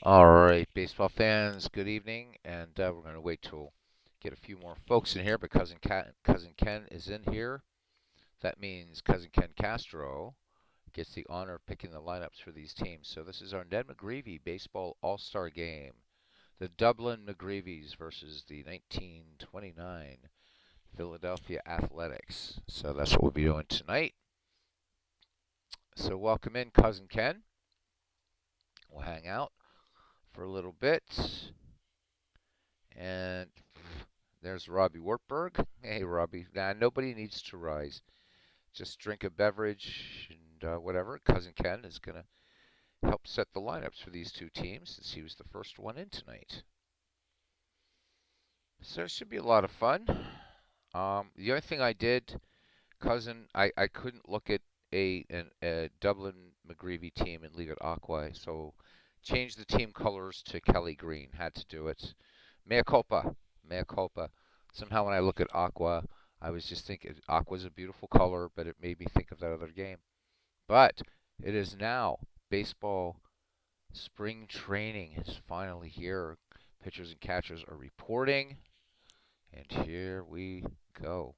All right, baseball fans, good evening, and we're going to wait till get a few more folks in here, but Cousin Ken is in here. That means Cousin Ken Castro gets the honor of picking the lineups for these teams. So this is our Ned McGreevy Baseball All-Star Game. The Dublin McGreevies versus the 1929 Philadelphia Athletics. So that's what we'll be doing tonight. So welcome in, Cousin Ken. We'll hang out for a little bit. And there's Robbie Wartburg. Hey, Robbie. Nah, nobody needs to rise. Just drink a beverage and whatever. Cousin Ken is going to help set the lineups for these two teams since he was the first one in tonight. So it should be a lot of fun. The only thing I did, Cousin, I couldn't look at a Dublin McGreevy team and leave it aqua, so changed the team colors to Kelly Green. Had to do it. Mea culpa. Mea culpa. Somehow when I look at aqua, I was just thinking aqua's a beautiful color, but it made me think of that other game. But it is now baseball spring training is finally here. Pitchers and catchers are reporting, and here we go.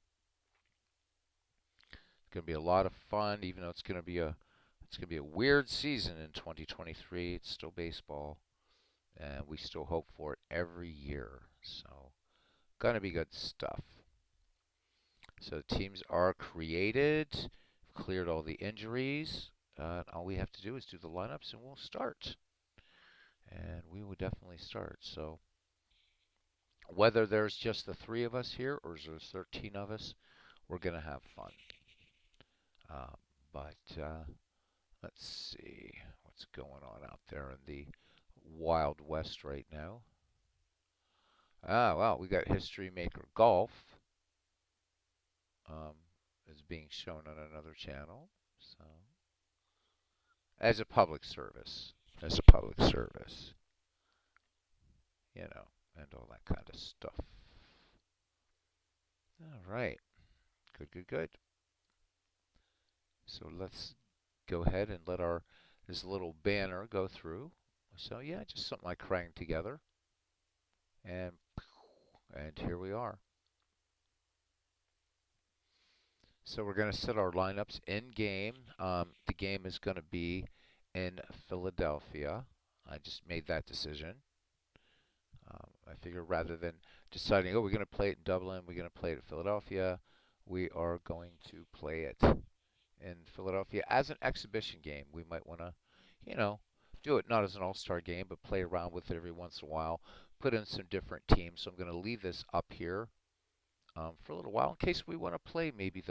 It's going to be a lot of fun, even though it's going to be a weird season in 2023. It's still baseball, and we still hope for it every year. So, gonna be good stuff. So the teams are created, cleared all the injuries. All we have to do is do the lineups, and we'll start. And we will definitely start. So whether there's just the three of us here or there's 13 of us, we're gonna have fun. Uh, but let's see what's going on out there in the Wild West right now. Ah, well, we got History Maker Golf um, is being shown on another channel. So, as a public service, as a public service, you know, and all that kind of stuff. All right, good, good, good. So let's go ahead and let our this little banner go through. So yeah, just something I cranked together, and here we are. So we're going to set our lineups in game. The game is going to be in Philadelphia. I just made that decision. I figure rather than deciding, oh, we're going to play it in Dublin, we're going to play it in Philadelphia, we are going to play it in Philadelphia as an exhibition game. We might want to, you know, do it not as an all-star game, but play around with it every once in a while, put in some different teams. So I'm going to leave this up here for a little while in case we want to play maybe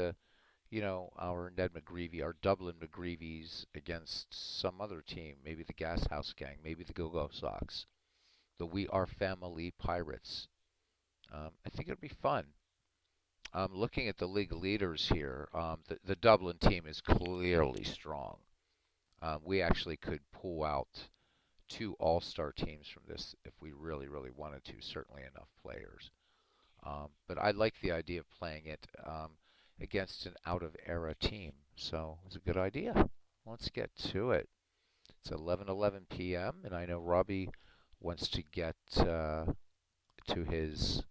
our Ned McGreevy, our Dublin McGreevies against some other team, maybe the Gas House Gang, maybe the Go-Go Sox, the We Are Family Pirates. I think it'll be fun. Looking at the league leaders here, the Dublin team is clearly strong. We actually could pull out two all-star teams from this if we really, really wanted to. Certainly enough players. But I like the idea of playing it against an out-of-era team. So it's a good idea. Let's get to it. It's 11:11 p.m. and I know Robbie wants to get to his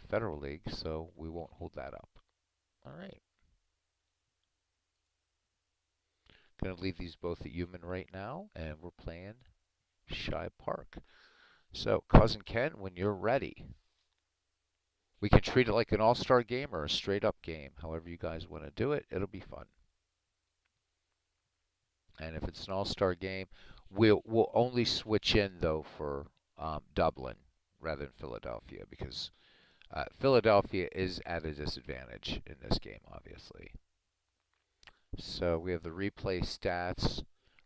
Federal League, so we won't hold that up. All right. Going to leave these both at human right now, and we're playing Shy Park. So, Cousin Ken, when you're ready, we can treat it like an all-star game or a straight-up game. However you guys want to do it, it'll be fun. And if it's an all-star game, we'll only switch in though for Dublin rather than Philadelphia because Philadelphia is at a disadvantage in this game, obviously. So we have the replay stats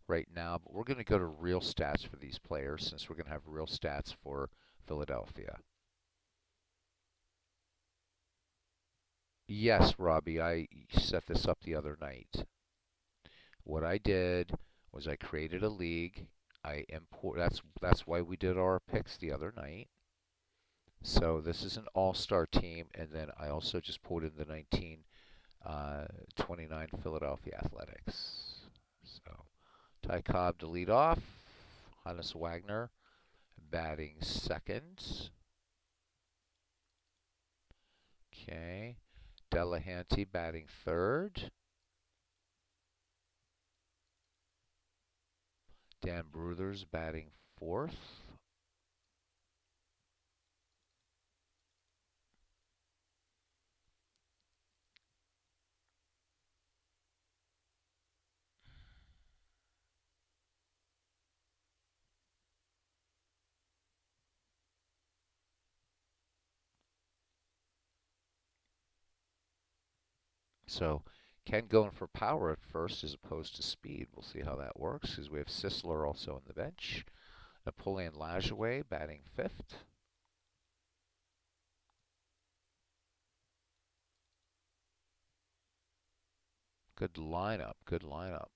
right now, but we're going to go to real stats for these players since we're going to have real stats for Philadelphia. Yes, Robbie, I set this up the other night. What I did was I created a league. That's why we did our picks the other night. So this is an all-star team, and then I also just pulled in the 1929 Philadelphia Athletics. So Ty Cobb to lead off, Hannes Wagner batting second. Okay. Delahanty batting third. Dan Bruthers batting fourth. So Ken going for power at first as opposed to speed. We'll see how that works because we have Sisler also on the bench. Napoleon Lajoie batting fifth. Good lineup. Good lineup.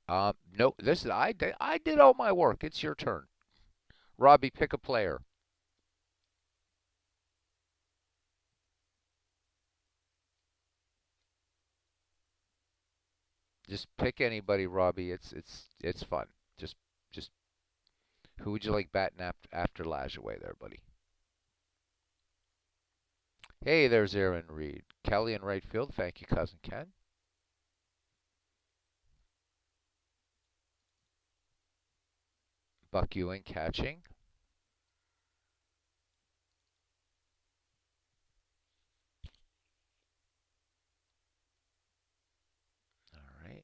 No, this is I did all my work. It's your turn. Robbie, pick a player. Just pick anybody, Robbie. It's fun. Just who would you like batting after Lajoie there, buddy? Hey, there's Aaron Reed. Kelly in right field. Thank you, cousin Ken. Buck Ewing catching. All right.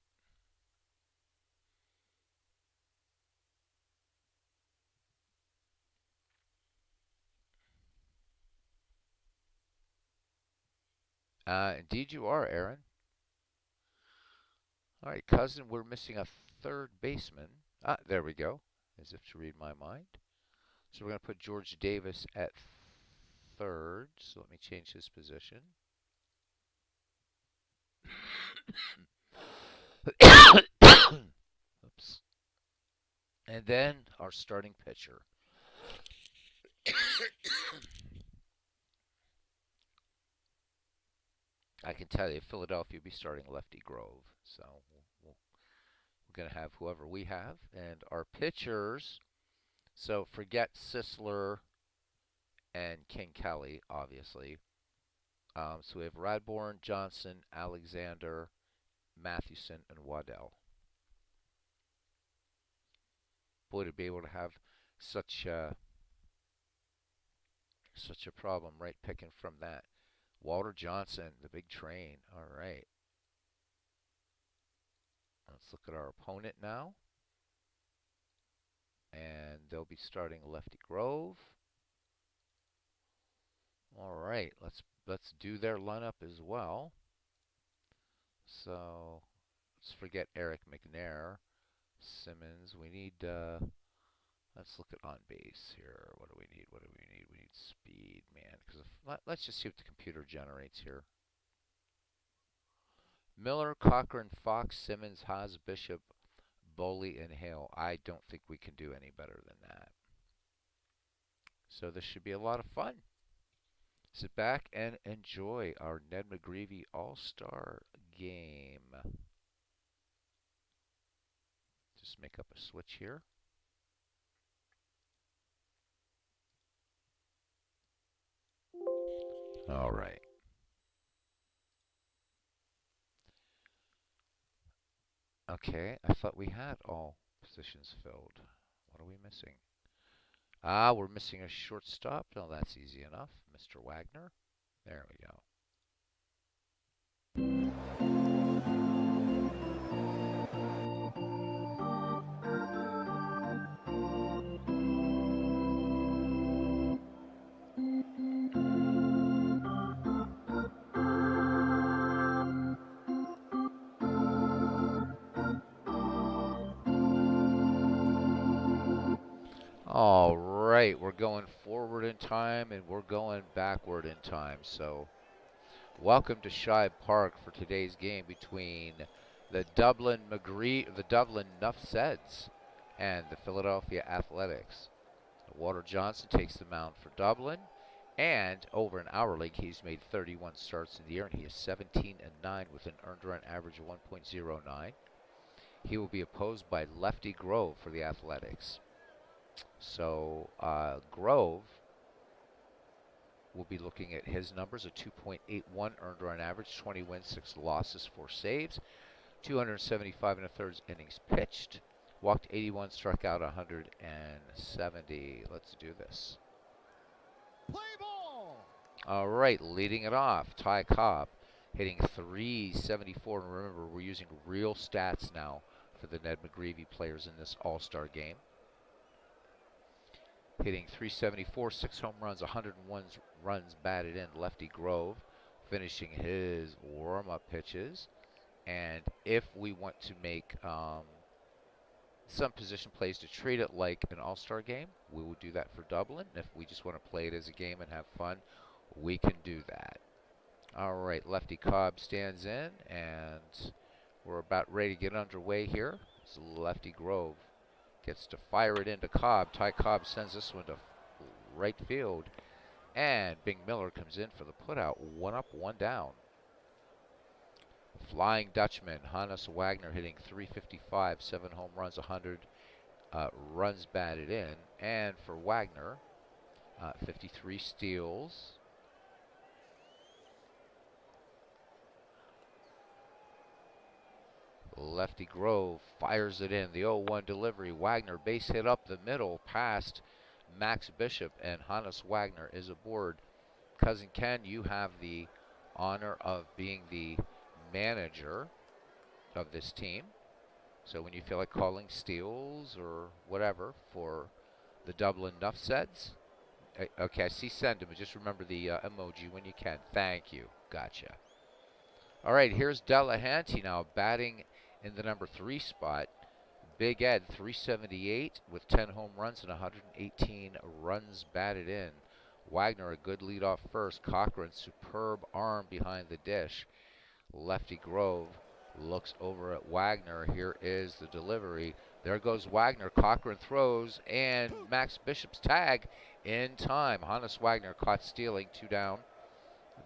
Indeed you are, Aaron. All right, cousin, we're missing a third baseman. Ah, there we go. As if to read my mind. So we're going to put George Davis at third. So let me change his position. Oops. And then our starting pitcher. I can tell you, Philadelphia will be starting Lefty Grove. So we're going to have whoever we have. And our pitchers, so forget Sisler and King Kelly, obviously. So we have Radbourn, Johnson, Alexander, Mathewson, and Waddell. Boy, to be able to have such a problem, right? Picking from that. Walter Johnson, the big train. All right. Let's look at our opponent now. And they'll be starting Lefty Grove. All right, let's do their lineup as well. So let's forget Eric McNair, Simmons. We need let's look at on base here. What do we need? What do we need? We need speed, man. Because let's just see what the computer generates here. Miller, Cochran, Fox, Simmons, Haas, Bishop, Boley, and Hale. I don't think we can do any better than that. So this should be a lot of fun. Sit back and enjoy our Ned McGreevy All-Star Game. Just make up a switch here. All right. Okay, I thought we had all positions filled. What are we missing? Ah, we're missing a shortstop. No, that's easy enough. Mr. Wagner. There we go. All right, we're going forward in time and we're going backward in time. So, welcome to Shibe Park for today's game between the Dublin Nuffseds and the Philadelphia Athletics. Walter Johnson takes the mound for Dublin, And over in our league, he's made 31 starts in the year, and he is 17-9 with an earned run average of 1.09. He will be opposed by Lefty Grove for the Athletics. So Grove will be looking at his numbers: a 2.81 earned run average, 20 wins, 6 losses, 4 saves, 275 1/3 innings pitched, walked 81, struck out 170. Let's do this. Play ball. All right, leading it off, Ty Cobb hitting .374. And remember, we're using real stats now for the Ned McGreevy players in this All-Star game. Hitting .374, 6 home runs, 101 runs batted in. Lefty Grove finishing his warm-up pitches. And if we want to make some position plays to treat it like an all-star game, we will do that for Dublin. And if we just want to play it as a game and have fun, we can do that. All right, Lefty Cobb stands in, and we're about ready to get underway here. So Lefty Grove gets to fire it into Cobb. Ty Cobb sends this one to right field, and Bing Miller comes in for the putout. 1 up, 1 down. Flying Dutchman, Hannes Wagner hitting .355, 7 home runs, 100 runs batted in. And for Wagner, 53 steals. Lefty Grove fires it in. The 0-1 delivery. Wagner base hit up the middle past Max Bishop, and Hannes Wagner is aboard. Cousin Ken, you have the honor of being the manager of this team. So when you feel like calling steals or whatever for the Dublin Nuffseds. Okay, I see send him, but just remember the emoji when you can. Thank you. Gotcha. All right, here's Delahanty now batting in the number 3 spot. Big Ed, .378 with 10 home runs and 118 runs batted in. Wagner, a good leadoff first. Cochran, superb arm behind the dish. Lefty Grove looks over at Wagner. Here is the delivery. There goes Wagner. Cochran throws, and Max Bishop's tag in time. Hannes Wagner caught stealing. 2 down.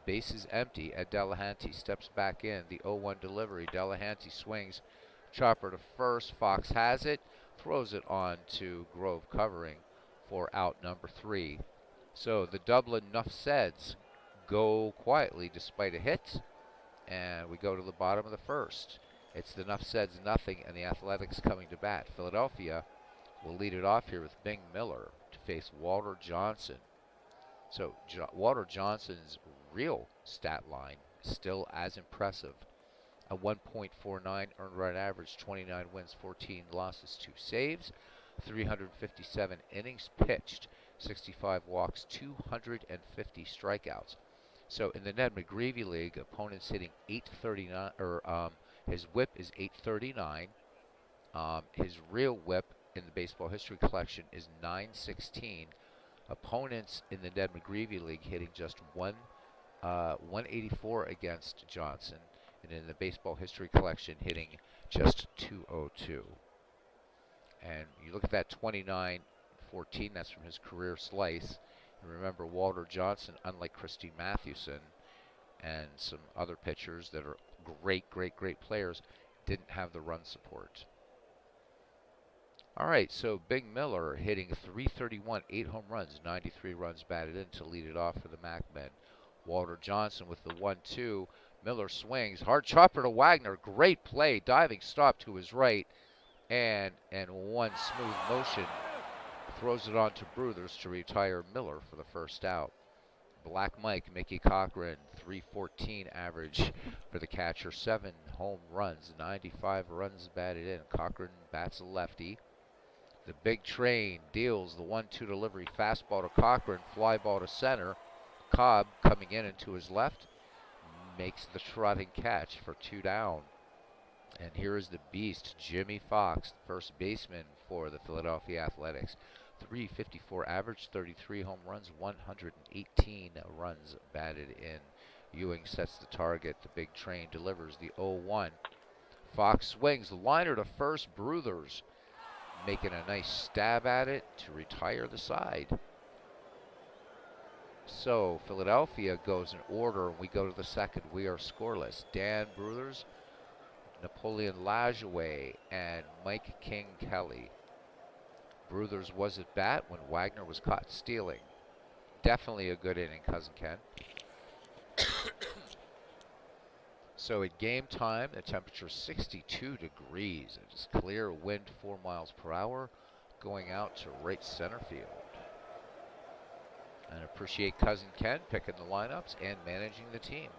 Base is empty. Ed Delahanty steps back in. The 0-1 delivery. Delahanty swings. Chopper to first. Fox has it. Throws it on to Grove covering for out number 3. So the Dublin Nuffseds go quietly despite a hit. And we go to the bottom of the first. It's the Nuffseds nothing, and the Athletics coming to bat. Philadelphia will lead it off here with Bing Miller to face Walter Johnson. So Walter Johnson's real stat line is still as impressive. A 1.49 earned run average, 29 wins, 14 losses, 2 saves, 357 innings pitched, 65 walks, 250 strikeouts. So in the Ned McGreevy League, opponents hitting .839, or his whip is .839. His real whip in the baseball history collection is .916. Opponents in the Ned McGreevy League hitting just 184 against Johnson, and in the baseball history collection hitting just .202. And you look at that 29-14, that's from his career slice. And remember, Walter Johnson, unlike Christy Mathewson and some other pitchers that are great players, didn't have the run support. All right, so Bing Miller hitting .331, 8 home runs, 93 runs batted in to lead it off for the MacMen. Walter Johnson with the 1-2. Miller swings, hard chopper to Wagner. Great play, diving stop to his right, and one smooth motion throws it on to Bruthers to retire Miller for the first out. Black Mike, Mickey Cochran, .314 average for the catcher. 7 home runs, 95 runs batted in. Cochran bats a lefty. The big train deals the 1-2 delivery. Fastball to Cochran, fly ball to center. Cobb coming in and to his left makes the trotting catch for 2 down. And here is the beast, Jimmy Fox, first baseman for the Philadelphia Athletics. .354 average, 33 home runs, 118 runs batted in. Ewing sets the target. The big train delivers the 0-1. Fox swings, liner to first. Bruthers making a nice stab at it to retire the side. So Philadelphia goes in order, and we go to the second. We are scoreless. Dan Bruthers, Napoleon Lajoie, and Mike King Kelly. Bruthers was at bat when Wagner was caught stealing. Definitely a good inning, Cousin Ken. So at game time, the temperature is 62 degrees. It is clear, wind 4 miles per hour, going out to right center field. And appreciate Cousin Ken picking the lineups and managing the team.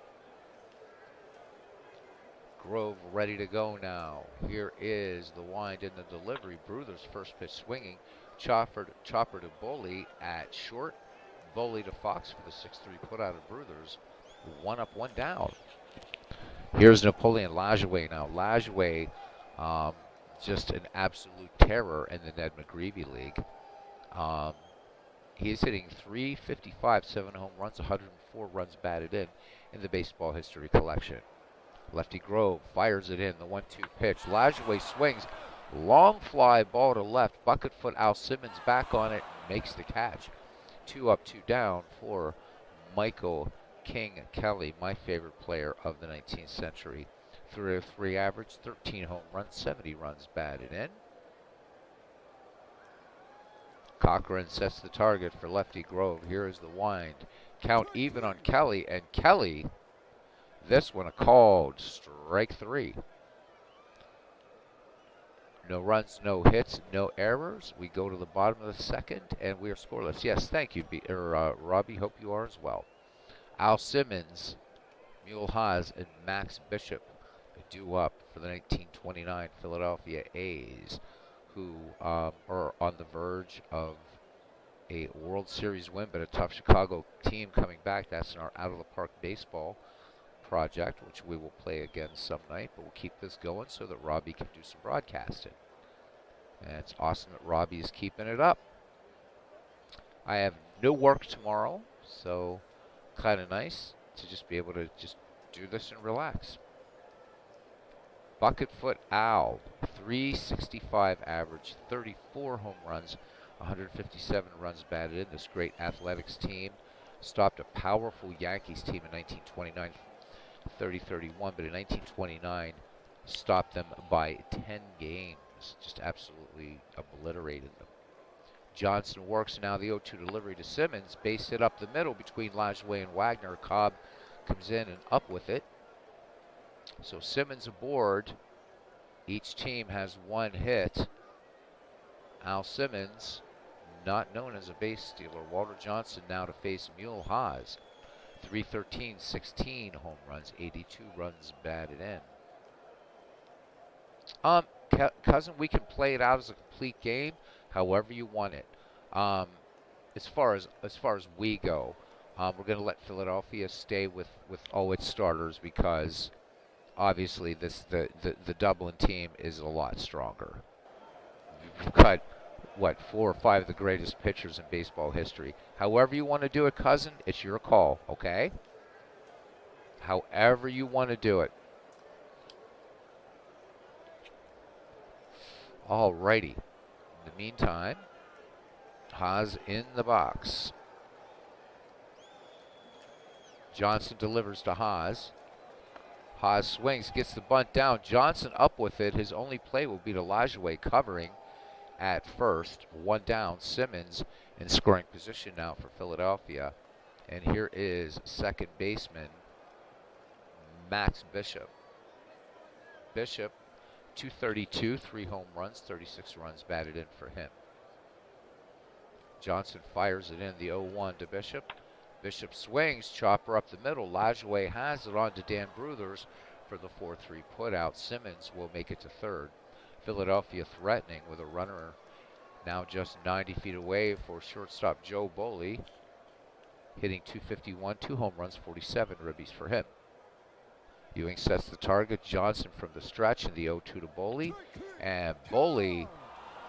Grove ready to go now. Here is the wind in the delivery. Bruthers first pitch swinging. Chopper to Boley at short. Boley to Fox for the 6-3 put out of Bruthers. 1 up, 1 down. Here's Napoleon Lajoie now. Lajoie, just an absolute terror in the Ned McGreevy League. He's hitting .355, 7 home runs, 104 runs batted in the baseball history collection. Lefty Grove fires it in, the 1-2 pitch. Lajoie swings, long fly ball to left. Bucket foot Al Simmons back on it, makes the catch. 2 up, 2 down for Michael King Kelly, my favorite player of the 19th century. 303 average, 13 home runs, 70 runs batted in. Cochran sets the target for Lefty Grove. Here is the wind. Count even on Kelly, and Kelly, this one a called strike 3. No runs, no hits, no errors. We go to the bottom of the second, and we are scoreless. Yes, thank you, Robbie. Hope you are as well. Al Simmons, Mule Haas, and Max Bishop due up for the 1929 Philadelphia A's, who are on the verge of a World Series win, but a tough Chicago team coming back. That's in our out-of-the-park baseball project, which we will play again some night, but we'll keep this going so that Robbie can do some broadcasting. And it's awesome that Robbie is keeping it up. I have no work tomorrow, so kind of nice to just be able to just do this and relax. Bucket foot Al, .365 average, 34 home runs, 157 runs batted in. This great athletics team stopped a powerful Yankees team in 1929, 30-31, but in 1929 stopped them by 10 games. Just absolutely obliterated them. Johnson works now the 0-2 delivery to Simmons. Base hit up the middle between Lajoie and Wagner. Cobb comes in and up with it. So Simmons aboard. Each team has 1 hit. Al Simmons, not known as a base stealer. Walter Johnson now to face Mule Haas. 313, 16 home runs, 82 runs batted in. Cousin, we can play it out as a complete game, however you want it. As far as we go, we're going to let Philadelphia stay with all its starters because obviously the Dublin team is a lot stronger. We've got what 4 or 5 of the greatest pitchers in baseball history. However you want to do it, Cousin, it's your call, okay? However you want to do it. Alrighty. In the meantime, Haas in the box. Johnson delivers to Haas. Haas swings, gets the bunt down. Johnson up with it. His only play will be to Lajoie covering at first. 1 down. Simmons in scoring position now for Philadelphia. And here is second baseman Max Bishop. Bishop, .232, 3 home runs, 36 runs batted in for him. Johnson fires it in the 0-1 to Bishop. Bishop swings, chopper up the middle. Lajoie has it on to Dan Bruthers for the 4-3 putout. Simmons will make it to third. Philadelphia threatening with a runner now just 90 feet away for shortstop Joe Boley. Hitting .251, 2 home runs, 47 ribbies for him. Ewing sets the target. Johnson from the stretch in the 0-2 to Boley. And Boley,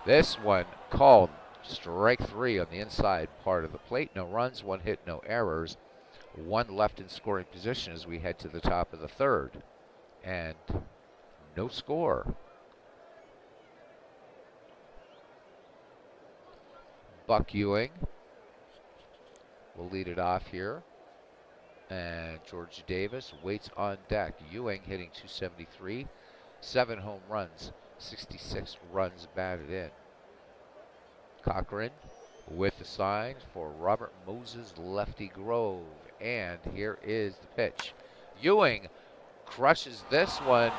this one called strike 3 on the inside part of the plate. No runs, 1 hit, no errors. 1 left in scoring position as we head to the top of the third. And no score. Buck Ewing will lead it off here. And George Davis waits on deck. Ewing hitting .273, 7 home runs, 66 runs batted in. Cochran with the sign for Robert Moses, lefty Grove. And here is the pitch. Ewing crushes this one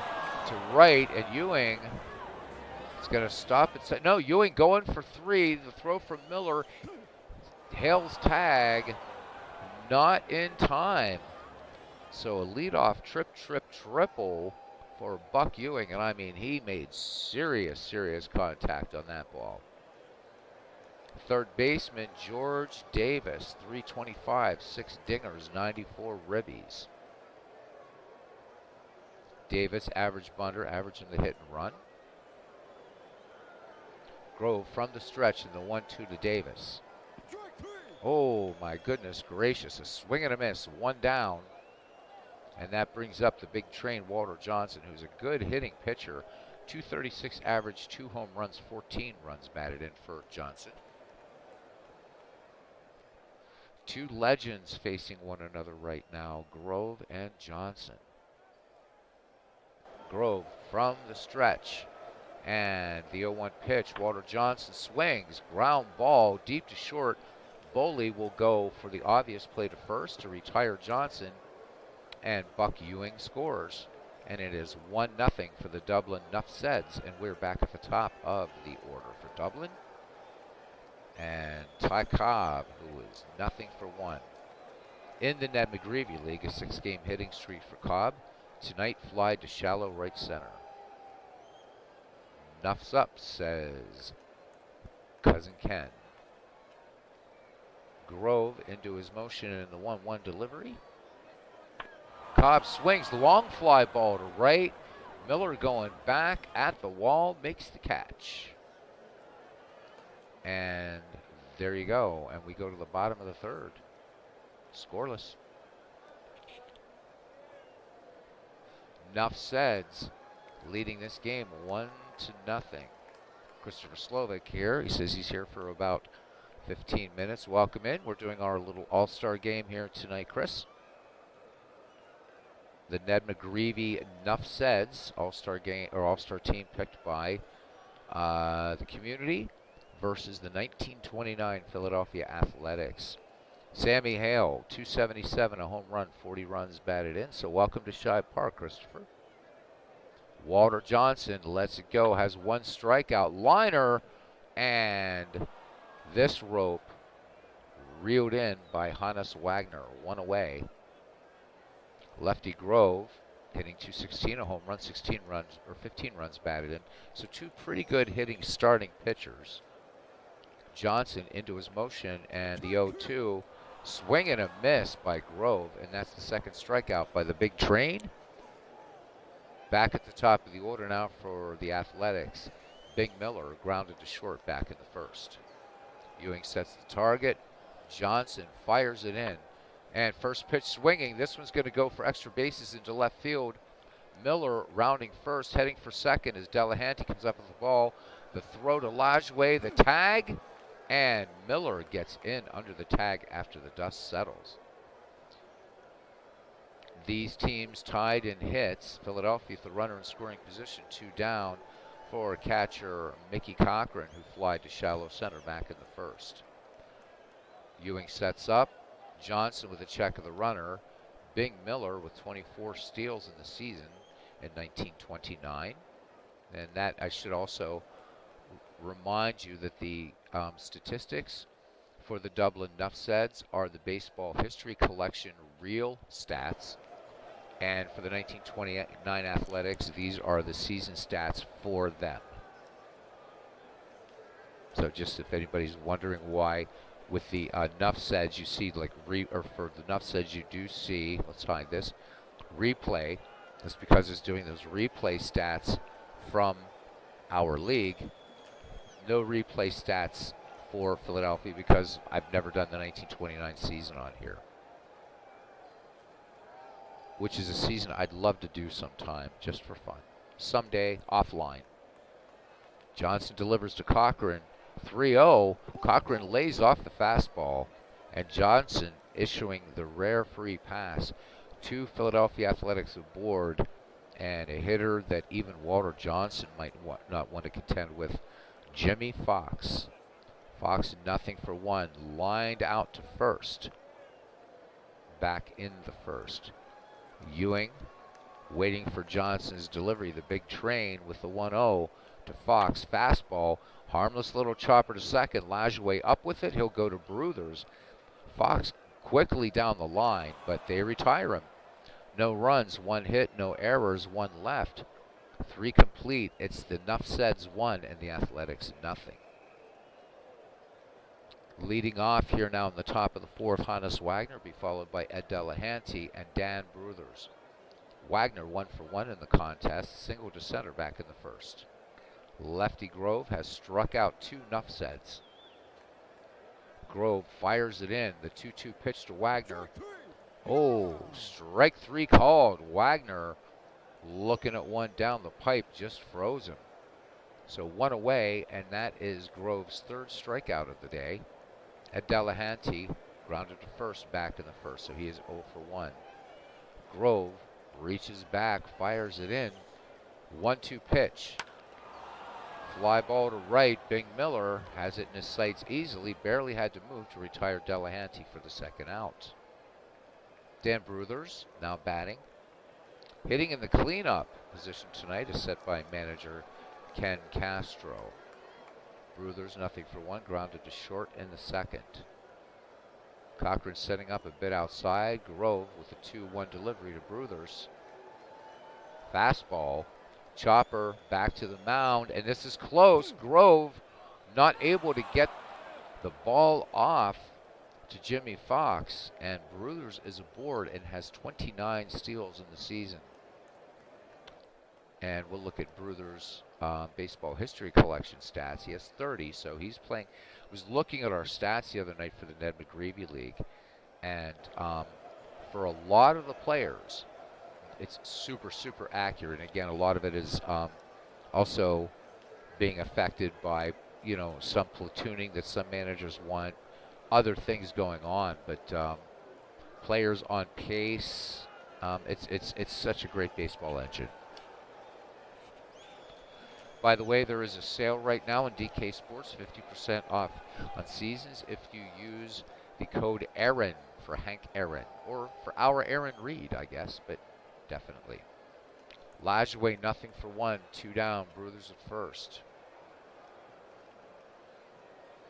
to right, and Ewing is going to stop it. No, Ewing going for 3. The throw from Miller. Hale's tag, not in time. So a leadoff triple for Buck Ewing, and I mean, he made serious contact on that ball. Third baseman George Davis, 325, 6 dingers, 94 ribbies. Davis, average bunter, averaging the hit and run. Grove from the stretch in the 1-2 to Davis. Oh my goodness gracious, a swing and a miss, 1 down. And that brings up the big train, Walter Johnson, who's a good hitting pitcher. .236 average, 2 home runs, 14 runs batted in for Johnson. Two legends facing one another right now, Grove and Johnson. Grove from the stretch. And the 0-1 pitch, Walter Johnson swings, ground ball deep to short. Boley will go for the obvious play to first to retire Johnson. And Buck Ewing scores. And it is 1-0 for the Dublin Nuffseds. And we're back at the top of the order for Dublin. And Ty Cobb, who is 0-for-1. In the Ned McGreevy League, a 6-game hitting streak for Cobb. Tonight, fly to shallow right center. Nuff's up, says Cousin Ken. Grove into his motion in the 1-1 delivery. Cobb swings the long fly ball to right. Miller going back at the wall, makes the catch. And there you go. And we go to the bottom of the third. Scoreless. Nuffseds leading this game 1-0. Christopher Slovic here. He says he's here for about 15 minutes. Welcome in. We're doing our little all-star game here tonight, Chris. The Ned McGreevy Nuffseds all-star game or all-star team picked by the community versus the 1929 Philadelphia Athletics. Sammy Hale, .277, a home run, 40 runs batted in. So welcome to Shibe Park, Christopher. Walter Johnson lets it go, has 1 strikeout. Liner, and this rope reeled in by Hannes Wagner, 1 away. Lefty Grove hitting .216, a home run, 16 runs or 15 runs batted in. So 2 pretty good hitting starting pitchers. Johnson into his motion, and the 0-2, swing and a miss by Grove, and that's the second strikeout by the big train. Back at the top of the order now for the Athletics. Big Miller grounded to short back in the first. Ewing sets the target. Johnson fires it in. And first pitch swinging. This one's going to go for extra bases into left field. Miller rounding first, heading for second as Delahanty comes up with the ball. The throw to Lajway, the tag, and Miller gets in under the tag after the dust settles. These teams tied in hits. Philadelphia with the runner in scoring position, 2 down for catcher Mickey Cochran, who flied to shallow center back in the first. Ewing sets up. Johnson with a check of the runner. Bing Miller with 24 steals in the season in 1929. And that, I should also remind you that the statistics for the Dublin Nuffseds are the Baseball History Collection real stats. And for the 1929 Athletics, these are the season stats for them. So just if anybody's wondering why with the Nuffseds you see like for the Nuffseds you do see, let's hide this, replay. That's because it's doing those replay stats from our league. No replay stats for Philadelphia because I've never done the 1929 season on here, which is a season I'd love to do sometime just for fun. Someday offline. Johnson delivers to Cochran. 3-0. Cochran lays off the fastball, And Johnson issuing the rare free pass to Philadelphia Athletics aboard, and a hitter that even Walter Johnson might not want to contend with, Jimmy Fox. Fox nothing for one, lined out to first. Back in the first. Ewing waiting for Johnson's delivery. The big train with the 1-0 to Fox. Fastball. Harmless little chopper to second. Lajoie up with it. He'll go to Bruthers. Fox quickly down the line, but they retire him. No runs, one hit, no errors, one left. 3 complete. It's the Nuffseds 1 and the Athletics nothing. Leading off here now in the top of the 4th, Hannes Wagner, be followed by Ed Delahanty and Dan Bruthers. Wagner 1 for 1 in the contest, single to center back in the first. Lefty Grove has struck out 2 Nuffseds. Grove fires it in, the 2-2 pitch to Wagner. Oh, strike 3 called. Wagner looking at one down the pipe, just froze him. So 1 away, and that is Grove's 3rd strikeout of the day. Ed Delahanty grounded to first, back in the first, so he is 0 for 1. Grove reaches back, fires it in. 1-2 pitch. Fly ball to right. Bing Miller has it in his sights easily. Barely had to move to retire Delahanty for the 2nd out. Dan Bruthers now batting. Hitting in the cleanup position tonight is set by manager Ken Castro. Bruthers nothing for 1, grounded to short in the 2nd. Cochran setting up a bit outside. Grove with a 2-1 delivery to Bruthers. Fastball. Chopper back to the mound, and this is close. Grove not able to get the ball off to Jimmy Fox, and Bruthers is aboard and has 29 steals in the season. And we'll look at Bruthers' baseball history collection stats. He has 30, so he's playing. I was looking at our stats the other night for the Ned McGreevy League, and for a lot of the players, it's super, super accurate. And again, a lot of it is also being affected by, some platooning that some managers want, other things going on. But players on pace, it's such a great baseball engine. By the way, there is a sale right now in DK Sports, 50% off on seasons if you use the code Aaron for Hank Aaron, or for our Aaron Reed, I guess, but definitely. Lajoie nothing for 1, 2 down, Bruthers at first.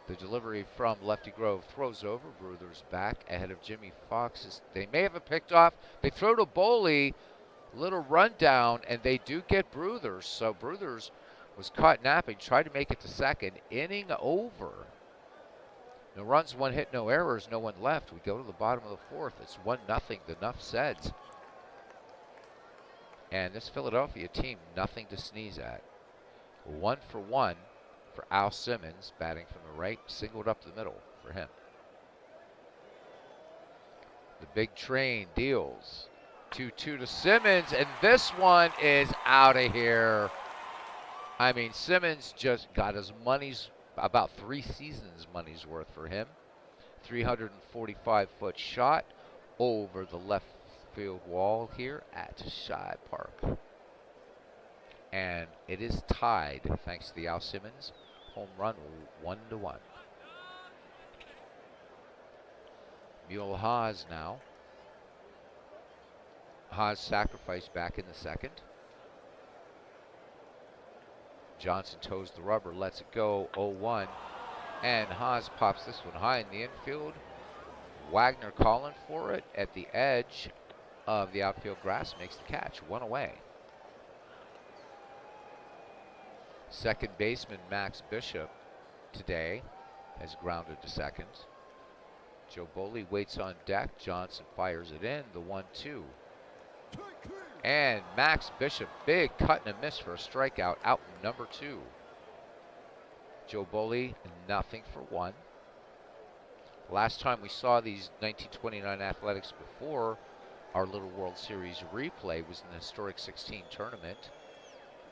The delivery from Lefty Grove throws over, Bruthers back ahead of Jimmy Fox. They may have it picked off. They throw to Boley, little rundown, and they do get Bruthers. So Bruthers was caught napping, tried to make it to second, inning over. No runs, 1 hit, no errors, no one left. We go to the bottom of the 4th. It's 1-0, the Nuffseds. And this Philadelphia team, nothing to sneeze at. 1 for 1 for Al Simmons, batting from the right, singled up the middle for him. The big train deals. 2-2 to Simmons, and this one is out of here. I mean, Simmons just got his money's, about 3 seasons' money's worth for him. 345-foot shot over the left field wall here at Shibe Park. And it is tied, thanks to the Al Simmons home run, 1-1. Mule Haas now. Haas sacrifice back in the 2nd. Johnson toes the rubber, lets it go, 0-1. And Haas pops this one high in the infield. Wagner calling for it at the edge of the outfield grass, makes the catch, 1 away. Second baseman Max Bishop today has grounded to second. Joe Boley waits on deck. Johnson fires it in, the 1-2. And Max Bishop, big cut and a miss for a strikeout, out number 2. Joe Boley, nothing for 1. Last time we saw these 1929 Athletics before our little World Series replay was in the historic 16 tournament.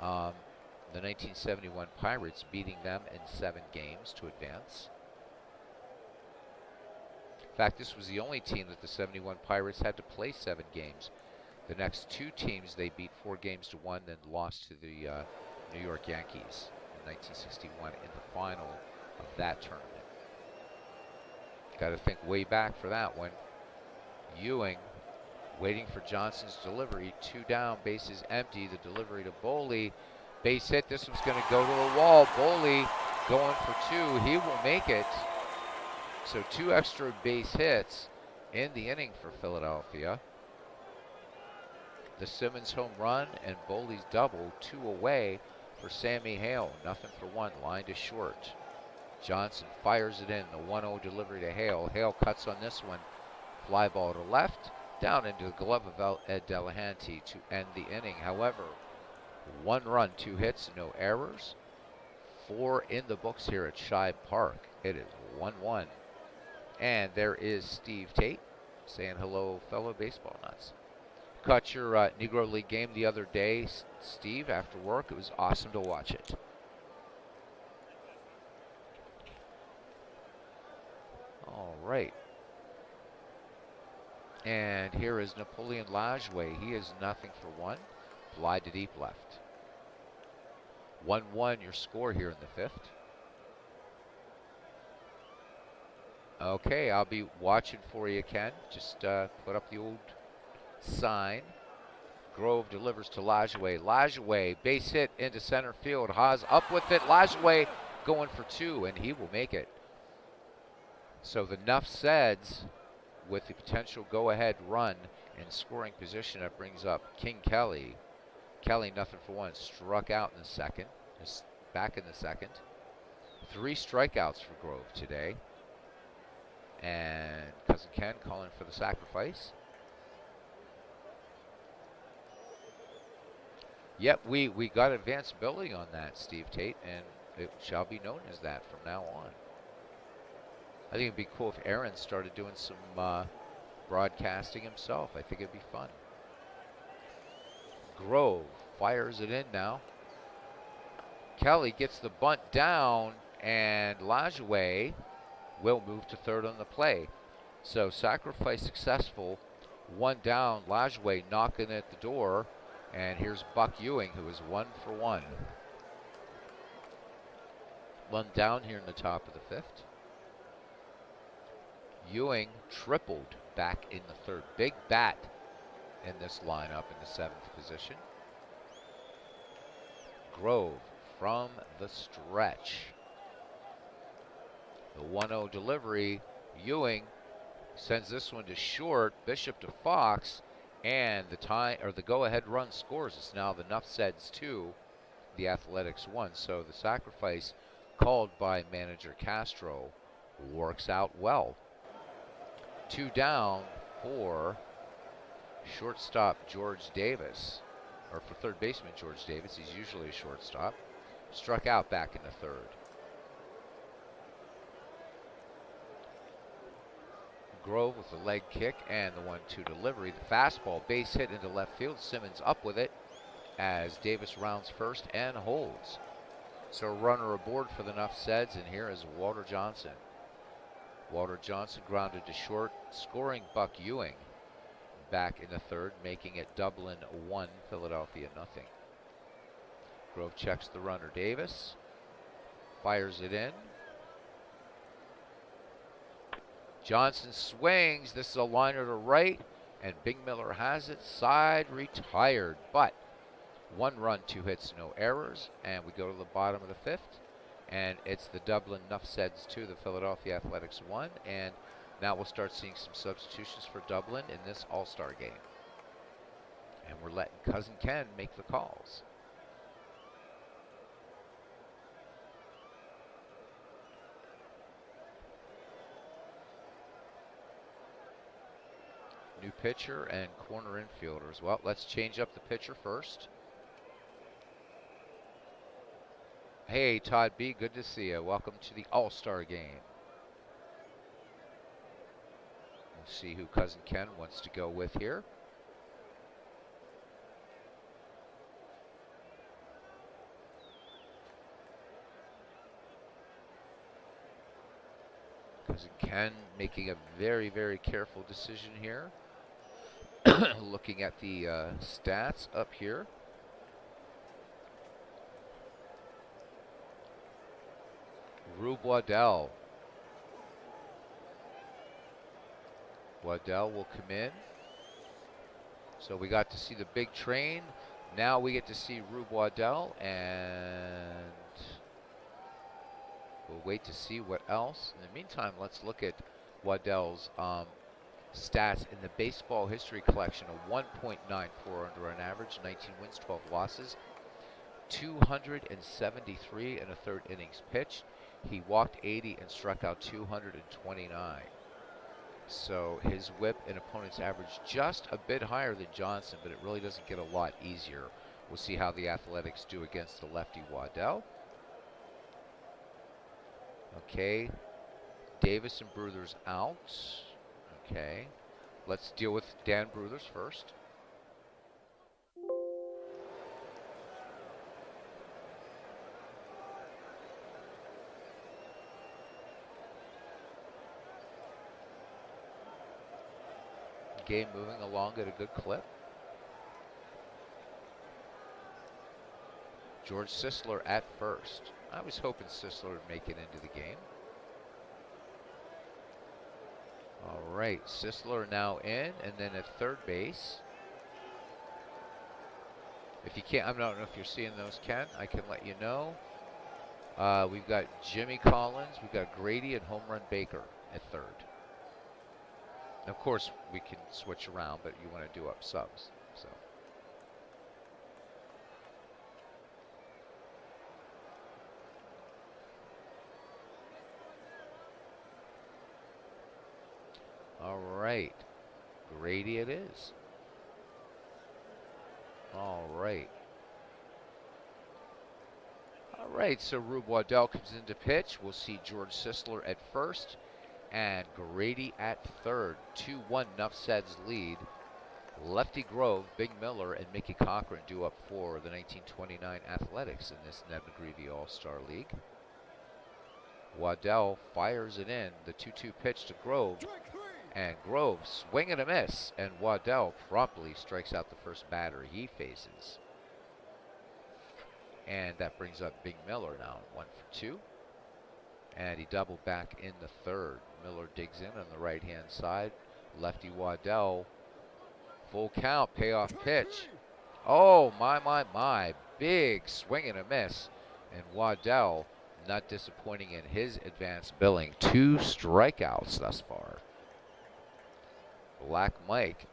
The 1971 Pirates beating them in 7 games to advance. In fact, this was the only team that the 71 Pirates had to play 7 games. The next 2 teams they beat 4 games to 1, then lost to the New York Yankees in 1961 in the final of that tournament. Got to think way back for that one. Ewing waiting for Johnson's delivery. 2 down, bases empty. The delivery to Boley. Base hit. This one's going to go to the wall. Boley going for 2. He will make it. So 2 extra base hits in the inning for Philadelphia. The Simmons home run and Boley's double. 2 away for Sammy Hale. Nothing for 1. Line to short. Johnson fires it in. The 1-0 delivery to Hale. Hale cuts on this one. Fly ball to left. Down into the glove of Ed Delahanty to end the inning. However, 1 run, 2 hits, no errors. 4 in the books here at Shibe Park. It is 1-1. And there is Steve Tate saying hello, fellow baseball nuts. Caught your Negro League game the other day, Steve, after work. It was awesome to watch it. All right. And here is Napoleon Lajoie. He is nothing for 1. Fly to deep left. 1-1 your score here in the 5th. Okay, I'll be watching for you, Ken. Just put up the old sign. Grove delivers to Lajoie. Lajoie, base hit into center field. Haas up with it. Lajoie going for 2, and he will make it. So the Nuff Seds with the potential go-ahead run in scoring position. That brings up King Kelly. Kelly nothing for 1. Struck out in the 2nd. Is back in the 2nd. 3 strikeouts for Grove today. And Cousin Ken calling for the sacrifice. Yep, we got advanced billing on that, Steve Tate, and it shall be known as that from now on. I think it'd be cool if Aaron started doing some broadcasting himself. I think it'd be fun. Grove fires it in now. Kelly gets the bunt down, and Lajoie will move to 3rd on the play. So sacrifice successful. 1 down. Lajoie knocking at the door, and here's Buck Ewing, who is 1 for 1. 1 down here in the top of the 5th. Ewing tripled back in the 3rd. Big bat in this lineup in the 7th position. Grove from the stretch. The 1-0 delivery. Ewing sends this one to short. Bishop to Fox, and the tie or the go-ahead run scores. It's now the Nuff Seds 2, the Athletics 1. So the sacrifice called by manager Castro works out well. 2 down for shortstop George Davis, or for 3rd baseman George Davis. He's usually a shortstop. Struck out back in the 3rd. Grove with the leg kick and the 1-2 delivery. The fastball base hit into left field. Simmons up with it as Davis rounds first and holds. So a runner aboard for the Nuff Seds, and here is Walter Johnson. Walter Johnson grounded to short, scoring Buck Ewing back in the 3rd, making it Dublin 1, Philadelphia nothing. Grove checks the runner. Davis fires it in. Johnson swings. This is a liner to right, and Big Miller has it. Side retired, but 1 run, 2 hits, no errors, and we go to the bottom of the 5th, and it's the Dublin Nuff Seds 2, the Philadelphia Athletics 1, and now we'll start seeing some substitutions for Dublin in this All-Star game. And we're letting Cousin Ken make the calls. New pitcher and corner infielders. Well, let's change up the pitcher first. Hey, Todd B., good to see you. Welcome to the All-Star game. We'll see who Cousin Ken wants to go with here. Cousin Ken making a very, very careful decision here. Looking at the stats up here. Rube Waddell. Waddell will come in. So we got to see the big train. Now we get to see Rube Waddell, and we'll wait to see what else. In the meantime, let's look at Waddell's stats in the baseball history collection. A 1.94 under an average, 19 wins, 12 losses, 273 and a third innings pitched. He walked 80 and struck out 229. So his whip and opponent's average just a bit higher than Johnson, but it really doesn't get a lot easier. We'll see how the Athletics do against the lefty Waddell. Okay, Davis and Bruthers out. Okay, let's deal with Dan Bruthers first. Game moving along at a good clip. George Sisler at first. I was hoping Sisler would make it into the game. All right, Sisler now in, and then at third base. If you can't, I don't know if you're seeing those, Ken. I can let you know. We've got Jimmy Collins, we've got Grady, and Home Run Baker at third. Of course, we can switch around, but you want to do up subs. So. All right, Grady it is. All right. All right, so Rube Waddell comes in to pitch. We'll see George Sisler at first and Grady at third. 2-1 Nuff Said's lead. Lefty Grove, Big Miller, and Mickey Cochran due up for the 1929 Athletics in this Ned McGreevy All-Star League. Waddell fires it in. The 2-2 pitch to Grove. And Grove swing and a miss. And Waddell promptly strikes out the first batter he faces. And that brings up Big Miller now, 1 for 2. And he doubled back in the third. Miller digs in on the right-hand side. Lefty Waddell, full count, payoff pitch. Oh, my. Big swing and a miss. And Waddell not disappointing in his advanced billing. 2 strikeouts thus far. Black Mike,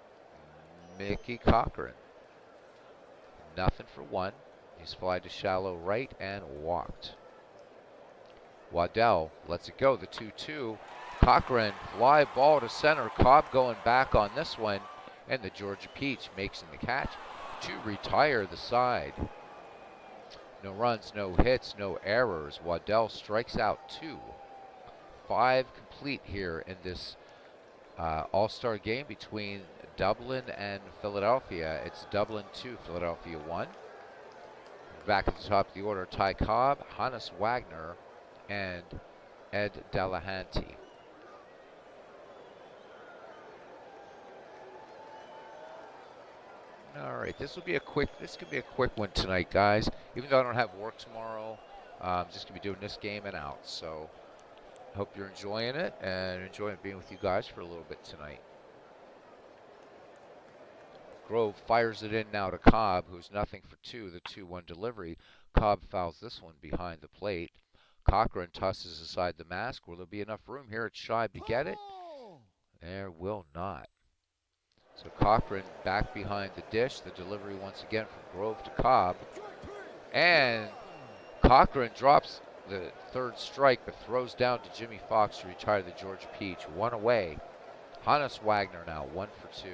Mickey Cochran. Nothing for 1. He's fly to shallow right and walked. Waddell lets it go, the 2-2. Cochran, fly ball to center. Cobb going back on this one. And the Georgia Peach makes the catch to retire the side. No runs, no hits, no errors. Waddell strikes out 2. 5 complete here in this All-Star game between Dublin and Philadelphia. It's Dublin 2, Philadelphia 1. Back at the top of the order, Ty Cobb, Hannes Wagner, and Ed Delahanty. All right, this could be a quick one tonight, guys. Even though I don't have work tomorrow, I'm just gonna be doing this game and out. So I hope you're enjoying it and enjoying being with you guys for a little bit tonight. Grove fires it in now to Cobb, who's nothing for 2, the 2-1 delivery. Cobb fouls this one behind the plate. Cochran tosses aside the mask. Will there be enough room here at Shibe to get it? There will not. So Cochran back behind the dish. The delivery once again from Grove to Cobb. And Cochran drops the third strike, but throws down to Jimmy Fox to retire the Georgia Peach. 1 away. Hannes Wagner now, 1 for 2.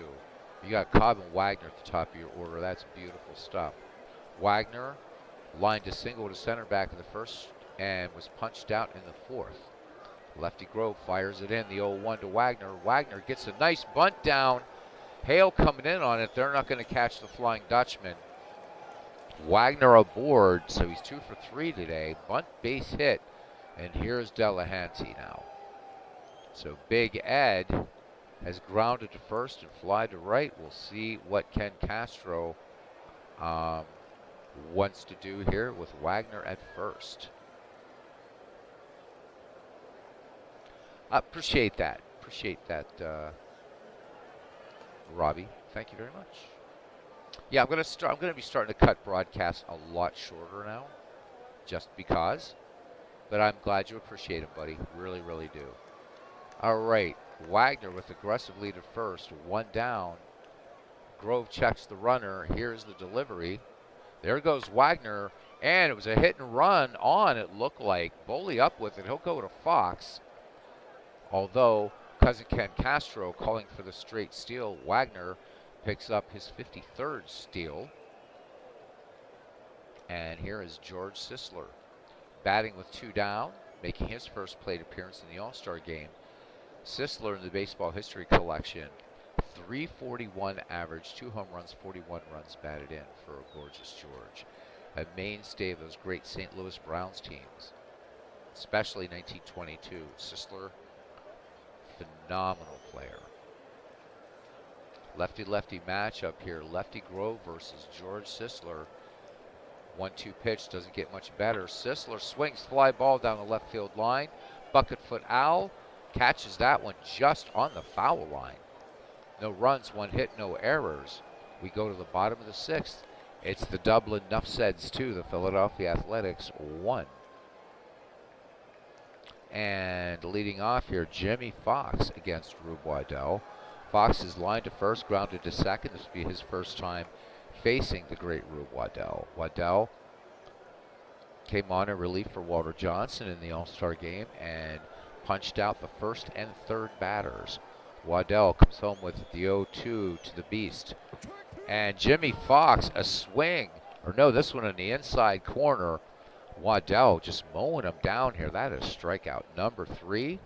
You got Cobb and Wagner at the top of your order. That's beautiful stuff. Wagner lined a single to center back in the first and was punched out in the fourth. Lefty Grove fires it in. The 0-1 to Wagner. Wagner gets a nice bunt down. Hale coming in on it. They're not going to catch the Flying Dutchman. Wagner aboard, so he's 2 for 3 today. Bunt, base hit, and here's Delahanty now. So Big Ed has grounded to first and fly to right. We'll see what Ken Castro um, wants to do here with Wagner at first. Appreciate that. Appreciate that, Robbie. Thank you very much. Yeah, I'm gonna be starting to cut broadcasts a lot shorter now, just because. But I'm glad you appreciate it, buddy. Really, really do. All right, Wagner with aggressive lead at first, one down. Grove checks the runner. Here's the delivery. There goes Wagner, and it was a hit and run on, it looked like. Boley up with it. He'll go to Fox. Although cousin Ken Castro calling for the straight steal, Wagner picks up his 53rd steal. And here is George Sisler batting with two down, making his first plate appearance in the All-Star game. Sisler in the baseball history collection, 341 average, 2 home runs, 41 runs batted in for a gorgeous George. A mainstay of those great St. Louis Browns teams, especially 1922. Sisler, phenomenal player. Lefty-lefty matchup here. Lefty Grove versus George Sisler. 1-2 pitch, doesn't get much better. Sisler swings fly ball down the left field line. Bucket foot Owl catches that one just on the foul line. No runs, one hit, no errors. We go to the bottom of the sixth. It's the Dublin Nuffseds 2, the Philadelphia Athletics 1. And leading off here, Jimmy Fox against Rube Waddell. Fox is lined to first, grounded to second. This will be his first time facing the great Rube Waddell. Waddell came on in relief for Walter Johnson in the All-Star game and punched out the first and third batters. Waddell comes home with the 0-2 to the Beast. And Jimmy Fox, a swing, or no, this one in the inside corner. Waddell just mowing him down here. That is strikeout number 3.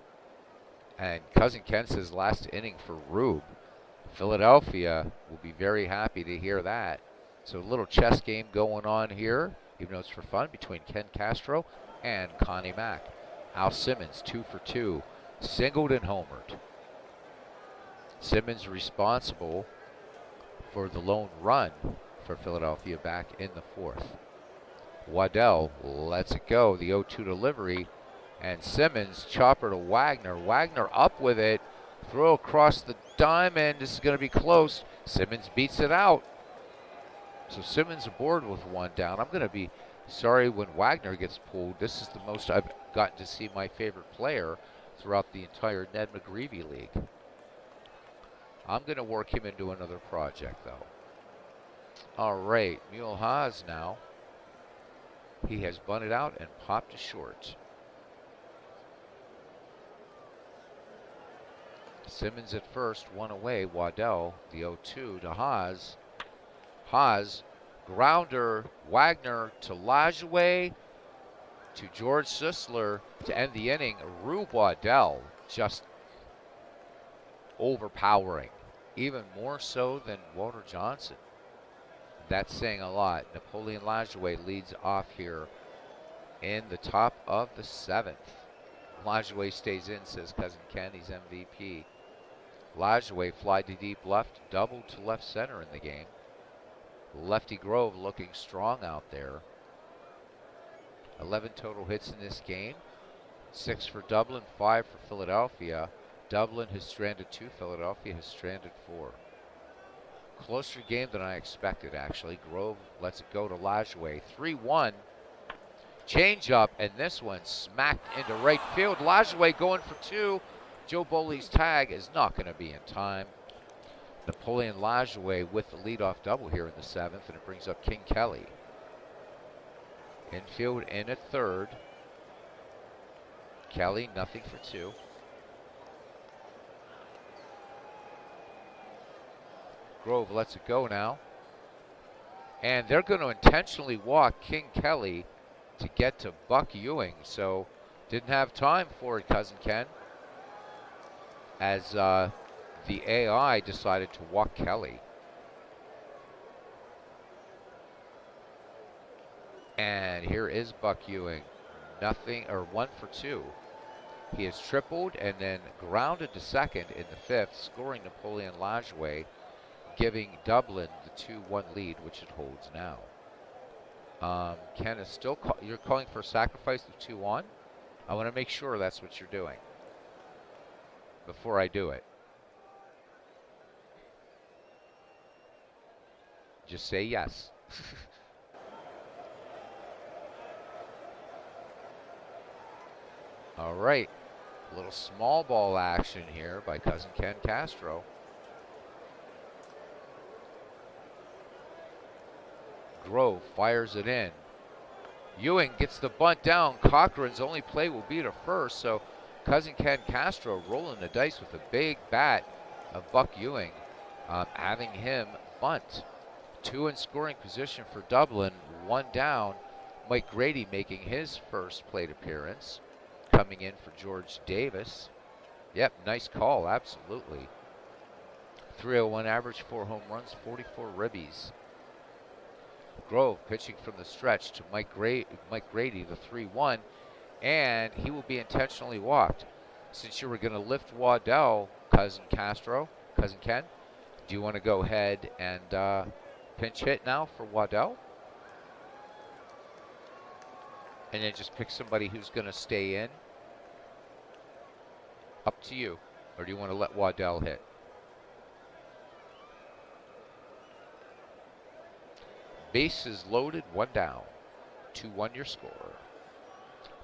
And Cousin Ken says last inning for Rube. Philadelphia will be very happy to hear that. So a little chess game going on here, even though it's for fun, between Ken Castro and Connie Mack. Al Simmons, 2 for 2, singled and homered. Simmons responsible for the lone run for Philadelphia back in the 4th. Waddell lets it go, the 0-2 delivery, and Simmons chopper to Wagner. Wagner up with it, throw across the diamond. This is going to be close. Simmons beats it out. So Simmons aboard with one down. I'm going to be sorry when Wagner gets pulled. This is the most I've gotten to see my favorite player throughout the entire Ned McGreevy League. I'm going to work him into another project, though. All right, Mule Haas now. He has bunted out and popped to short. Simmons at first, one away. Waddell, the 0-2 to Haas. Haas, grounder, Wagner to Lajoie, to George Sisler to end the inning. Rube Waddell just overpowering, even more so than Walter Johnson. That's saying a lot. Napoleon Lajoie leads off here in the top of the 7th. Lajoie stays in, says Cousin Ken. He's MVP. Lajoie fly to deep left, double to left center in the game. Lefty Grove looking strong out there. 11 total hits in this game. 6 for Dublin, 5 for Philadelphia. Dublin has stranded 2. Philadelphia has stranded 4. Closer game than I expected, actually. Grove lets it go to Lajoie. 3-1. Change up, and this one smacked into right field. Lajoie going for 2. Joe Boley's tag is not going to be in time. Napoleon Lajoie with the leadoff double here in the 7th, and it brings up King Kelly. Infield in at third. Kelly, nothing for 2. Grove lets it go now. And they're going to intentionally walk King Kelly to get to Buck Ewing. So didn't have time for it, Cousin Ken, as the AI decided to walk Kelly. And here is Buck Ewing. Nothing, or 1 for 2. He has tripled and then grounded to second in the fifth, scoring Napoleon Lajoie, giving Dublin the 2-1 lead, which it holds now. Ken is still you're calling for a sacrifice of 2 on? I want to make sure that's what you're doing before I do it. Just say yes. All right. A little small ball action here by cousin Ken Castro. Grove fires it in. Ewing gets the bunt down. Cochran's only play will be to first, so cousin Ken Castro rolling the dice with a big bat of Buck Ewing, having him bunt. 2 in scoring position for Dublin, 1 down. Mike Grady making his first plate appearance, coming in for George Davis. Yep, nice call, absolutely. 301 average, 4 home runs, 44 ribbies. Grove pitching from the stretch to Mike Grady, the 3-1, and he will be intentionally walked. Since you were going to lift Waddell, cousin Ken, do you want to go ahead and pinch hit now for Waddell? And then just pick somebody who's going to stay in? Up to you. Or do you want to let Waddell hit? Bases loaded, 1 down. 2-1 your score.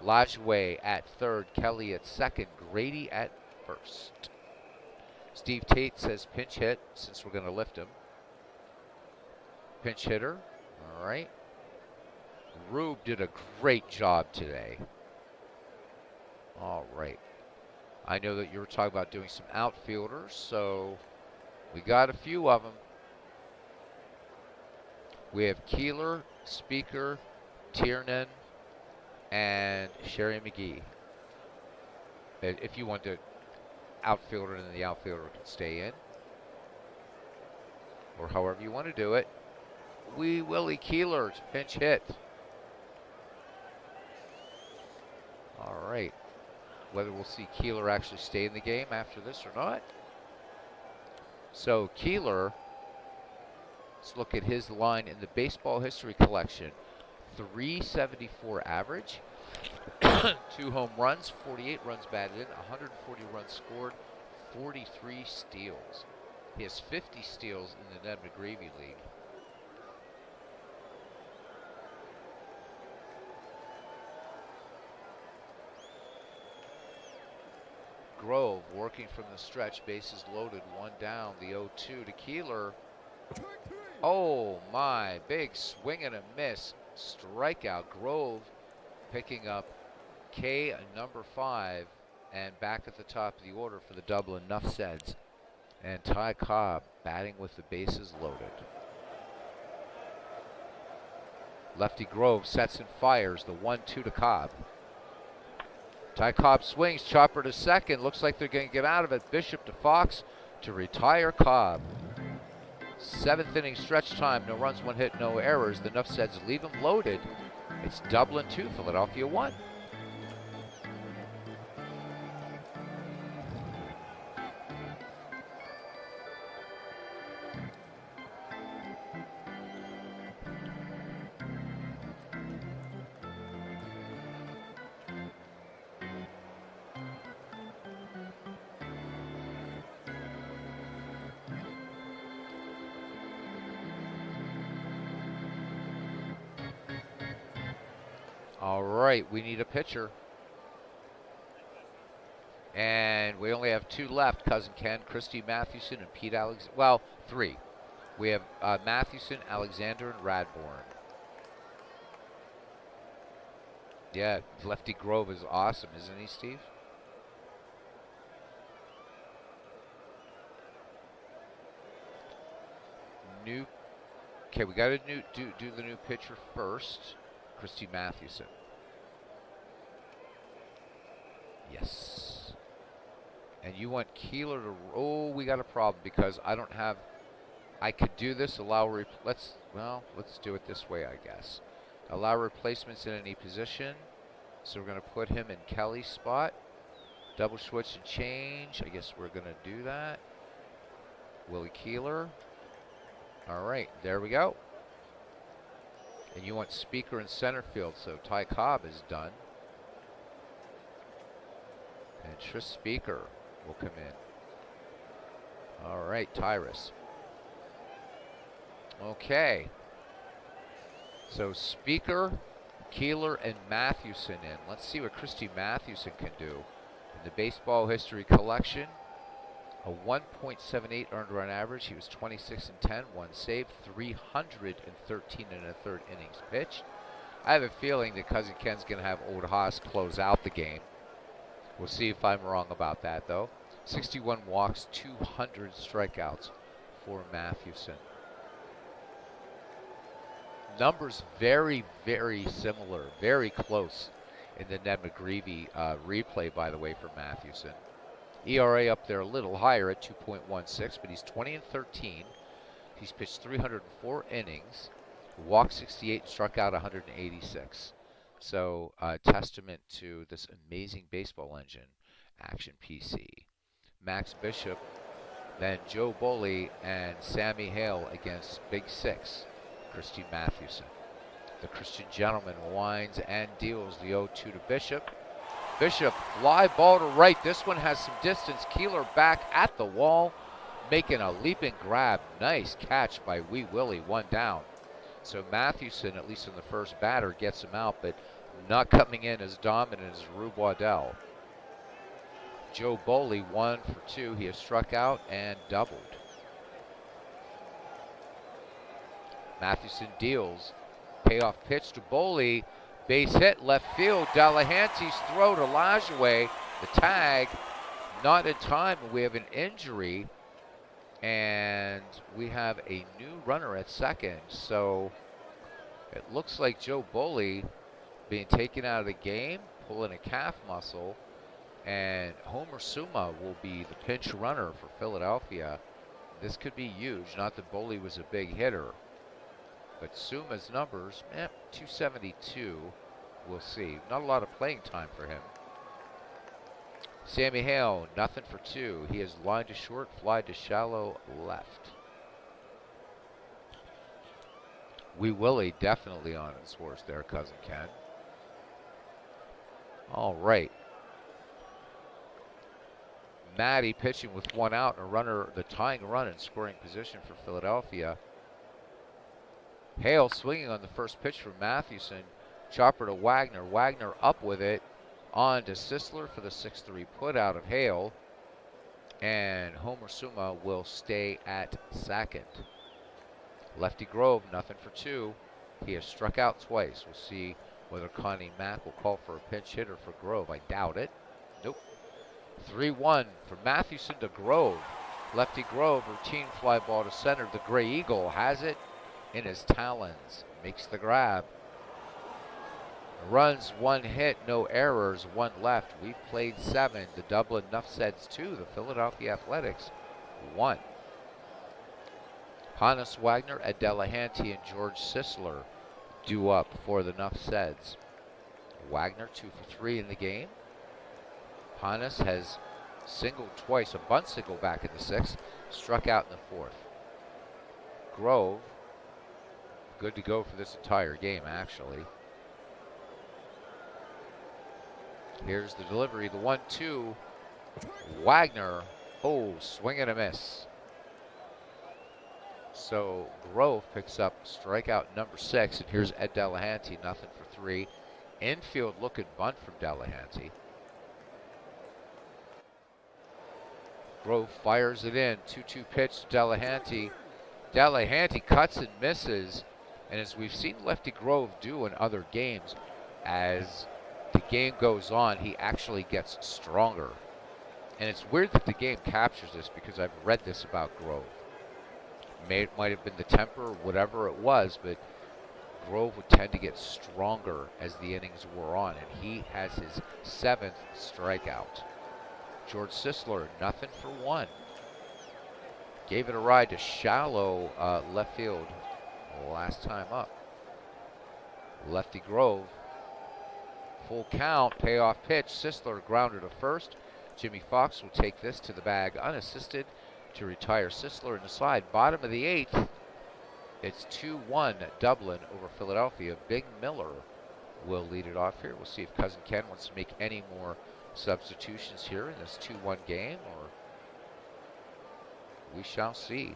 Lajoie at third, Kelly at second, Grady at first. Steve Tate says pinch hit since we're going to lift him. Pinch hitter. All right. Rube did a great job today. All right. I know that you were talking about doing some outfielders, so we got a few of them. We have Keeler, Speaker, Tiernan, and Sherry McGee. If you want to outfielder, and then the outfielder can stay in, or however you want to do it. Willie Keeler to pinch hit. All right. Whether we'll see Keeler actually stay in the game after this or not. So Keeler, let's look at his line in the baseball history collection. 374 average, 2 home runs, 48 runs batted in, 140 runs scored, 43 steals. He has 50 steals in the Ned McGreevy League. Grove working from the stretch, bases loaded, 1 down, the 0-2 to Keeler. Oh my, big swing and a miss. Strikeout. Grove picking up K number 5, and back at the top of the order for the Dublin Nuffseds. And Ty Cobb batting with the bases loaded. Lefty Grove sets and fires the 1-2 to Cobb. Ty Cobb swings, chopper to second. Looks like they're going to get out of it. Bishop to Fox to retire Cobb. 7th inning stretch time, no runs, 1 hit, no errors. The Nuffseds leave them loaded. It's Dublin 2, Philadelphia 1. All right, we need a pitcher. And we only have 2 left, cousin Ken, Christy Mathewson and Pete Alexander. Well, 3. We have Mathewson, Alexander, and Radbourne. Yeah, Lefty Grove is awesome, isn't he, Steve? Okay, we got to do the new pitcher first. Christy Mathewson. Yes. And you want Keeler to, oh, we got a problem because I don't have, I could do this, let's do it this way, I guess. Allow replacements in any position. So we're going to put him in Kelly's spot. Double switch and change. I guess we're going to do that. Willie Keeler. All right, there we go. And you want Speaker in center field, so Ty Cobb is done. And Tris Speaker will come in. All right, Tyrus. Okay. So Speaker, Keeler, and Mathewson in. Let's see what Christy Mathewson can do. In the baseball history collection, a 1.78 earned run average. He was 26 and 10, one save, 313 and a third innings pitched. I have a feeling that Cousin Ken's going to have Old Haas close out the game. We'll see if I'm wrong about that, though. 61 walks, 200 strikeouts for Mathewson. Numbers very, very similar, very close in the Ned McGreevy replay, by the way, for Mathewson. ERA up there a little higher at 2.16, but he's 20 and 13. He's pitched 304 innings, walked 68, struck out 186. So testament to this amazing baseball engine, Action PC. Max Bishop, then Joe Boley and Sammy Hale against Big Six, Christy Mathewson. The Christian gentleman winds and deals the 0-2 to Bishop. Bishop, fly ball to right. This one has some distance. Keeler back at the wall, making a leaping grab. Nice catch by Wee Willie, one down. So Mathewson, at least in the first batter, gets him out, but not coming in as dominant as Rube Waddell. Joe Boley, 1 for 2. He has struck out and doubled. Mathewson deals. Payoff pitch to Boley. Base hit, left field. Delahanty's throw to Lajoie. The tag, not in time. We have an injury, and we have a new runner at second. So it looks like Joe Boley being taken out of the game, pulling a calf muscle, and Homer Suma will be the pinch runner for Philadelphia. This could be huge. Not that Boley was a big hitter, but Suma's numbers, 272. We'll see. Not a lot of playing time for him. Sammy Hale, nothing for 2. He has lined to short, fly to shallow left. Wee Willie definitely on his horse there, Cousin Ken. All right. Matty pitching with 1 out and a runner, the tying run in scoring position for Philadelphia. Hale swinging on the first pitch from Mathewson. Chopper to Wagner. Wagner up with it. On to Sisler for the 6-3 put out of Hale. And Homer Suma will stay at second. Lefty Grove, nothing for 2. He has struck out twice. We'll see whether Connie Mack will call for a pinch hitter for Grove. I doubt it. Nope. 3-1 from Mathewson to Grove. Lefty Grove, routine fly ball to center. The Gray Eagle has it in his talons. Makes the grab. Runs, 1 hit, no errors, 1 left. We've played 7. The Dublin Nuffseds 2. The Philadelphia Athletics 1. Hannes Wagner, Ed Delahanty, and George Sisler due up for the Nuffseds. Wagner 2 for 3 in the game. Hannes has singled twice, a bunt single back in the 6th, struck out in the 4th. Grove, good to go for this entire game, actually. Here's the delivery, the 1-2. Wagner, swing and a miss. So Grove picks up strikeout number 6, and here's Ed Delahanty, nothing for 3. Infield looking bunt from Delahanty. Grove fires it in, 2-2 pitch to Delahanty. Delahanty cuts and misses, and as we've seen Lefty Grove do in other games, as the game goes on, he actually gets stronger. And it's weird that the game captures this, because I've read this about Grove. Might have been the temper, whatever it was, but Grove would tend to get stronger as the innings wore on, and he has his 7th strikeout. George Sisler, nothing for 1. Gave it a ride to shallow left field last time up. Lefty Grove, full count, payoff pitch. Sisler grounded to first. Jimmy Fox will take this to the bag unassisted to retire Sisler in the slide. Bottom of the 8th. It's 2-1 Dublin over Philadelphia. Big Miller will lead it off here. We'll see if Cousin Ken wants to make any more substitutions here in this 2-1 game, or we shall see.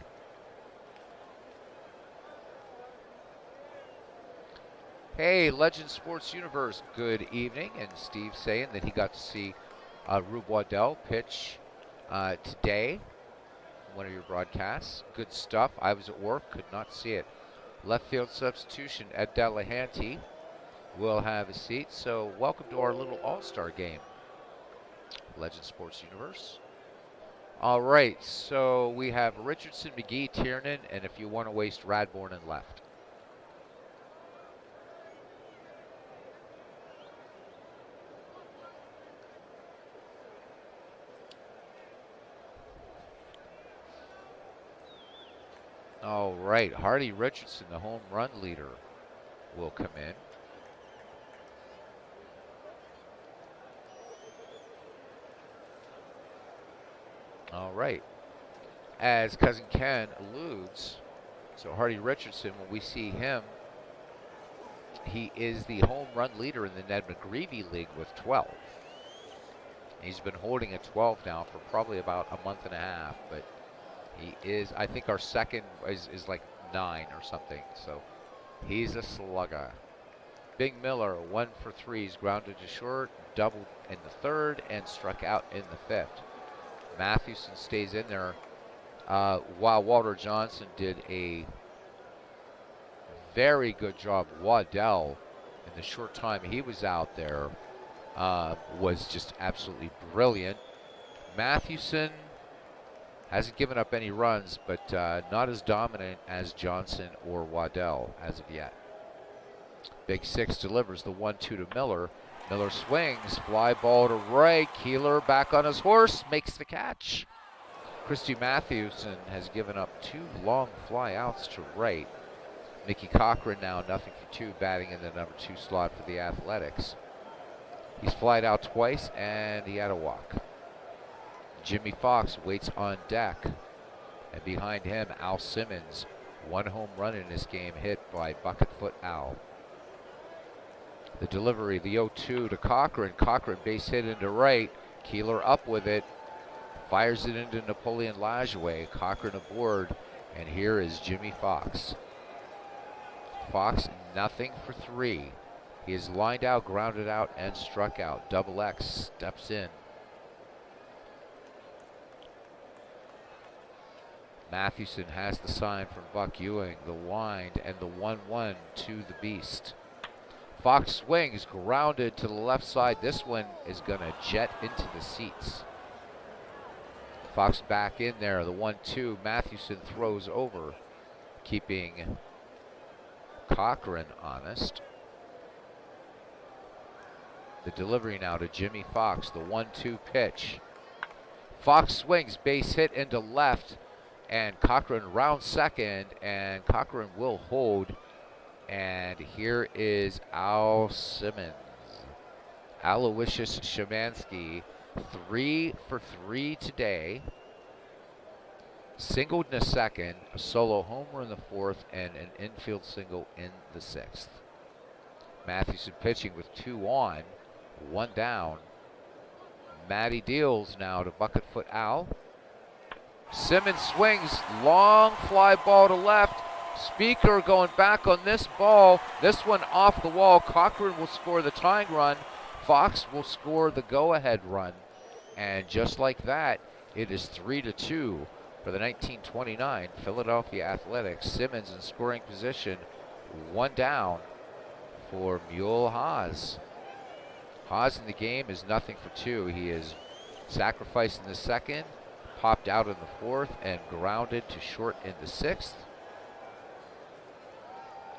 Hey, Legend Sports Universe, good evening. And Steve saying that he got to see Rube Waddell pitch today, one of your broadcasts. Good stuff. I was at work, could not see it. Left field substitution, Ed Delahanty will have a seat. So welcome to our little all-star game, Legend Sports Universe. All right, so we have Richardson, McGee, Tiernan, and if you want to waste, Radbourne and left. All right, Hardy Richardson, the home run leader, will come in. All right, as Cousin Ken alludes, so Hardy Richardson, when we see him, he is the home run leader in the Ned McGreevy League with 12. He's been holding at 12 now for probably about a month and a half, but he is, I think our second is like 9 or something, so he's a slugger. Big Miller, 1 for 3, he's grounded to short, doubled in the 3rd, and struck out in the 5th. Mathewson stays in there, while Walter Johnson did a very good job. Waddell, in the short time he was out there, was just absolutely brilliant. Mathewson hasn't given up any runs, but not as dominant as Johnson or Waddell as of yet. Big 6 delivers the 1-2 to Miller. Miller swings, fly ball to right. Keeler back on his horse, makes the catch. Christy Mathewson has given up 2 long fly outs to right. Mickey Cochran now 0 for 2, batting in the number 2 slot for the Athletics. He's flied out twice and he had a walk. Jimmy Fox waits on deck, and behind him Al Simmons, 1 home run in this game hit by Bucketfoot Al. The delivery, the 0-2 to Cochran. Cochran base hit into right. Keeler up with it, fires it into Napoleon Lajoie. Cochran aboard, and here is Jimmy Fox. Fox 0 for 3. He is lined out, grounded out, and struck out. Double X steps in. Mathewson has the sign from Buck Ewing, the wind, and the 1-1 to the Beast. Fox swings, grounded to the left side. This one is going to jet into the seats. Fox back in there, the 1-2. Mathewson throws over, keeping Cochran honest. The delivery now to Jimmy Fox, the 1-2 pitch. Fox swings, base hit into left, and Cochran round second, and Cochran will hold. And here is Al Simmons. Aloysius Shemansky, 3 for 3 today. Singled in the 2nd, a solo homer in the 4th, and an infield single in the 6th. Mathewson pitching with 2 on, 1 down. Matty deals now to Bucketfoot Al. Simmons swings, long fly ball to left. Speaker going back on this ball. This one off the wall. Cochran will score the tying run. Fox will score the go-ahead run. And just like that, it is 3-2 for the 1929 Philadelphia Athletics. Simmons in scoring position, 1 down for Mule Haas. Haas in the game is 0 for 2. He is sacrificed in the 2nd, popped out in the 4th, and grounded to short in the 6th.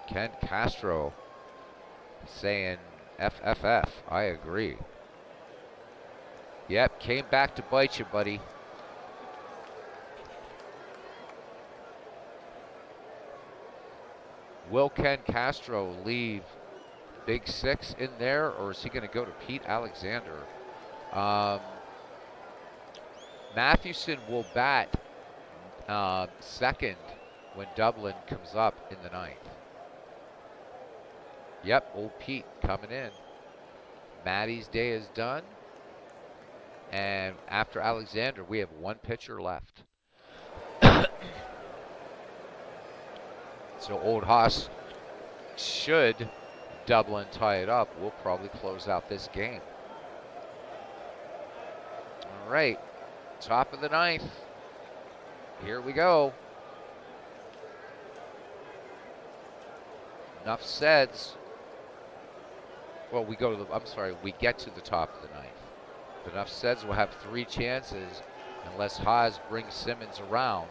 Ken Castro saying FFF. I agree. Yep, came back to bite you, buddy. Will Ken Castro leave Big 6 in there, or is he going to go to Pete Alexander? Mathewson will bat second when Dublin comes up in the ninth. Yep, old Pete coming in. Matty's day is done. And after Alexander, we have one pitcher left. So Old Haas, should Dublin tie it up, we'll probably close out this game. All right, top of the ninth. Here we go. Enough said. Well, we get to the top of the ninth. But enough said, we'll have 3 chances unless Haas brings Simmons around.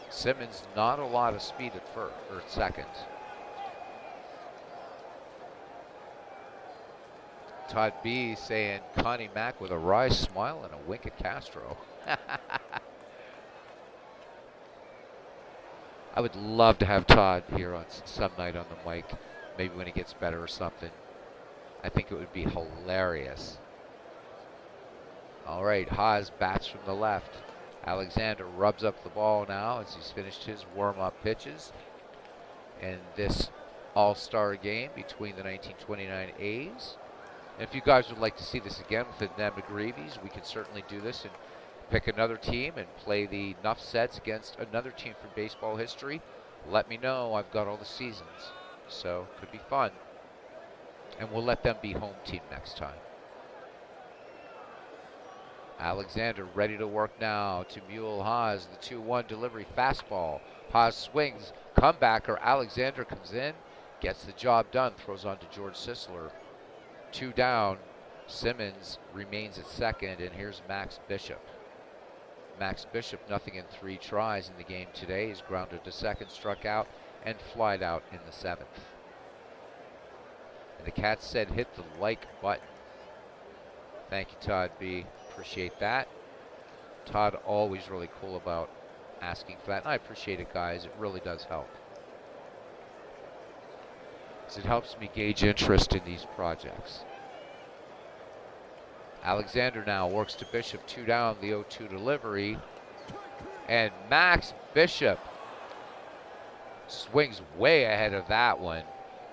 Simmons, not a lot of speed at first or second. Todd B saying Connie Mack with a wry smile and a wink at Castro. I would love to have Todd here on some night on the mic, maybe when he gets better or something. I think it would be hilarious. All right, Haas bats from the left. Alexander rubs up the ball now as he's finished his warm-up pitches in this all-star game between the 1929 A's. And if you guys would like to see this again with the McGreevy's, we can certainly do this and pick another team and play the Nuff sets against another team from baseball history. Let me know. I've got all the seasons, so could be fun. And we'll let them be home team next time. Alexander ready to work now to Mule Haas. The 2-1 delivery fastball. Haas swings. Comebacker. Alexander comes in. Gets the job done. Throws on to George Sisler. 2 down. Simmons remains at second. And here's Max Bishop. Max Bishop, nothing in 3 tries in the game today. He's grounded to second, struck out, and flied out in the 7th. And the Cats said hit the like button. Thank you, Todd B. Appreciate that. Todd always really cool about asking for that. And I appreciate it, guys. It really does help. Because it helps me gauge interest in these projects. Alexander now works to Bishop, 2 down, the 0-2 delivery. And Max Bishop swings way ahead of that one.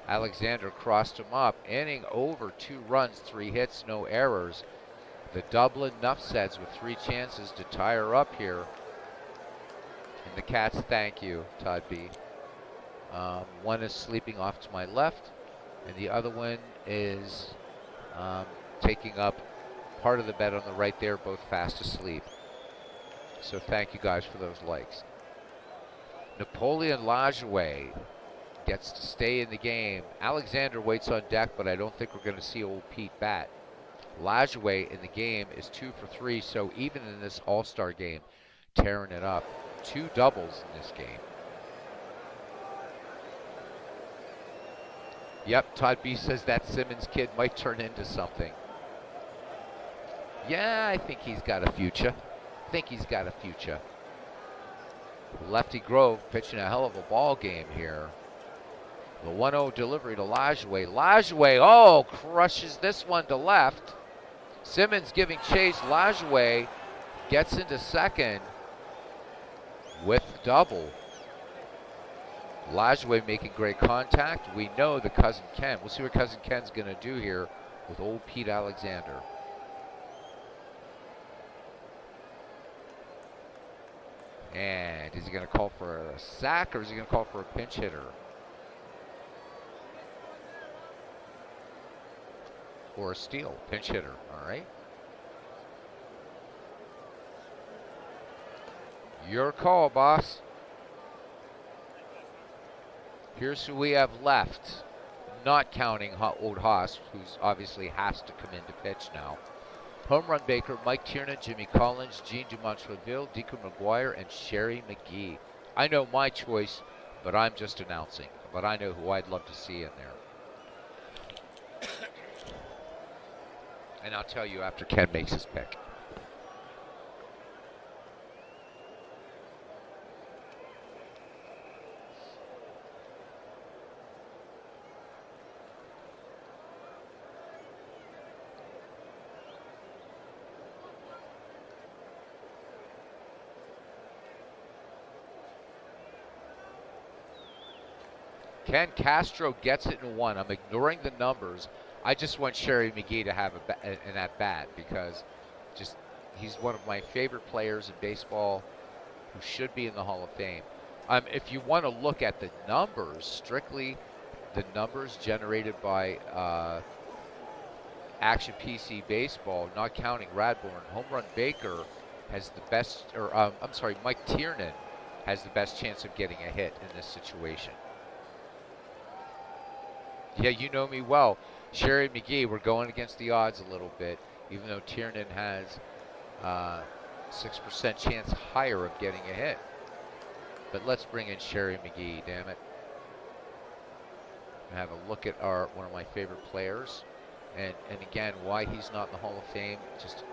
Alexander crossed him up, inning over, 2 runs, 3 hits, no errors. The Dublin Nuff sets with 3 chances to tie her up here. And the Cats thank you, Todd B. One is sleeping off to my left, and the other one is taking up part of the bed on the right there, both fast asleep. So thank you guys for those likes. Napoleon Lajoie gets to stay in the game. Alexander waits on deck, but I don't think we're going to see old Pete bat. Lajoie in the game is 2 for 3, so even in this all-star game, tearing it up. 2 doubles in this game. Yep, Todd B says that Simmons kid might turn into something. Yeah, I think he's got a future. Lefty Grove pitching a hell of a ball game here. The 1-0 delivery to Lajoie. Lajoie, oh, crushes this one to left. Simmons giving chase. Lajoie gets into second with the double. Lajoie making great contact. We know the Cousin Ken. We'll see what Cousin Ken's going to do here with old Pete Alexander. And is he going to call for a sack or is he going to call for a pinch hitter? Or a steal, pinch hitter, all right? Your call, boss. Here's who we have left, not counting old Haas, who's obviously has to come in to pitch now. Home run Baker, Mike Tiernan, Jimmy Collins, Gene Dumontreville, Deacon McGuire, and Sherry McGee. I know my choice, but I'm just announcing. But I know who I'd love to see in there. And I'll tell you after Ken makes his pick. Ken Castro gets it in one. I'm ignoring the numbers. I just want Sherry McGee to have an at-bat because just he's one of my favorite players in baseball who should be in the Hall of Fame. If you want to look at the numbers, strictly the numbers generated by Action PC Baseball, not counting Radbourne, Home Run Baker has the best, or I'm sorry, Mike Tiernan has the best chance of getting a hit in this situation. Yeah, you know me well. Sherry McGee, we're going against the odds a little bit, even though Tiernan has 6% chance higher of getting a hit. But let's bring in Sherry McGee, damn it. And have a look at one of my favorite players. And again, why he's not in the Hall of Fame just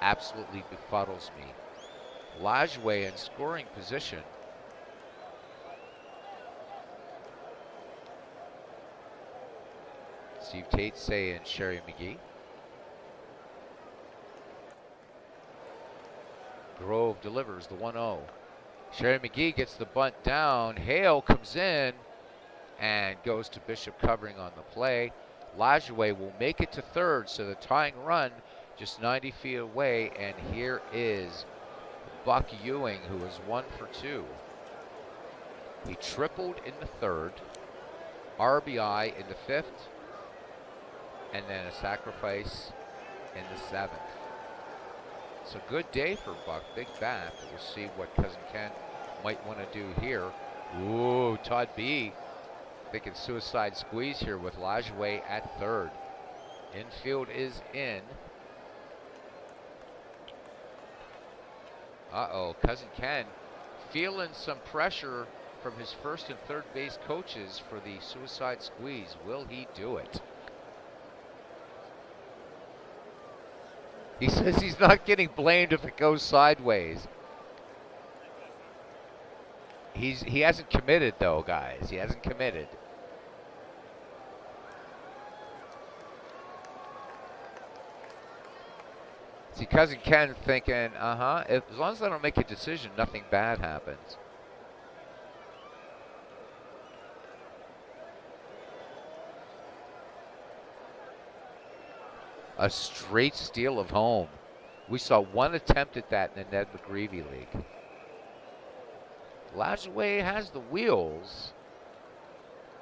absolutely befuddles me. Lajoie in scoring position. Steve Tate saying Sherry McGee. Grove delivers the 1-0. Sherry McGee gets the bunt down. Hale comes in and goes to Bishop covering on the play. Lajoie will make it to third, so the tying run just 90 feet away, and here is Buck Ewing, who is 1 for 2. He tripled in the third, RBI in the fifth, and then a sacrifice in the seventh. It's a good day for Buck, big bat, but we'll see what Cousin Ken might want to do here. Ooh, Todd B. thinking suicide squeeze here with Lajoie at third. Infield is in. Uh-oh, Cousin Ken feeling some pressure from his first and third base coaches for the suicide squeeze. Will he do it? He says he's not getting blamed if it goes sideways. He hasn't committed though, guys. He hasn't committed. See, Cousin Ken thinking, as long as I don't make a decision, nothing bad happens. A straight steal of home. We saw one attempt at that in the Ned McGreevy League. Lajoie has the wheels.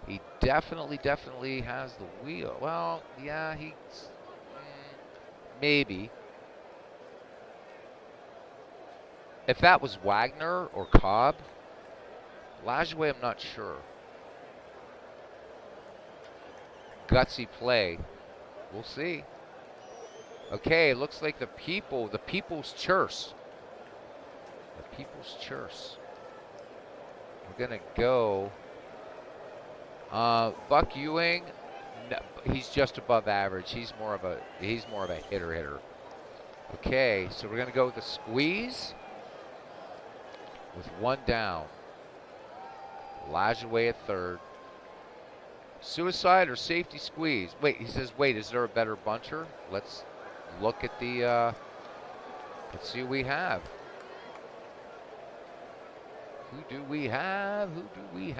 He definitely has the wheel. Well, yeah, maybe. If that was Wagner or Cobb, Lajoie, I'm not sure. Gutsy play. We'll see. Okay, looks like the people's church. The people's church. We're gonna go. Buck Ewing, no, he's just above average. He's more of a hitter. Okay, so we're gonna go with a squeeze with one down. Lajoie at third. Suicide or safety squeeze? Wait, he says, wait, is there a better bunter? Let's look at the, let's see what we have. Who do we have? We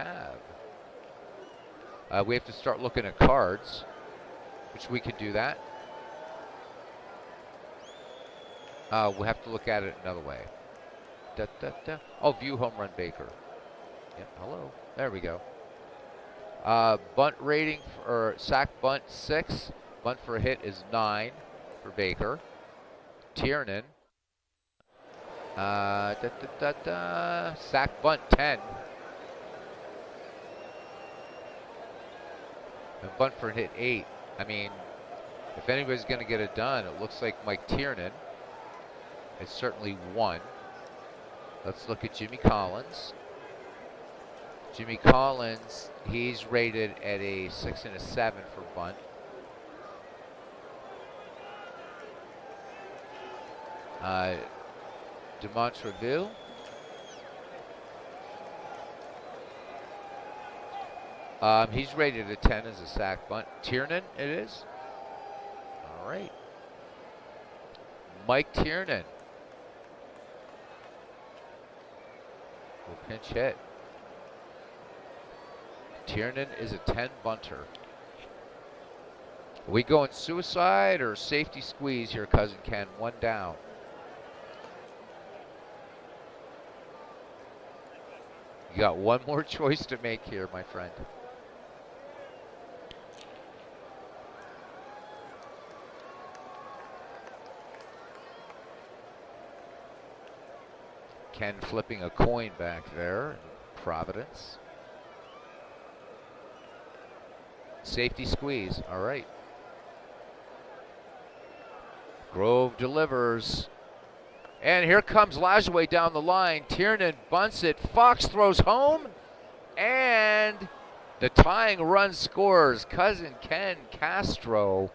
have to start looking at cards, which we could do that. We'll have to look at it another way. Oh, view home run Baker. Yep, hello. There we go. Bunt rating for sack bunt 6. Bunt for a hit is 9 for Baker. Tiernan. Sack bunt 10. And bunt for a hit 8. I mean, if anybody's going to get it done, it looks like Mike Tiernan. It's certainly 1. Let's look at Jimmy Collins. Jimmy Collins, he's rated at a 6 and a 7 for bunt. Demontreville. He's rated a 10 as a sack bunt. Tiernan, it is. All right. Mike Tiernan. Will pinch hit. Tiernan is a 10 bunter. Are we going suicide or safety squeeze here, Cousin Ken? One down. You got one more choice to make here, my friend. Ken flipping a coin back there in Providence. Safety squeeze. All right. Grove delivers. And here comes Lajoie down the line. Tiernan bunts it. Fox throws home. And the tying run scores. Cousin Ken Castro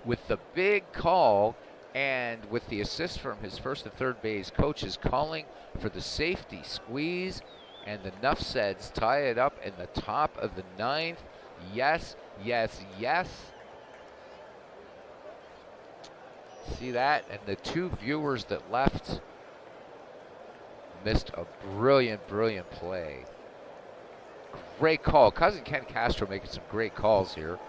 with the big call. And with the assist from his first and third base coaches calling for the safety squeeze. And the Nuffseds tie it up in the top of the ninth. Yes, yes, yes. See that? And the two viewers that left missed a brilliant, brilliant play. Great call. Cousin Ken Castro making some great calls here.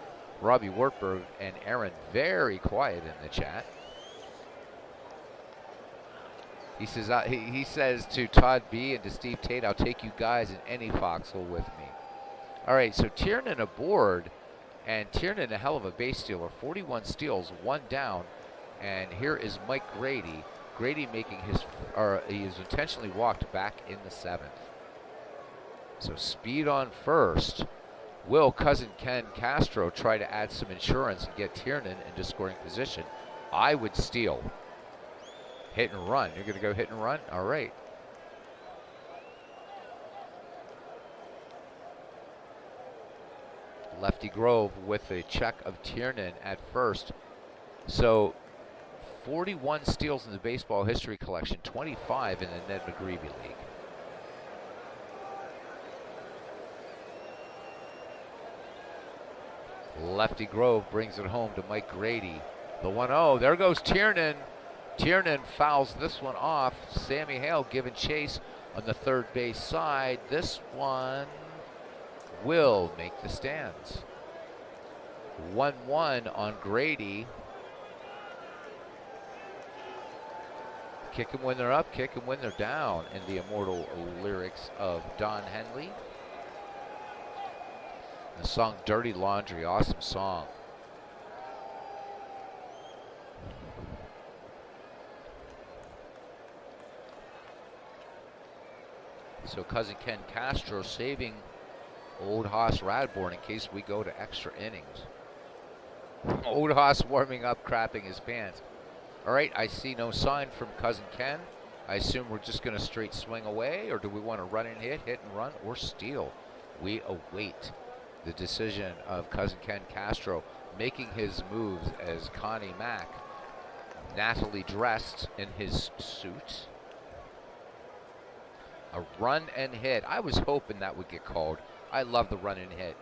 Robbie Wartberg and Aaron very quiet in the chat. He says to Todd B and to Steve Tate, I'll take you guys in any foxhole with me. All right, so Tiernan aboard, and Tiernan a hell of a base stealer. 41 steals, one down, and here is Mike Grady. Grady making he is intentionally walked back in the seventh. So speed on first. Will Cousin Ken Castro try to add some insurance and get Tiernan into scoring position? I would steal. Hit and run. You're going to go hit and run? All right. Lefty Grove with a check of Tiernan at first. So 41 steals in the baseball history collection, 25 in the Ned McGreevy League. Lefty Grove brings it home to Mike Grady. The 1-0. There goes Tiernan. Tiernan fouls this one off. Sammy Hale giving chase on the third base side. This one will make the stands. 1-1 on Grady. Kick 'em when they're up, kick 'em when they're down, in the immortal lyrics of Don Henley. The song Dirty Laundry, awesome song. So Cousin Ken Castro saving Old Hoss Radbourne in case we go to extra innings. Old Hoss warming up, crapping his pants. All right, I see no sign from Cousin Ken. I assume we're just going to straight swing away, or do we want to run and hit and run, or steal? We await the decision of Cousin Ken Castro making his moves as Connie Mack, Natalie dressed in his suit. A run and hit. I was hoping that would get called. I love the run and hit.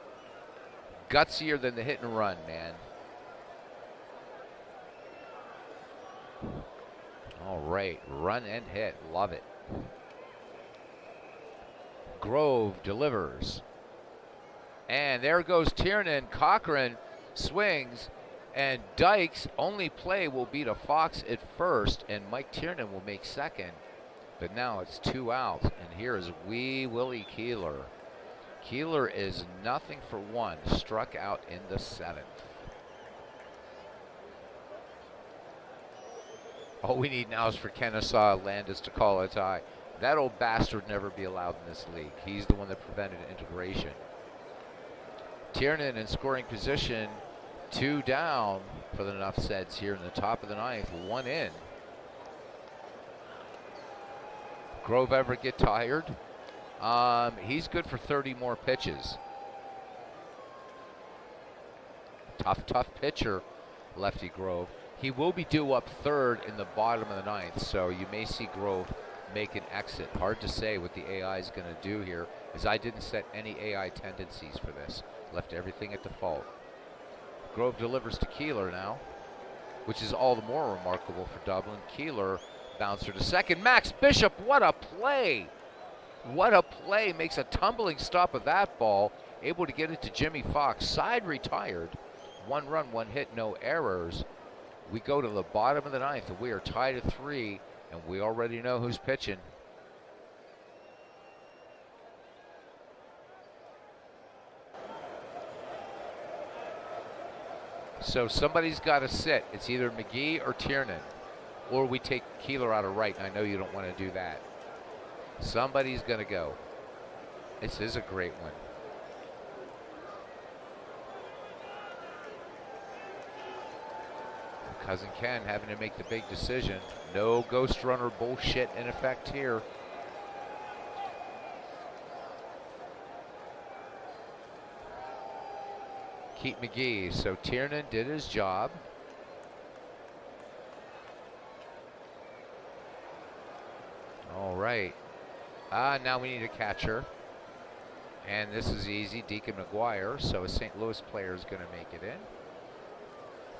Gutsier than the hit and run, man. All right, run and hit. Love it. Grove delivers. And there goes Tiernan. Cochran swings. And Dyke's only play will be to Fox at first. And Mike Tiernan will make second. But now it's 2 outs. And here is Wee Willie Keeler. Keeler is 0-for-1. Struck out in the 7th. All we need now is for Kennesaw Landis to call a tie. That old bastard never be allowed in this league. He's the one that prevented integration. Tiernan in scoring position. 2 down for the Nuffseds here in the top of the 9th. 1 in. Grove ever get tired? He's good for 30 more pitches. Tough pitcher, Lefty Grove. He will be due up third in the bottom of the 9th, so you may see Grove make an exit. Hard to say what the AI is going to do here, as I didn't set any AI tendencies for this. Left everything at default. Grove delivers to Keeler now, which is all the more remarkable for Dublin. Keeler, bouncer to second. Max Bishop, what a play! What a play. Makes a tumbling stop of that ball able to get it to Jimmy Fox. Side retired. 1 run, 1 hit, no errors. We go to the bottom of the 9th, and we are tied at 3, and we already know who's pitching. So somebody's got to sit. It's either McGee or Tiernan, or we take Keeler out of right. I know you don't want to do that. Somebody's going to go. This is a great one. Cousin Ken having to make the big decision. No ghost runner bullshit in effect here. Keep McGee. So Tiernan did his job. All right. Now we need a catcher. And this is easy. Deacon McGuire. So a St. Louis player is going to make it in.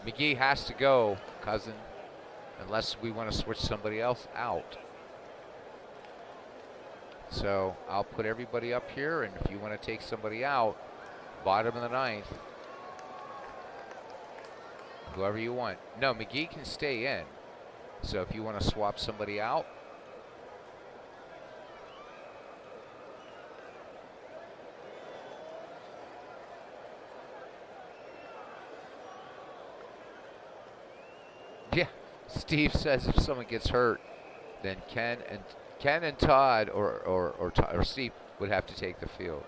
McGee has to go, Cousin, unless we want to switch somebody else out. So I'll put everybody up here, and if you want to take somebody out, bottom of the 9th, whoever you want. No, McGee can stay in. So if you want to swap somebody out, yeah, Steve says if someone gets hurt, then Ken and Todd or Steve would have to take the field.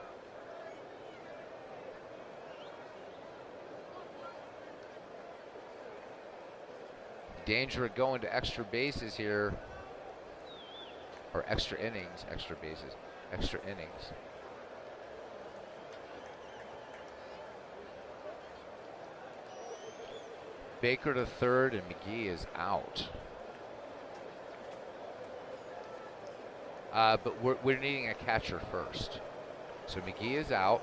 Danger of going to extra bases here, or extra innings, extra bases, extra innings. Baker to third, and McGee is out. But we're needing a catcher first. So McGee is out.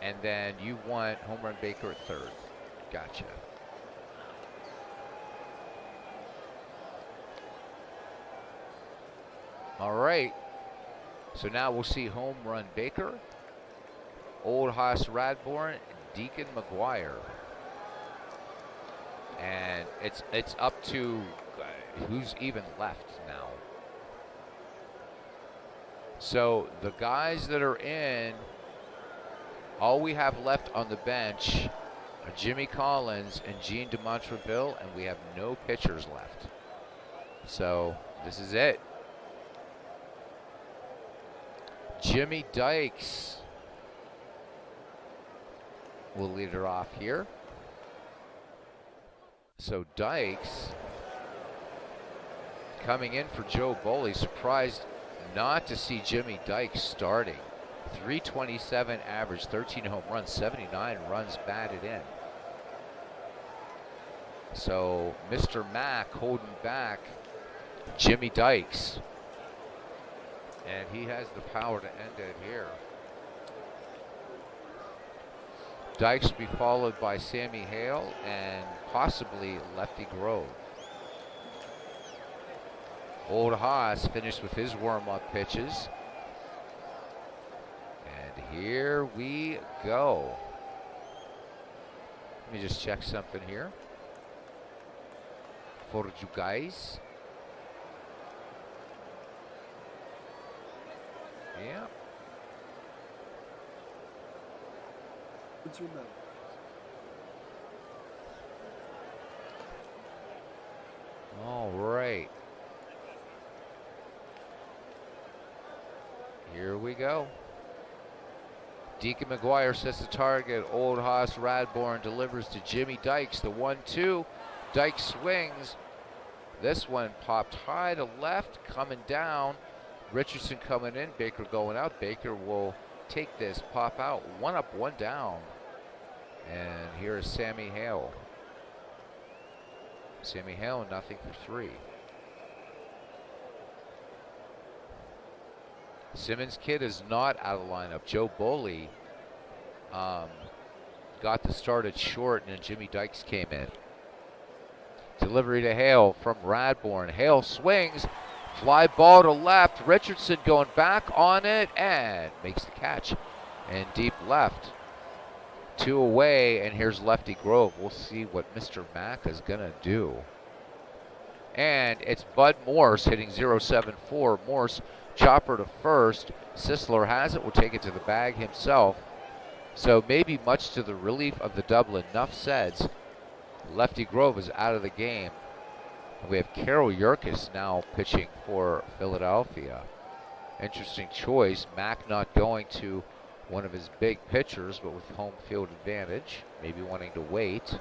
And then you want home run Baker at third. Gotcha. All right. So now we'll see home run Baker, Old Hoss Radbourn, Deacon McGuire. And it's up to who's even left now. So the guys that are in, all we have left on the bench are Jimmy Collins and Gene DeMontreville, and we have no pitchers left. So this is it. Jimmy Dykes will lead her off here. So Dykes coming in for Joe Boley. Surprised not to see Jimmy Dykes starting. 327 average, 13 home runs, 79 runs batted in. So Mr. Mack holding back Jimmy Dykes. And he has the power to end it here. Dykes will be followed by Sammy Hale and possibly Lefty Grove. Old Haas finished with his warm-up pitches. And here we go. Let me just check something here for you guys. Yeah. What's your number? All right. Here we go. Deacon McGuire sets the target. Old Hoss Radbourn delivers to Jimmy Dykes. The 1-2. Dykes swings. This one popped high to left, coming down. Richardson coming in. Baker going out. Baker will take this, pop out. 1 up, 1 down. And here is Sammy Hale. Sammy Hale, nothing for 3. Simmons kid is not out of the lineup. Joe Boley got the start at short, and then Jimmy Dykes came in. Delivery to Hale from Radbourn. Hale swings. Fly ball to left. Richardson going back on it and makes the catch. And deep left. 2 away, and here's Lefty Grove. We'll see what Mr. Mack is going to do. And it's Bud Morse hitting 0-7-4. Morse, chopper to first. Sisler has it, will take it to the bag himself. So maybe much to the relief of the Dublin Nuff says, Lefty Grove is out of the game. And we have Carol Yerkes now pitching for Philadelphia. Interesting choice. Mack not going to one of his big pitchers, but with home field advantage. Maybe wanting to wait.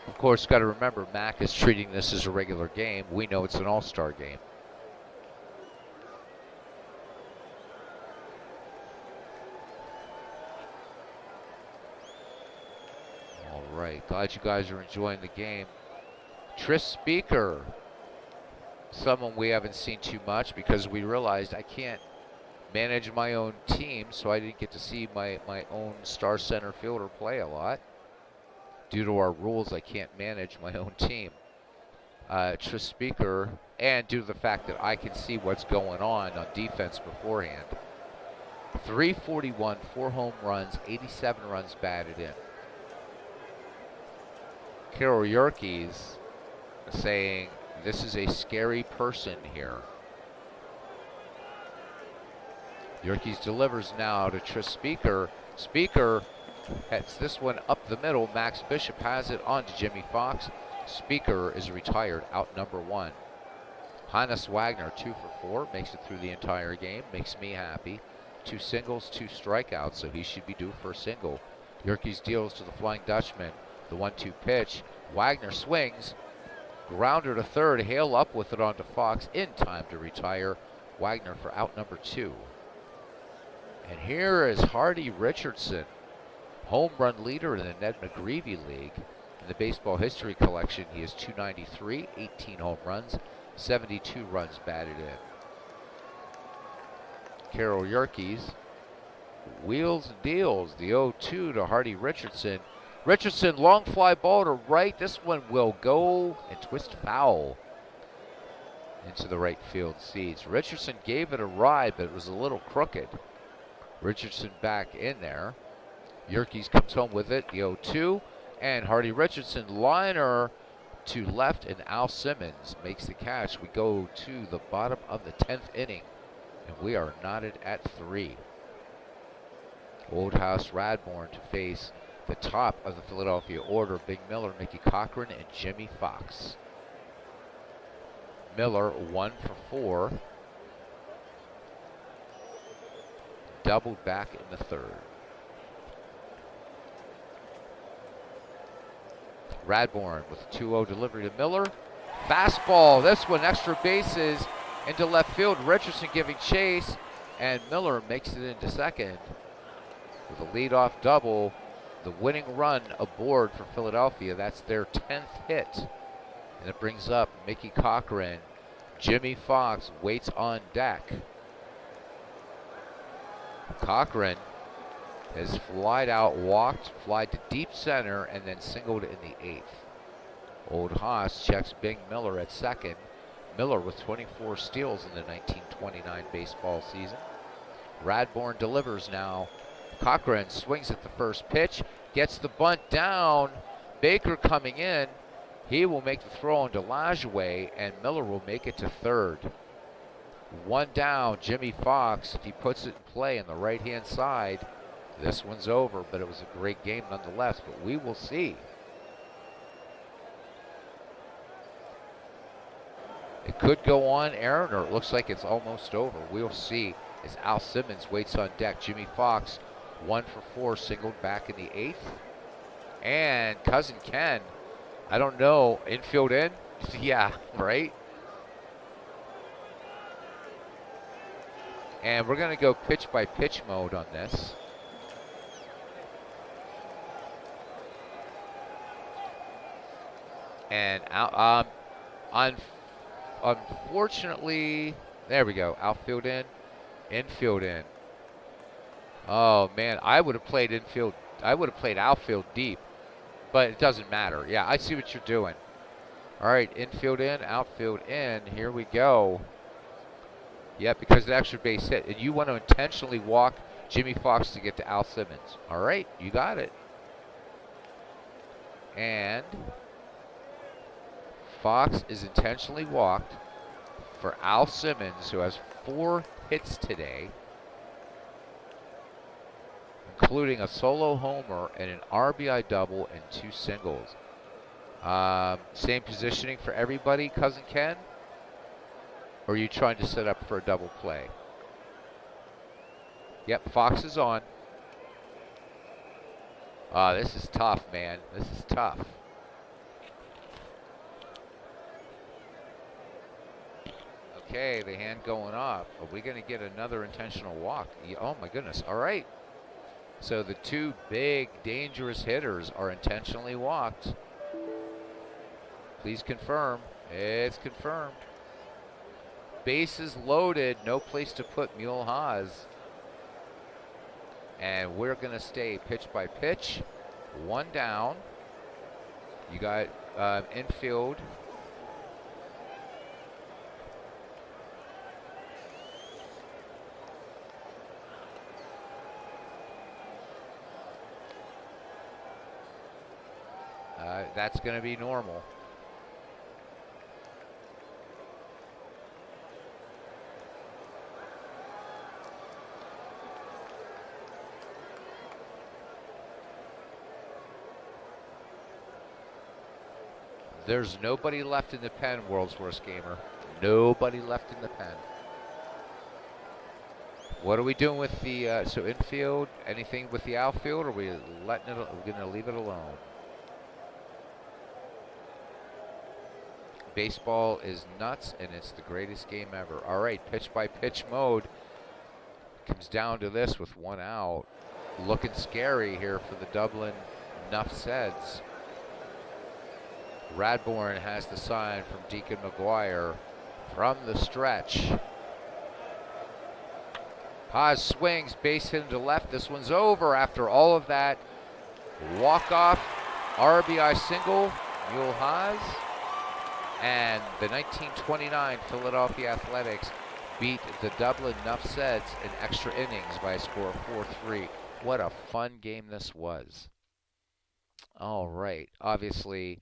Of course, got to remember, Mack is treating this as a regular game. We know it's an all-star game. All right, glad you guys are enjoying the game. Tris Speaker, someone we haven't seen too much because we realized I can't manage my own team, so I didn't get to see my own star center fielder play a lot. Due to our rules, I can't manage my own team. Tris Speaker, and due to the fact that I can see what's going on defense beforehand. 341, 4 home runs, 87 runs batted in. Carol Yerkes saying, this is a scary person here. Yerkes delivers now to Tris Speaker. Speaker hits this one up the middle. Max Bishop has it on to Jimmy Fox. Speaker is retired, out number 1. Hannes Wagner, 2 for 4, makes it through the entire game. Makes me happy. 2 singles, 2 strikeouts, so he should be due for a single. Yerkes deals to the Flying Dutchman. The 1-2 pitch. Wagner swings. Grounder to third. Hale up with it onto Fox in time to retire. Wagner for out number 2. And here is Hardy Richardson, home run leader in the Ned McGreevy League. In the baseball history collection, he is 293, 18 home runs, 72 runs batted in. Carol Yerkes wheels and deals the 0-2 to Hardy Richardson. Richardson, long fly ball to right. This one will go and twist foul into the right field seats. Richardson gave it a ride, but it was a little crooked. Richardson back in there. Yerkes comes home with it, the 0-2. And Hardy Richardson, liner to left, and Al Simmons makes the catch. We go to the bottom of the 10th inning, and we are knotted at 3. Oldhouse Radbourne to face the top of the Philadelphia order, Big Miller, Mickey Cochran, and Jimmy Fox. Miller 1 for 4. Doubled back in the 3rd. Radbourne with a 2-0 delivery to Miller. Fastball, this one extra bases into left field. Richardson giving chase, and Miller makes it into second with a leadoff double. The winning run aboard for Philadelphia. That's their 10th hit. And it brings up Mickey Cochran. Jimmy Fox waits on deck. Cochran has flied out, walked, flied to deep center, and then singled in the 8th. Old Haas checks Big Miller at second. Miller with 24 steals in the 1929 baseball season. Radbourne delivers now. Cochran swings at the first pitch, gets the bunt down. Baker coming in. He will make the throw on Delajouet, and Miller will make it to third. 1 down, Jimmy Fox, if he puts it in play on the right-hand side, this one's over, but it was a great game nonetheless, but we will see. It could go on, Aaron, or it looks like it's almost over. We'll see as Al Simmons waits on deck. Jimmy Fox, 1 for 4, singled back in the 8th. And Cousin Ken, I don't know, infield in? Yeah, right? And we're going to go pitch by pitch mode on this. And unfortunately, there we go. Outfield in, infield in. Oh man, I would have played infield. I would have played outfield deep, but it doesn't matter. Yeah, I see what you're doing. All right, infield in, outfield in. Here we go. Yeah, because of the extra base hit. And you want to intentionally walk Jimmy Fox to get to Al Simmons. All right, you got it. And Fox is intentionally walked for Al Simmons, who has 4 hits today, including a solo homer and an RBI double and 2 singles. Same positioning for everybody, Cousin Ken? Or are you trying to set up for a double play? Yep, Fox is on. This is tough, man. This is tough. Okay, the hand going up. Are we going to get another intentional walk? Oh, my goodness. All right. So the 2 big, dangerous hitters are intentionally walked. Please confirm. It's confirmed. Bases loaded. No place to put Mule Haas. And we're going to stay pitch by pitch. 1 down. You got infield. That's going to be normal. There's nobody left in the pen, world's worst gamer. Nobody left in the pen. What are we doing with the, so infield, anything with the outfield, or are we letting it, we're going to leave it alone? Baseball is nuts, and it's the greatest game ever. All right, pitch by pitch mode. Comes down to this with 1 out. Looking scary here for the Dublin Nuff Seds. Radbourne has the sign from Deacon McGuire from the stretch. Haas swings, base hit to left. This one's over after all of that. Walk-off, RBI single, Mule Haas. And the 1929 Philadelphia Athletics beat the Dublin Nuff Seds in extra innings by a score of 4-3. What a fun game this was. All right. Obviously,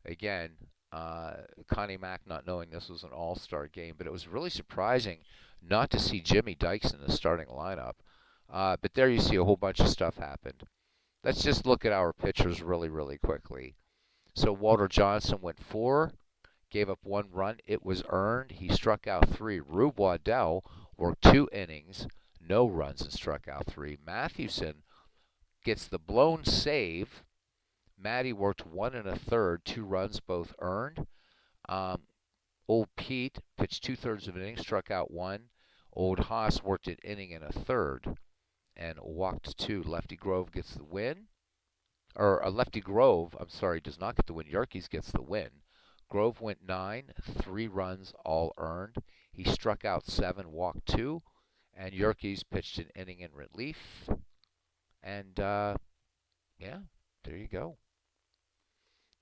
again, Connie Mack not knowing this was an all-star game, but it was really surprising not to see Jimmy Dykes in the starting lineup. But there you see a whole bunch of stuff happened. Let's just look at our pitchers really, really quickly. So Walter Johnson went 4, gave up 1 run. It was earned. He struck out 3. Rube Waddell worked 2 innings, no runs, and struck out 3. Mathewson gets the blown save. Matty worked 1 1/3, 2 runs, both earned. Old Pete pitched 2/3 of an inning, struck out 1. Old Haas worked an inning and a third and walked 2. Lefty Grove gets the win. Or Lefty Grove, I'm sorry, does not get the win. Yerkes gets the win. Grove went 9, 3 runs, all earned. He struck out 7, walked 2. And Yerkes pitched an inning in relief. And, yeah, there you go.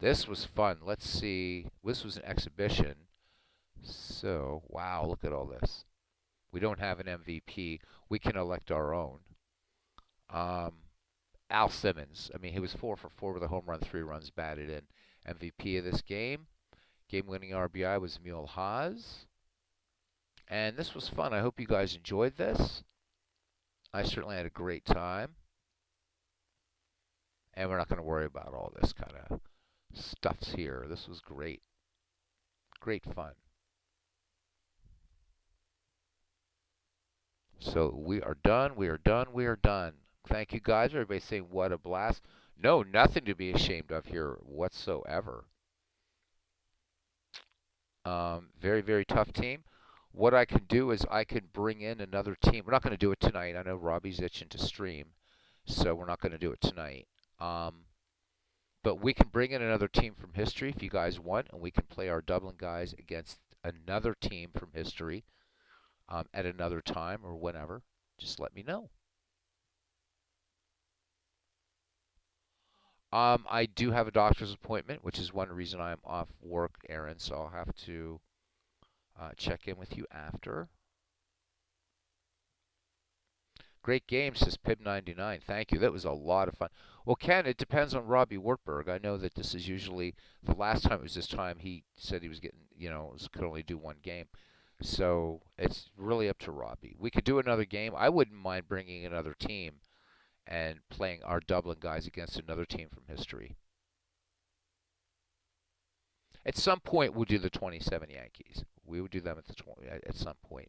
This was fun. Let's see. This was an exhibition. So, wow, look at all this. We don't have an MVP. We can elect our own. Al Simmons. I mean, he was 4 for 4 with a home run, 3 runs batted in. MVP of this game. Game-winning RBI was Mule Haas. And this was fun. I hope you guys enjoyed this. I certainly had a great time. And we're not going to worry about all this kind of stuffs here. This was great. Great fun. So we are done. We are done. We are done. Thank you guys. Everybody's saying what a blast. No, nothing to be ashamed of here whatsoever. Very, very tough team. What I can do is I can bring in another team. We're not going to do it tonight. I know Robbie's itching to stream, so we're not going to do it tonight. But we can bring in another team from history if you guys want, and we can play our Dublin guys against another team from history at another time or whenever. Just let me know. I do have a doctor's appointment, which is one reason I'm off work, Aaron, so I'll have to check in with you after. Great game, says Pib99. Thank you. That was a lot of fun. Well, Ken, it depends on Robbie Wartburg. I know that this is usually the last time it was this time. He said he was getting, could only do one game. So it's really up to Robbie. We could do another game. I wouldn't mind bringing another team and playing our Dublin guys against another team from history. At some point, we'll do the 27 Yankees. We would do them at some point.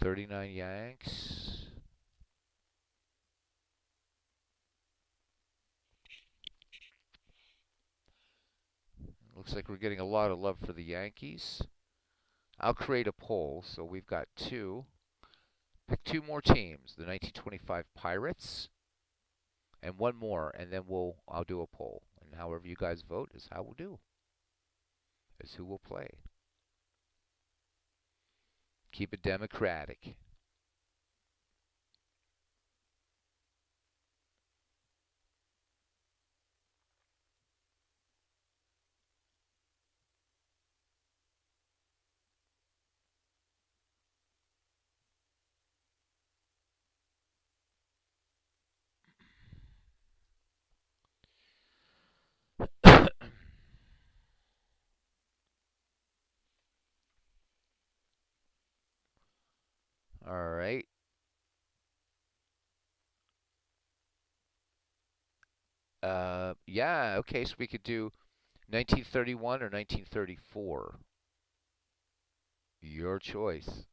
39 Yanks. Looks like we're getting a lot of love for the Yankees. I'll create a poll. So we've got two. Pick two more teams. The 1925 Pirates and one more, and then I'll do a poll. And however you guys vote is how we'll do. Is who will play. Keep it democratic. All right. Yeah, okay, so we could do 1931 or 1934. Your choice.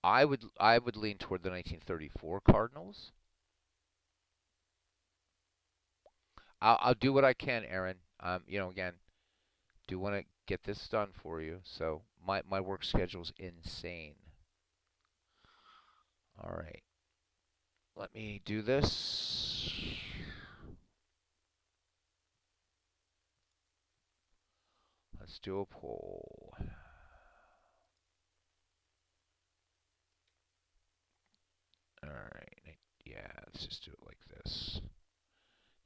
I would lean toward the 1934 Cardinals. I'll do what I can, Aaron. Again, do want to get this done for you. So my work schedule's insane. All right. Let me do this. Let's do a poll. All right. Yeah, let's just do it like this.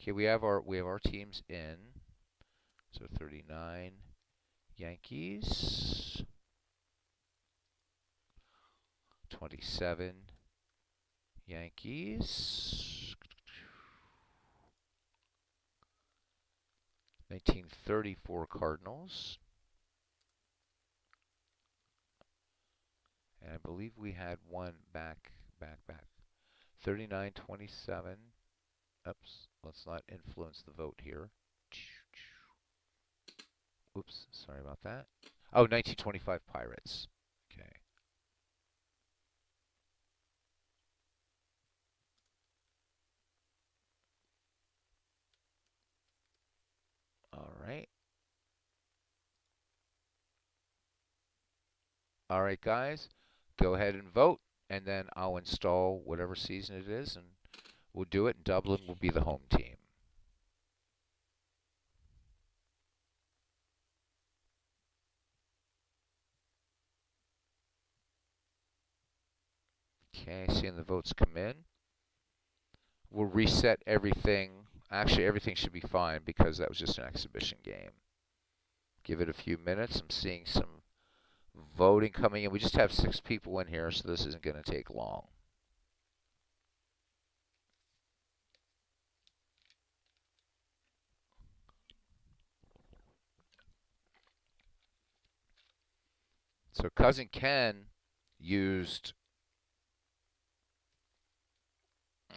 Okay, we have our teams in. So 39 Yankees, 27 Yankees, 1934 Cardinals, and I believe we had one back. 39-27. Oops, let's not influence the vote here. Oops, sorry about that. Oh, 1925 Pirates. Okay. All right. All right, guys. Go ahead and vote, and then I'll install whatever season it is, and we'll do it. And Dublin will be the home team. Okay, seeing the votes come in. We'll reset everything. Actually, everything should be fine because that was just an exhibition game. Give it a few minutes. I'm seeing some voting coming in. We just have 6 people in here, so this isn't going to take long. So Cousin Ken used,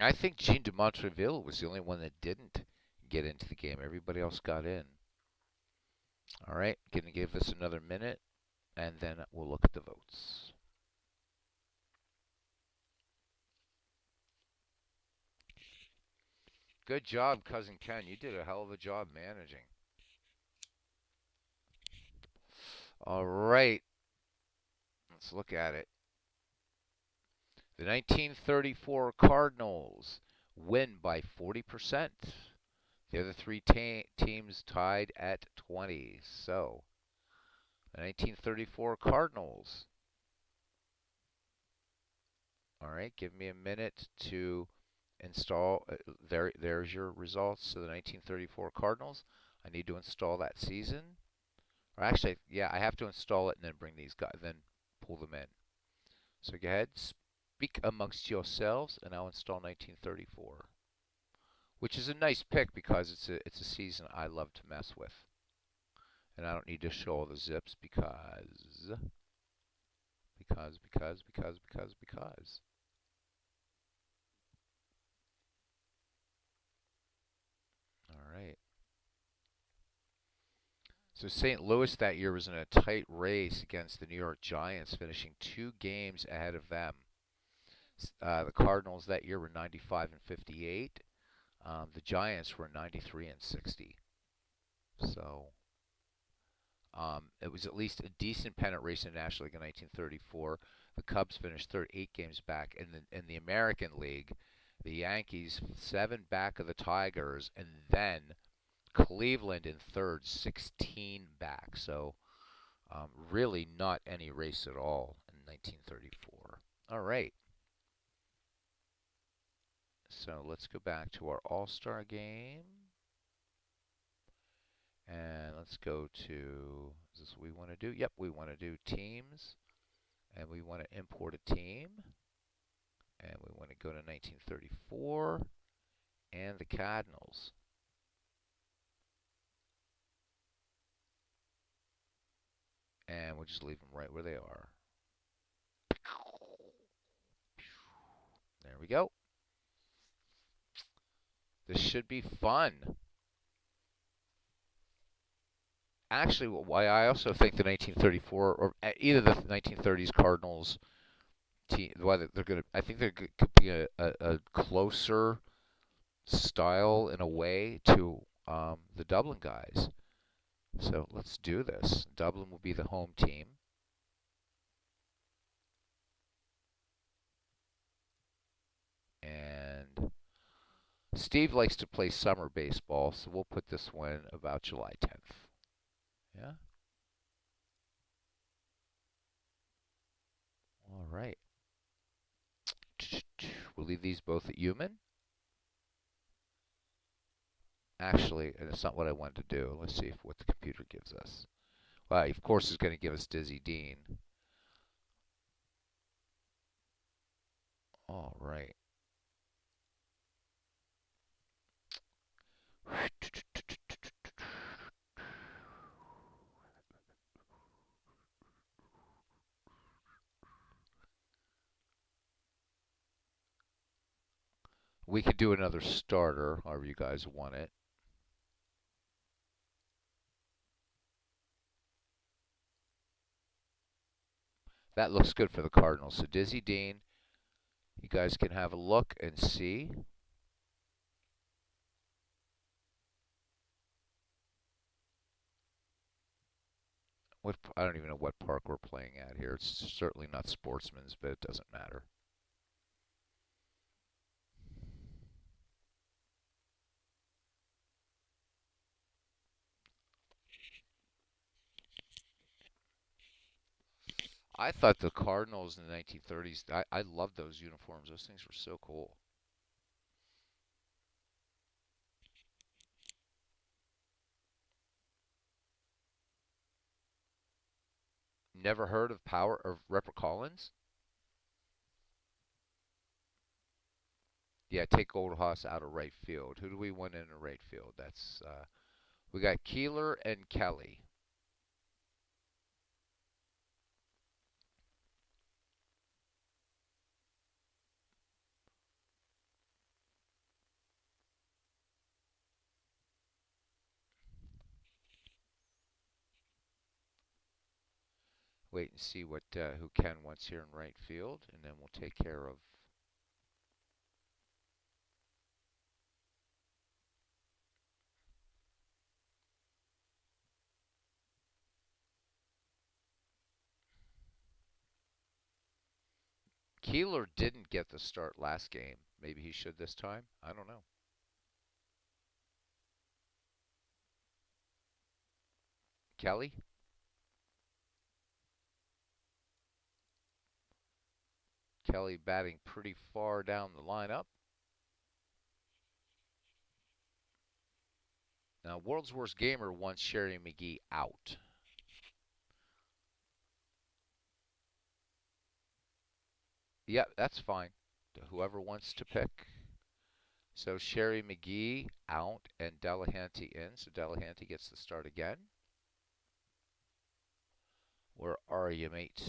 I think Jean de Montreville was the only one that didn't get into the game. Everybody else got in. All right, going to give this another minute, and then we'll look at the votes. Good job, Cousin Ken. You did a hell of a job managing. All right, let's look at it. The 1934 Cardinals win by 40%. The other three teams tied at 20. So, the 1934 Cardinals. All right, give me a minute to install. There's your results. So, the 1934 Cardinals. I need to install that season. Or actually, yeah, I have to install it and then bring these guys, then pull them in. So go ahead, speak amongst yourselves, and I'll install 1934, which is a nice pick because it's a season I love to mess with, and I don't need to show all the zips because. All right. So St. Louis that year was in a tight race against the New York Giants, finishing 2 games ahead of them. The Cardinals that year were 95 and 58. The Giants were 93 and 60. So it was at least a decent pennant race in the National League in 1934. The Cubs finished 38 games back. In the American League, the Yankees 7 back of the Tigers, and then Cleveland in third, 16 back. So really not any race at all in 1934. All right. So let's go back to our All-Star game. And let's go to, is this what we want to do? Yep, we want to do teams. And we want to import a team. And we want to go to 1934 and the Cardinals. And we'll just leave them right where they are. There we go. This should be fun. Actually, why I also think the 1934 or either the 1930s Cardinals team, whether they're going to, I think there could be a closer style in a way to the Dublin guys. So let's do this. Dublin will be the home team. And Steve likes to play summer baseball, so we'll put this one about July 10th. Yeah? All right. We'll leave these both at human. Actually, and it's not what I wanted to do. Let's see what the computer gives us. Well, of course, it's going to give us Dizzy Dean. All right. We could do another starter, however you guys want it. That looks good for the Cardinals. So Dizzy Dean, you guys can have a look and see. What I don't even know what park we're playing at here. It's certainly not Sportsman's, but it doesn't matter. I thought the Cardinals in the 1930s, I loved those uniforms. Those things were so cool. Never heard of Power of Repper Collins? Yeah, take Goldhoss out of right field. Who do we want in the right field? That's we got Keeler and Kelly. Wait and see what who Ken wants here in right field, and then we'll take care of. Keeler didn't get the start last game. Maybe he should this time. I don't know. Kelly? Kelly batting pretty far down the lineup. Now, World's Worst Gamer wants Sherry McGee out. Yep, that's fine. Whoever wants to pick. So Sherry McGee out and Delahanty in. So Delahanty gets to start again. Where are you, mate?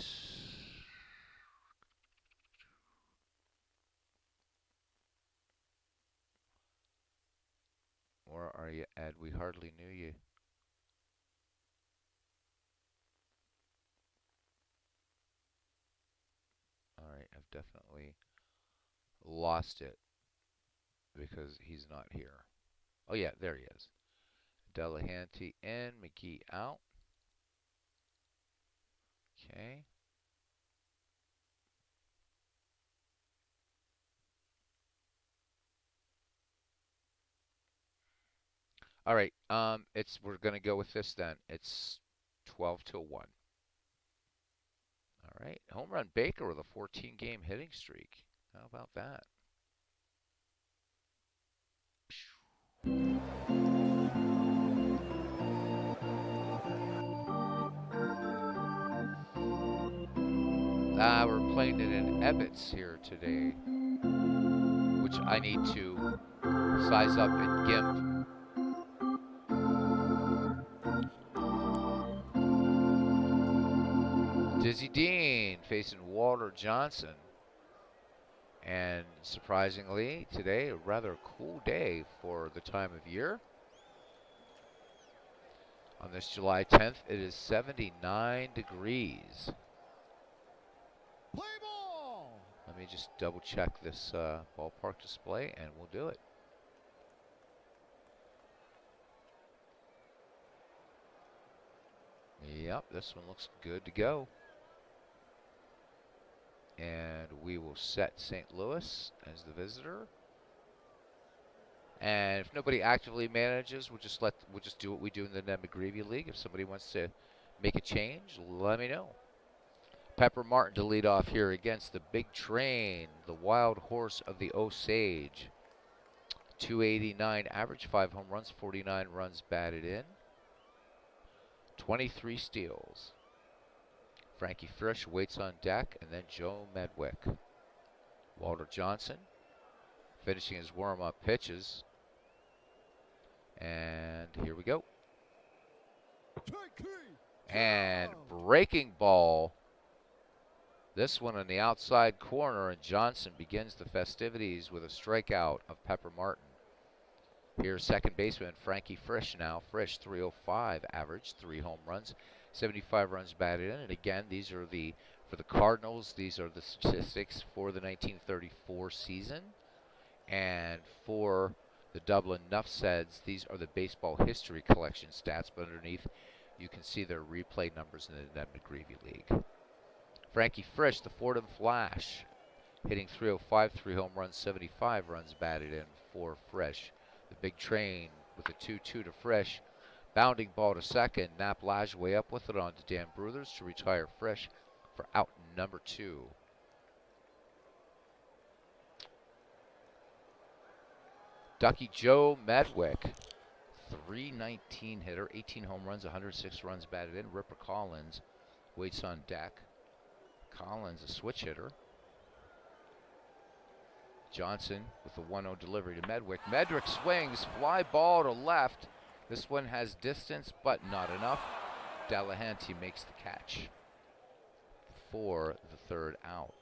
Where are you, Ed? We hardly knew you. All right, I've definitely lost it because he's not here. Oh, yeah, there he is. Delahanty in, McGee out. Okay. All right. We're gonna go with this then. It's 12-1. All right. Home run Baker with a 14-game hitting streak. How about that? We're playing it in Ebbets here today, which I need to size up in GIMP. Dizzy Dean facing Walter Johnson. And surprisingly, today, a rather cool day for the time of year. On this July 10th, it is 79 degrees. Play ball. Let me just double check this ballpark display and we'll do it. Yep, this one looks good to go. And we will set St. Louis as the visitor. And if nobody actively manages, we'll just do what we do in the McGreevy League. If somebody wants to make a change, let me know. Pepper Martin to lead off here against the Big Train, the wild horse of the Osage. 289 average, 5 home runs, 49 runs batted in, 23 steals. Frankie Frisch waits on deck, and then Joe Medwick. Walter Johnson finishing his warm-up pitches. And here we go. And breaking ball. This one in the outside corner, and Johnson begins the festivities with a strikeout of Pepper Martin. Here's second baseman Frankie Frisch now. Frisch, 305 average, 3 home runs, 75 runs batted in. And again, these are for the Cardinals, these are the statistics for the 1934 season. And for the Dublin Nuffseds, these are the baseball history collection stats, but underneath you can see their replay numbers in the McGreevy League. Frankie Frisch, the Fordham Flash, hitting 305, 3 home runs, 75 runs batted in for Frisch. The Big Train with a 2-2 to Frisch. Bounding ball to second. Nap Lajoie up with it on to Dan Bruthers to retire Frisch for out number 2. Ducky Joe Medwick, 319 hitter, 18 home runs, 106 runs batted in. Ripper Collins waits on deck. Collins, a switch hitter. Johnson with the 1-0 delivery to Medwick. Medwick swings, fly ball to left. This one has distance, but not enough. Delahanty makes the catch for the third out.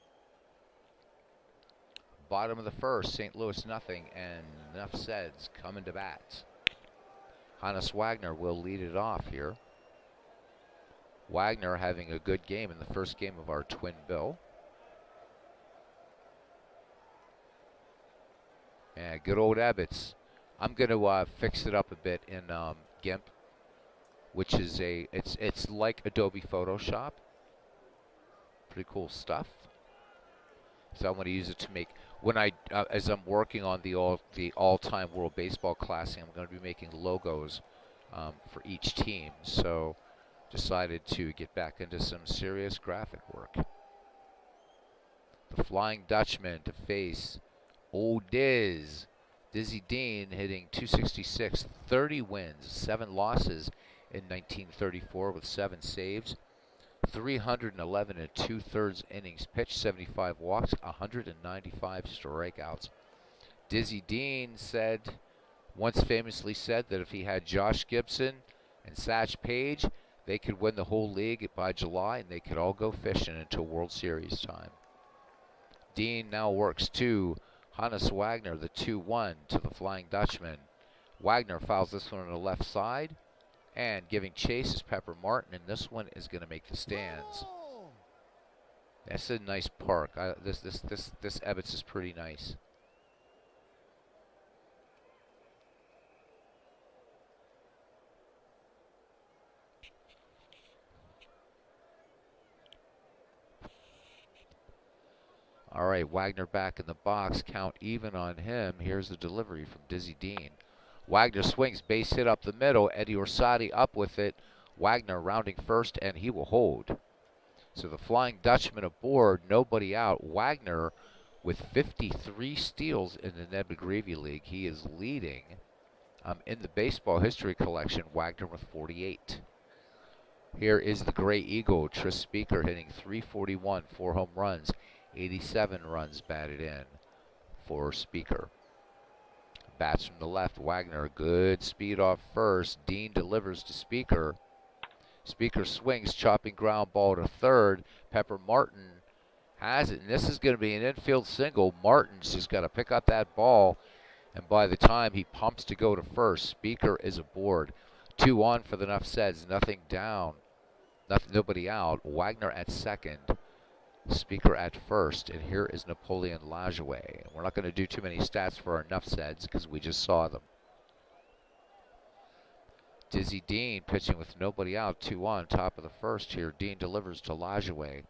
Bottom of the first, St. Louis nothing, and Nuffseds coming to bat. Hannes Wagner will lead it off here. Wagner having a good game in the first game of our twin bill. And good old Ebbets. I'm going to fix it up a bit in GIMP, which is it's like Adobe Photoshop. Pretty cool stuff. So I'm going to use it to make, when as I'm working on the all-time World Baseball Classic, I'm going to be making logos for each team. So decided to get back into some serious graphic work. The Flying Dutchman to face Old Diz. Dizzy Dean hitting .266, 30 wins, 7 losses in 1934 with 7 saves, 311 and 2/3 innings pitched, 75 walks, 195 strikeouts. Dizzy Dean once famously said that if he had Josh Gibson and Satch Paige, they could win the whole league by July and they could all go fishing until World Series time. Dean now works to Hannes Wagner, the 2-1 to the Flying Dutchman. Wagner fouls this one on the left side, and giving chase is Pepper Martin, and this one is going to make the stands. That's a nice park. This Ebbets is pretty nice. All right, Wagner back in the box. Count even on him. Here's the delivery from Dizzy Dean. Wagner swings, base hit up the middle. Eddie Orsatti up with it. Wagner rounding first, and he will hold. So the Flying Dutchman aboard, nobody out. Wagner with 53 steals in the Ned McGreevy League. He is leading in the baseball history collection. Wagner with 48. Here is the Gray Eagle, Tris Speaker, hitting .341, 4 home runs, 87 runs batted in for Speaker. Bats from the left, Wagner, good speed off first. Dean delivers to Speaker. Speaker swings, chopping ground ball to third. Pepper Martin has it, and this is going to be an infield single. Martin's just got to pick up that ball, and by the time he pumps to go to first, Speaker is aboard. 2 on for the Nuffseds, nothing down, nobody out. Wagner at second. Speaker at first, and here is Napoleon Lajoie. We're not going to do too many stats for our Nuffseds because we just saw them. Dizzy Dean pitching with nobody out, 2 on, top of the first here. Dean delivers to Lajoie.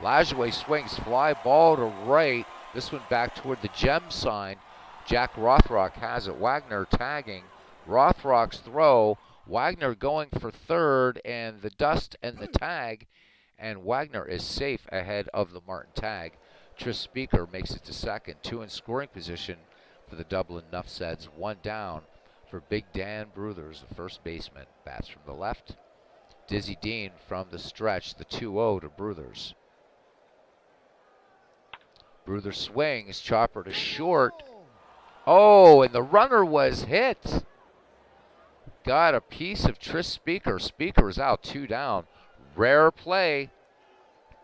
Lajoie swings, fly ball to right. This one back toward the gem sign. Jack Rothrock has it. Wagner tagging. Rothrock's throw. Wagner going for third, and the dust and the tag. And Wagner is safe ahead of the Martin tag. Tris Speaker makes it to second. 2 in scoring position for the Dublin Nuffseds. 1 down for Big Dan Bruthers, the first baseman. Bats from the left. Dizzy Dean from the stretch, the 2-0 to Bruthers. Bruthers swings, chopper to short. Oh, and the runner was hit. Got a piece of Tris Speaker. Speaker is out, 2 down. Rare play.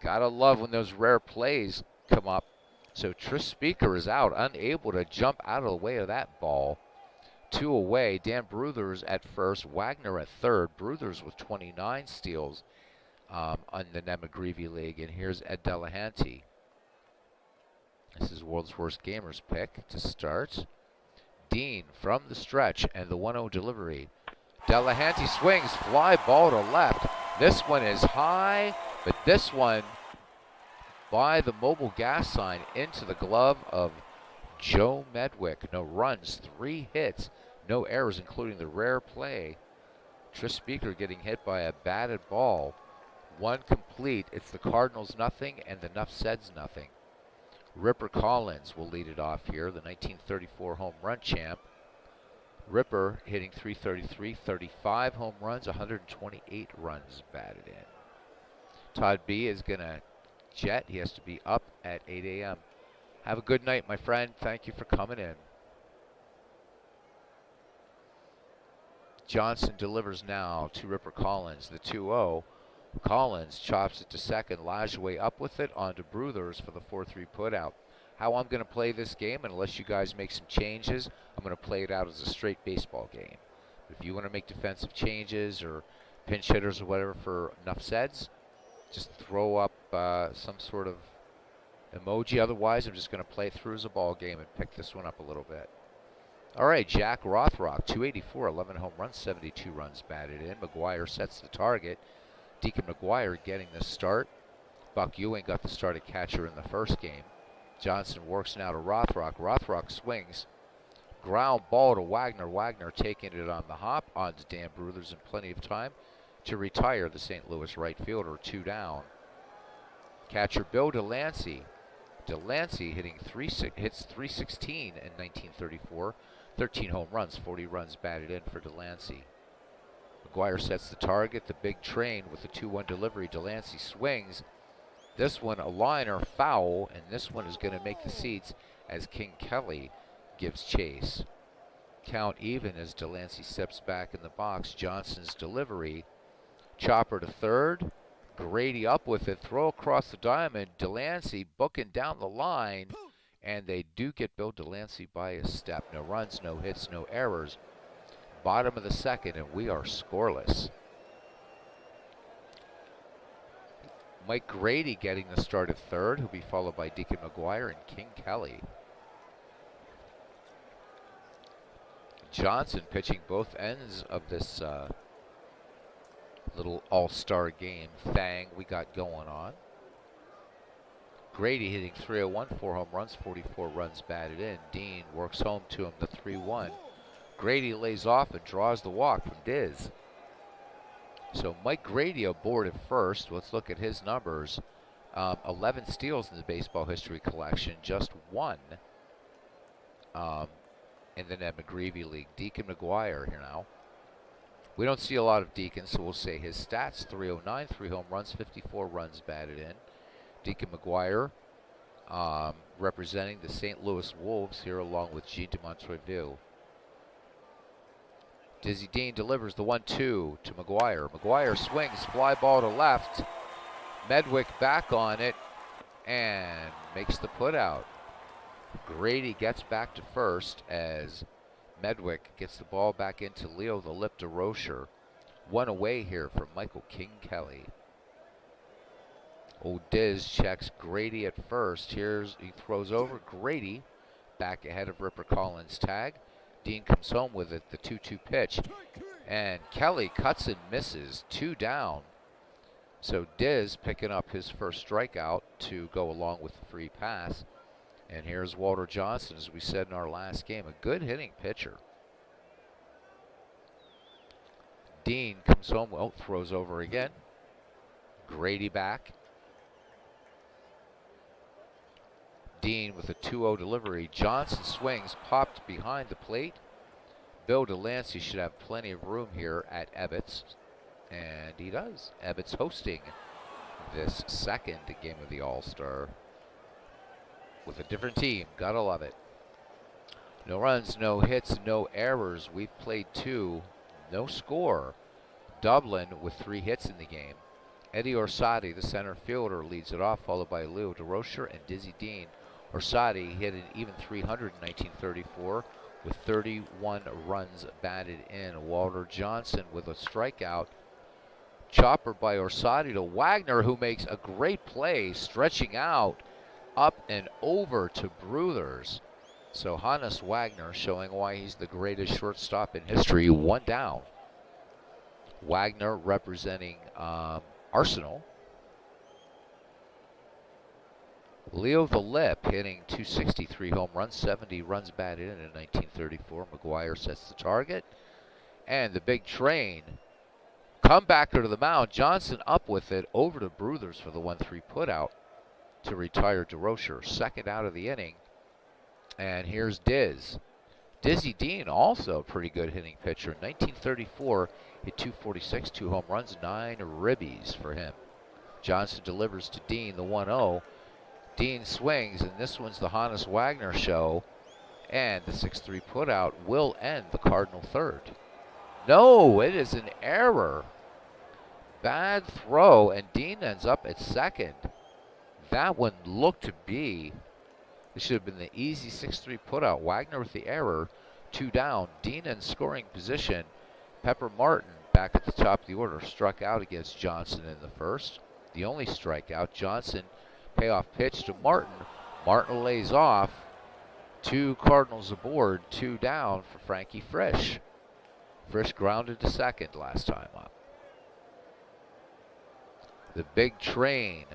Gotta love when those rare plays come up. So Tris Speaker is out, unable to jump out of the way of that ball. 2 away. Dan Bruthers at first. Wagner at third. Bruthers with 29 steals on the Ned McGreevy League. And here's Ed Delahanty. This is World's Worst Gamers pick to start. Dean from the stretch and the 1-0 delivery. Delahanty swings, fly ball to left. This one is high, but this one by the mobile gas sign into the glove of Joe Medwick. No runs, 3 hits, no errors, including the rare play. Tris Speaker getting hit by a batted ball. 1 complete. It's the Cardinals nothing and the Nuffseds nothing. Ripper Collins will lead it off here, the 1934 home run champ. Ripper hitting .333, 35 home runs, 128 runs batted in. Todd B is going to jet. He has to be up at 8 a.m. Have a good night, my friend. Thank you for coming in. Johnson delivers now to Ripper Collins, the 2-0. Collins chops it to second. Lajoie up with it onto Bruthers for the 4-3 putout. How I'm going to play this game, and unless you guys make some changes, I'm going to play it out as a straight baseball game. If you want to make defensive changes or pinch hitters or whatever for Nuffseds, just throw up some sort of emoji. Otherwise, I'm just going to play it through as a ball game and pick this one up a little bit. All right, Jack Rothrock, 284, 11 home runs, 72 runs batted in. McGuire sets the target. Deacon McGuire getting the start. Buck Ewing got the start at catcher in the first game. Johnson works now to Rothrock. Rothrock swings. Ground ball to Wagner. Wagner taking it on the hop onto Dan Bruthers in plenty of time to retire the St. Louis right fielder. 2 down. Catcher Bill Delancey Delancey hits 316 in 1934. 13 home runs, 40 runs batted in for Delancey. McGuire sets the target. The big train with the 2-1 delivery. Delancey swings. This one a liner foul, and this one is going to make the seats as King Kelly gives chase. Count even as Delancey steps back in the box. Johnson's delivery. Chopper to third. Grady up with it. Throw across the diamond. Delancey booking down the line. And they do get Bill Delancey by a step. No runs, no hits, no errors. Bottom of the second, and we are scoreless. Mike Grady getting the start at third. He'll be followed by Deacon McGuire and King Kelly. Johnson pitching both ends of this little all-star game thing we got going on. Grady hitting .301, 4 home runs, 44 runs batted in. Dean works home to him the 3-1. Grady lays off and draws the walk from Diz. So Mike Grady aboard at first. Let's look at his numbers. 11 steals in the baseball history collection, just 1 in the McGreevy League. Deacon McGuire here now. We don't see a lot of Deacon, so we'll say his stats. .309, 3 home runs, 54 runs batted in. Deacon McGuire representing the St. Louis Wolves here along with G. de Montreville. Dizzy Dean delivers the 1-2 to McGuire. McGuire swings, fly ball to left. Medwick back on it and makes the putout. Grady gets back to first as Medwick gets the ball back into Leo the Lip to Rocher. 1 away here from Michael King Kelly. Old Diz checks Grady at first. He throws over Grady back ahead of Ripper Collins' tag. Dean comes home with it, the 2-2 pitch. And Kelly cuts and misses, 2 down. So Diz picking up his first strikeout to go along with the free pass. And here's Walter Johnson, as we said in our last game, a good hitting pitcher. Dean comes home, throws over again. Grady back. Dean with a 2-0 delivery. Johnson swings, popped behind the plate. Bill Delancey should have plenty of room here at Ebbets, and he does. Ebbets hosting this second game of the All-Star with a different team. Gotta love it. No runs, no hits, no errors. We've played 2, no score. Dublin with 3 hits in the game. Eddie Orsatti, the center fielder, leads it off, followed by Leo DeRocher and Dizzy Dean. Orsatti hit an even 300 in 1934 with 31 runs batted in. Walter Johnson with a strikeout. Chopper by Orsatti to Wagner, who makes a great play, stretching out up and over to Bruthers. So Hannes Wagner showing why he's the greatest shortstop in history. 1 down. Wagner representing Arsenal. Leo the Lip hitting .263 home runs, 70 runs batted in 1934. McGuire sets the target. And the big train. Comebacker to the mound. Johnson up with it over to Bruthers for the 1-3 putout to retire DeRocher. Second out of the inning. And here's Diz. Dizzy Dean, also a pretty good hitting pitcher. In 1934, hit .246, 2 home runs, 9 ribbies for him. Johnson delivers to Dean, the 1-0. Dean swings, and this one's the Hannes Wagner show. And the 6-3 putout will end the Cardinal third. No, it is an error. Bad throw, and Dean ends up at second. That one looked to be, it should have been the easy 6-3 putout. Wagner with the error, 2 down. Dean in scoring position. Pepper Martin back at the top of the order, struck out against Johnson in the first. The only strikeout. Johnson, payoff pitch to Martin. Martin lays off. 2 Cardinals aboard, 2 down for Frankie Frisch. Frisch grounded to second last time up. The big train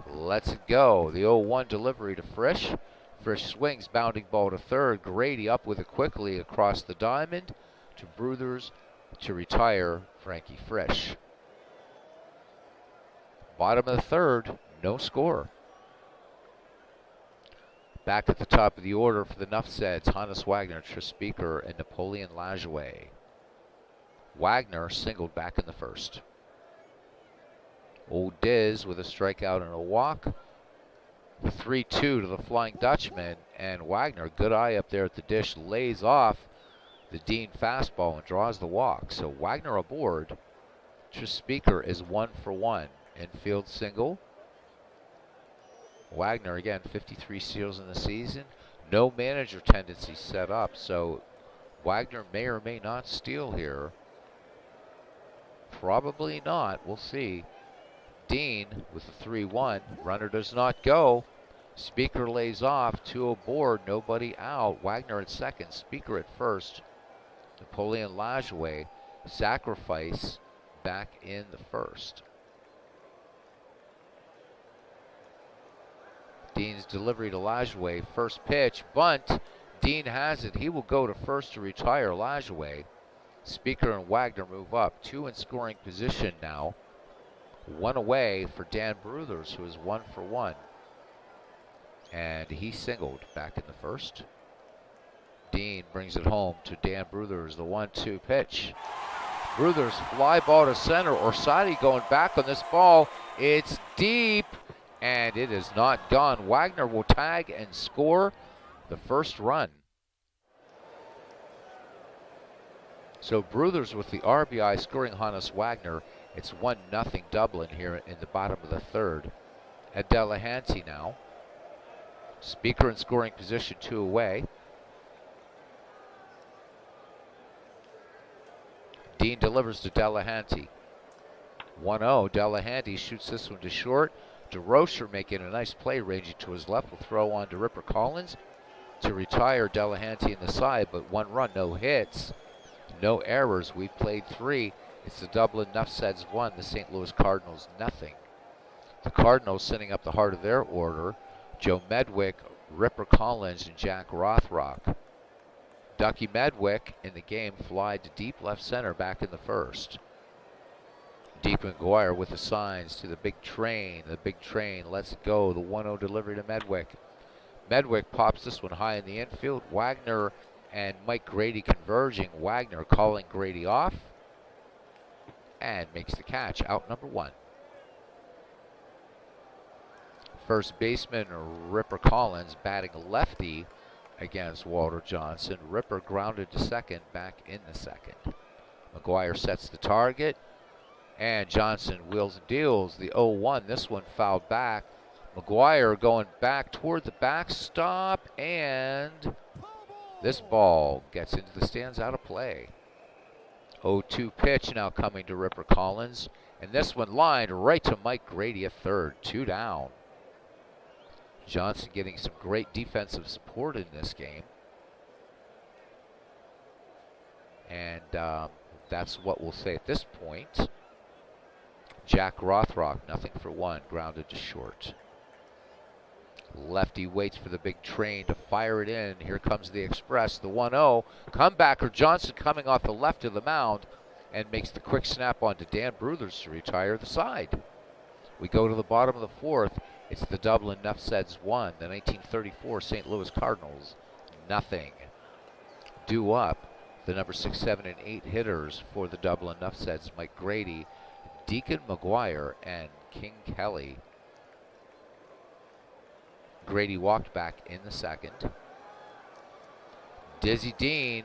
lets it go. The 0-1 delivery to Frisch. Frisch swings, bounding ball to third. Grady up with it quickly across the diamond to Bruthers to retire Frankie Frisch. Bottom of the third, no score. Back at the top of the order for the Nuffseds, Hannes Wagner, Tris Speaker, and Napoleon Lajoie. Wagner singled back in the first. Old Diz with a strikeout and a walk. The 3-2 to the Flying Dutchman, and Wagner, good eye up there at the dish, lays off the Dean fastball and draws the walk. So Wagner aboard. Tris Speaker is 1 for 1. Infield single. Wagner, again, 53 steals in the season. No manager tendency set up, so Wagner may or may not steal here. Probably not. We'll see. Dean with the 3-1. Runner does not go. Speaker lays off. 2 aboard. Nobody out. Wagner at second. Speaker at first. Napoleon Lajoie. Sacrifice back in the first. Dean's delivery to Lajoie. First pitch. Bunt. Dean has it. He will go to first to retire Lajoie. Speaker and Wagner move up. 2 in scoring position now. 1 away for Dan Bruthers, who is 1 for 1. And he singled back in the first. Dean brings it home to Dan Bruthers, the 1-2 pitch. Bruthers fly ball to center. Orsatti going back on this ball. It's deep, and it is not gone. Wagner will tag and score the first run. So Bruthers with the RBI scoring Hannes Wagner. It's 1-0 Dublin here in the bottom of the third. At Delahanty now. Speaker in scoring position, 2 away. Dean delivers to Delahanty. 1-0. Delahanty shoots this one to short. DeRocher making a nice play, ranging to his left. Will throw on to Ripper Collins to retire Delahanty in the side, but 1 run, no hits, no errors. We've played 3. It's the Dublin Nuffseds 1, the St. Louis Cardinals nothing. The Cardinals sending up the heart of their order. Joe Medwick, Ripper Collins, and Jack Rothrock. Ducky Medwick in the game flied to deep left center back in the first. Deep McGuire with the signs to the big train. The big train lets it go. The 1-0 delivery to Medwick. Medwick pops this one high in the infield. Wagner and Mike Grady converging. Wagner calling Grady off and makes the catch. Out number 1. First baseman Ripper Collins batting lefty against Walter Johnson. Ripper grounded to second, back in the second. McGuire sets the target, and Johnson wheels and deals the 0-1. This one fouled back. McGuire going back toward the backstop, and this ball gets into the stands, out of play. 0-2 pitch now coming to Ripper Collins, and this one lined right to Mike Grady at third. 2 down. Johnson getting some great defensive support in this game. And that's what we'll say at this point. Jack Rothrock, 0 for 1, grounded to short. Lefty waits for the big train to fire it in. Here comes the Express, the 1-0. Comebacker Johnson coming off the left of the mound and makes the quick snap onto Dan Bruthers to retire the side. We go to the bottom of the fourth. It's the Dublin Nuffseds 1, the 1934 St. Louis Cardinals 0. Due up, the number 6, 7, and 8 hitters for the Dublin Nuffseds, Mike Grady, Deacon McGuire, and King Kelly. Grady walked back in the second. Dizzy Dean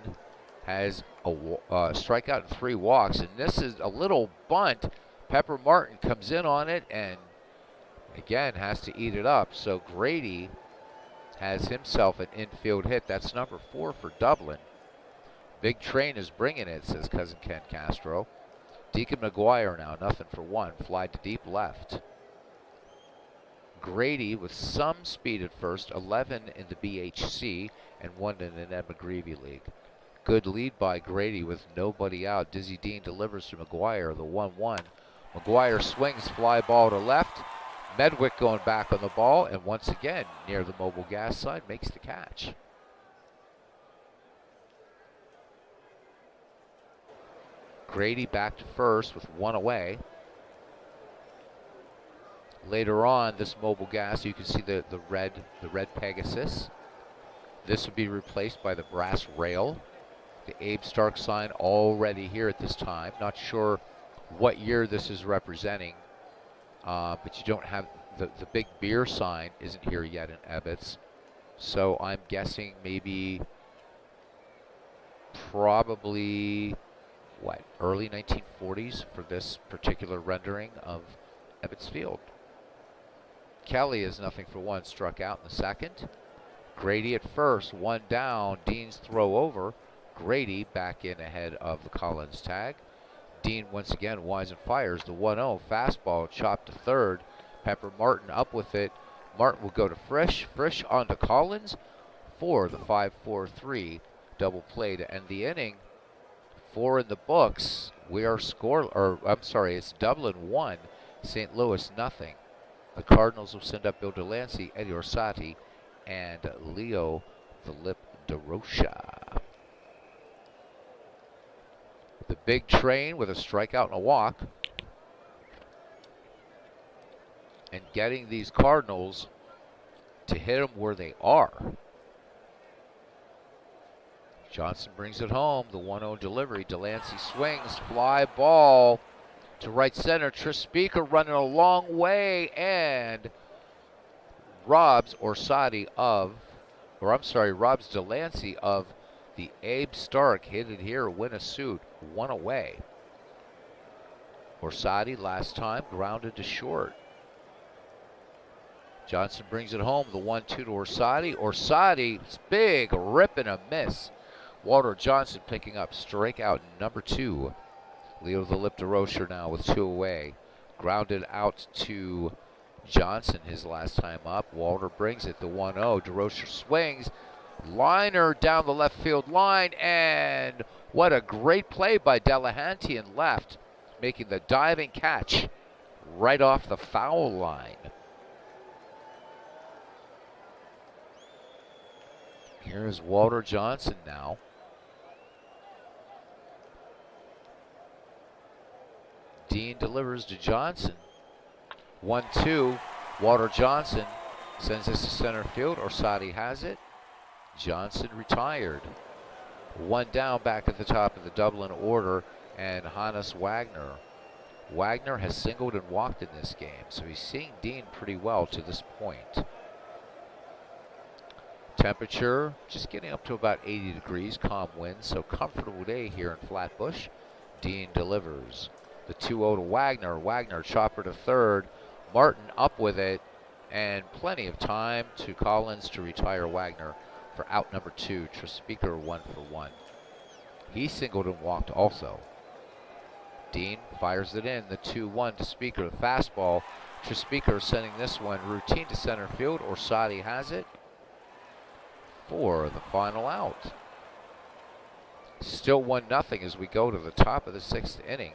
has a strikeout and 3 walks, and this is a little bunt. Pepper Martin comes in on it and again has to eat it up. So Grady has himself an infield hit. That's number 4 for Dublin. Big train is bringing it, says Cousin Ken Castro. Deacon McGuire now, 0 for 1, fly to deep left. Grady with some speed at first, 11 in the BHC and 1 in the McGreevy League. Good lead by Grady with nobody out. Dizzy Dean delivers to McGuire, the 1-1. McGuire swings, fly ball to left. Medwick going back on the ball, and once again, near the mobile gas side, makes the catch. Grady back to first with 1 away. Later on, this mobile gas, you can see the red Pegasus. This would be replaced by the brass rail. The Abe Stark sign already here at this time. Not sure what year this is representing, but you don't have the big beer sign isn't here yet in Ebbets. So I'm guessing maybe probably what, early 1940s for this particular rendering of Ebbets Field. Kelly is nothing for one, struck out in the second. Grady at first, one down. Dean's throw over. Grady back in ahead of the Collins tag. Dean once again wise and fires the 1-0 fastball, chopped to third. Pepper Martin up with it. Martin will go to Frisch. Frisch on to Collins for the 5-4-3 double play to end the inning. 4 in the books. We are it's Dublin 1, St. Louis nothing. The Cardinals will send up Bill Delancey, Eddie Orsatti, and Leo the Lip DeRocha. The big train with a strikeout and a walk. And getting these Cardinals to hit them where they are. Johnson brings it home. The 1-0 delivery. Delancey swings. Fly ball to right center. Speaker running a long way and robs Delancey of the Abe Stark hit it here, win a suit, one away. Orsatti last time grounded to short. Johnson brings it home, the 1-2 to Orsatti. Orsatti's big rip and a miss. Walter Johnson picking up strikeout number 2. Leo the Lip DeRocher now with 2 away. Grounded out to Johnson his last time up. Walter brings it, the 1-0. DeRocher swings. Liner down the left field line, and what a great play by Delahanty in left, making the diving catch right off the foul line. Here's Walter Johnson now. Dean delivers to Johnson. 1-2. Walter Johnson sends this to center field. Orsatti has it. Johnson retired. 1 down back at the top of the Dublin order, and Hannes Wagner. Wagner has singled and walked in this game, so he's seeing Dean pretty well to this point. Temperature just getting up to about 80 degrees, calm winds, so comfortable day here in Flatbush. Dean delivers. The 2-0 to Wagner. Wagner chopper to third. Martin up with it, and plenty of time to Collins to retire Wagner for out number 2. Speaker 1 for 1. He singled and walked also. Dean fires it in. The 2-1 to Speaker. The fastball. Speaker sending this one routine to center field. Orsatti has it for the final out. Still 1-0 as we go to the top of the 6th inning.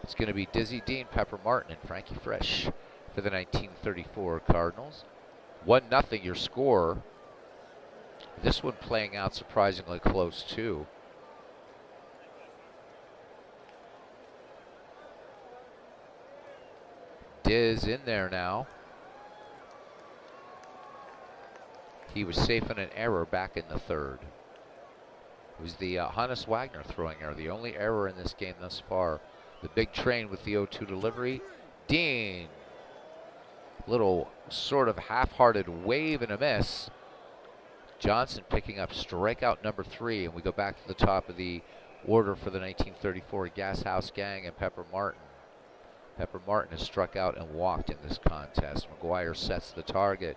It's going to be Dizzy Dean, Pepper Martin, and Frankie Frisch for the 1934 Cardinals. 1-0 your score. This one playing out surprisingly close too. Diz in there now. He was safe in an error back in the third. It was the Hannes Wagner throwing error, the only error in this game thus far. The big train with the 0-2 delivery. Dean, little sort of half-hearted wave and a miss. Johnson picking up strikeout number 3, and we go back to the top of the order for the 1934 Gas House Gang and Pepper Martin. Pepper Martin has struck out and walked in this contest. McGuire sets the target.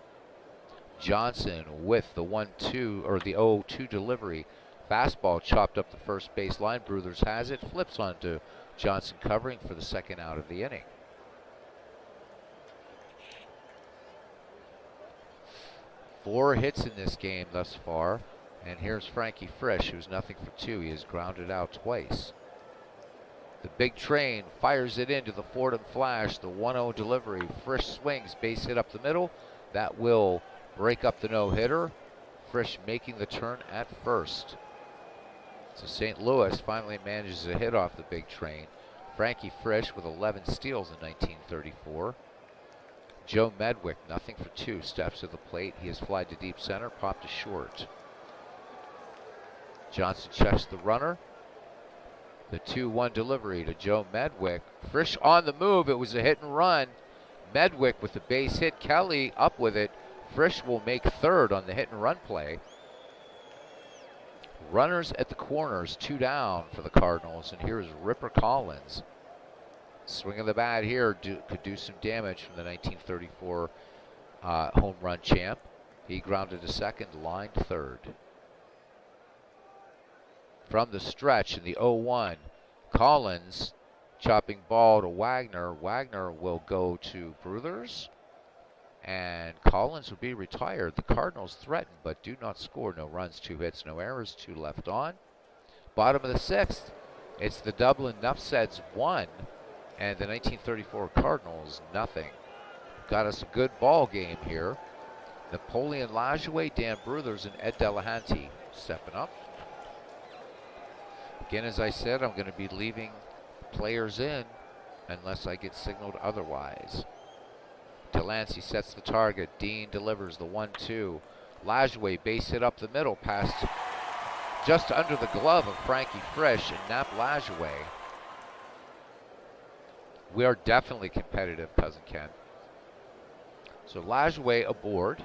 Johnson with the 1-2 or the 0-2 delivery. Fastball chopped up the first base line. Bruthers has it. Flips onto Johnson covering for the second out of the inning. Four hits in this game thus far. And here's Frankie Frisch, who's 0 for 2. He has grounded out twice. The big train fires it into the Fordham Flash. The 1-0 delivery. Frisch swings, base hit up the middle. That will break up the no-hitter. Frisch making the turn at first. So St. Louis finally manages a hit off the big train. Frankie Frisch with 11 steals in 1934. Joe Medwick, nothing for two, steps to the plate. He has flied to deep center, popped to short. Johnson checks the runner. The 2-1 delivery to Joe Medwick. Frisch on the move. It was a hit and run. Medwick with the base hit. Kelly up with it. Frisch will make third on the hit and run play. Runners at the corners, 2 down for the Cardinals. And here's Ripper Collins. Swing of the bat here could do some damage from the 1934 home run champ. He grounded to second, lined third. From the stretch in the 0-1, Collins chopping ball to Wagner. Wagner will go to Bruthers, and Collins will be retired. The Cardinals threaten but do not score. No runs, 2 hits, no errors, 2 left on. Bottom of the 6th, it's the Dublin Nuffseds 1 and the 1934 Cardinals nothing. Got us a good ball game here. Napoleon Lajoie, Dan Bruthers, and Ed Delahanty stepping up. Again, as I said, I'm going to be leaving players in unless I get signaled otherwise. Delancey sets the target. Dean delivers the 1-2. Lajoie base hit up the middle past just under the glove of Frankie Frisch and Nap Lajoie. We are definitely competitive, Cousin Ken. So Lajoie aboard.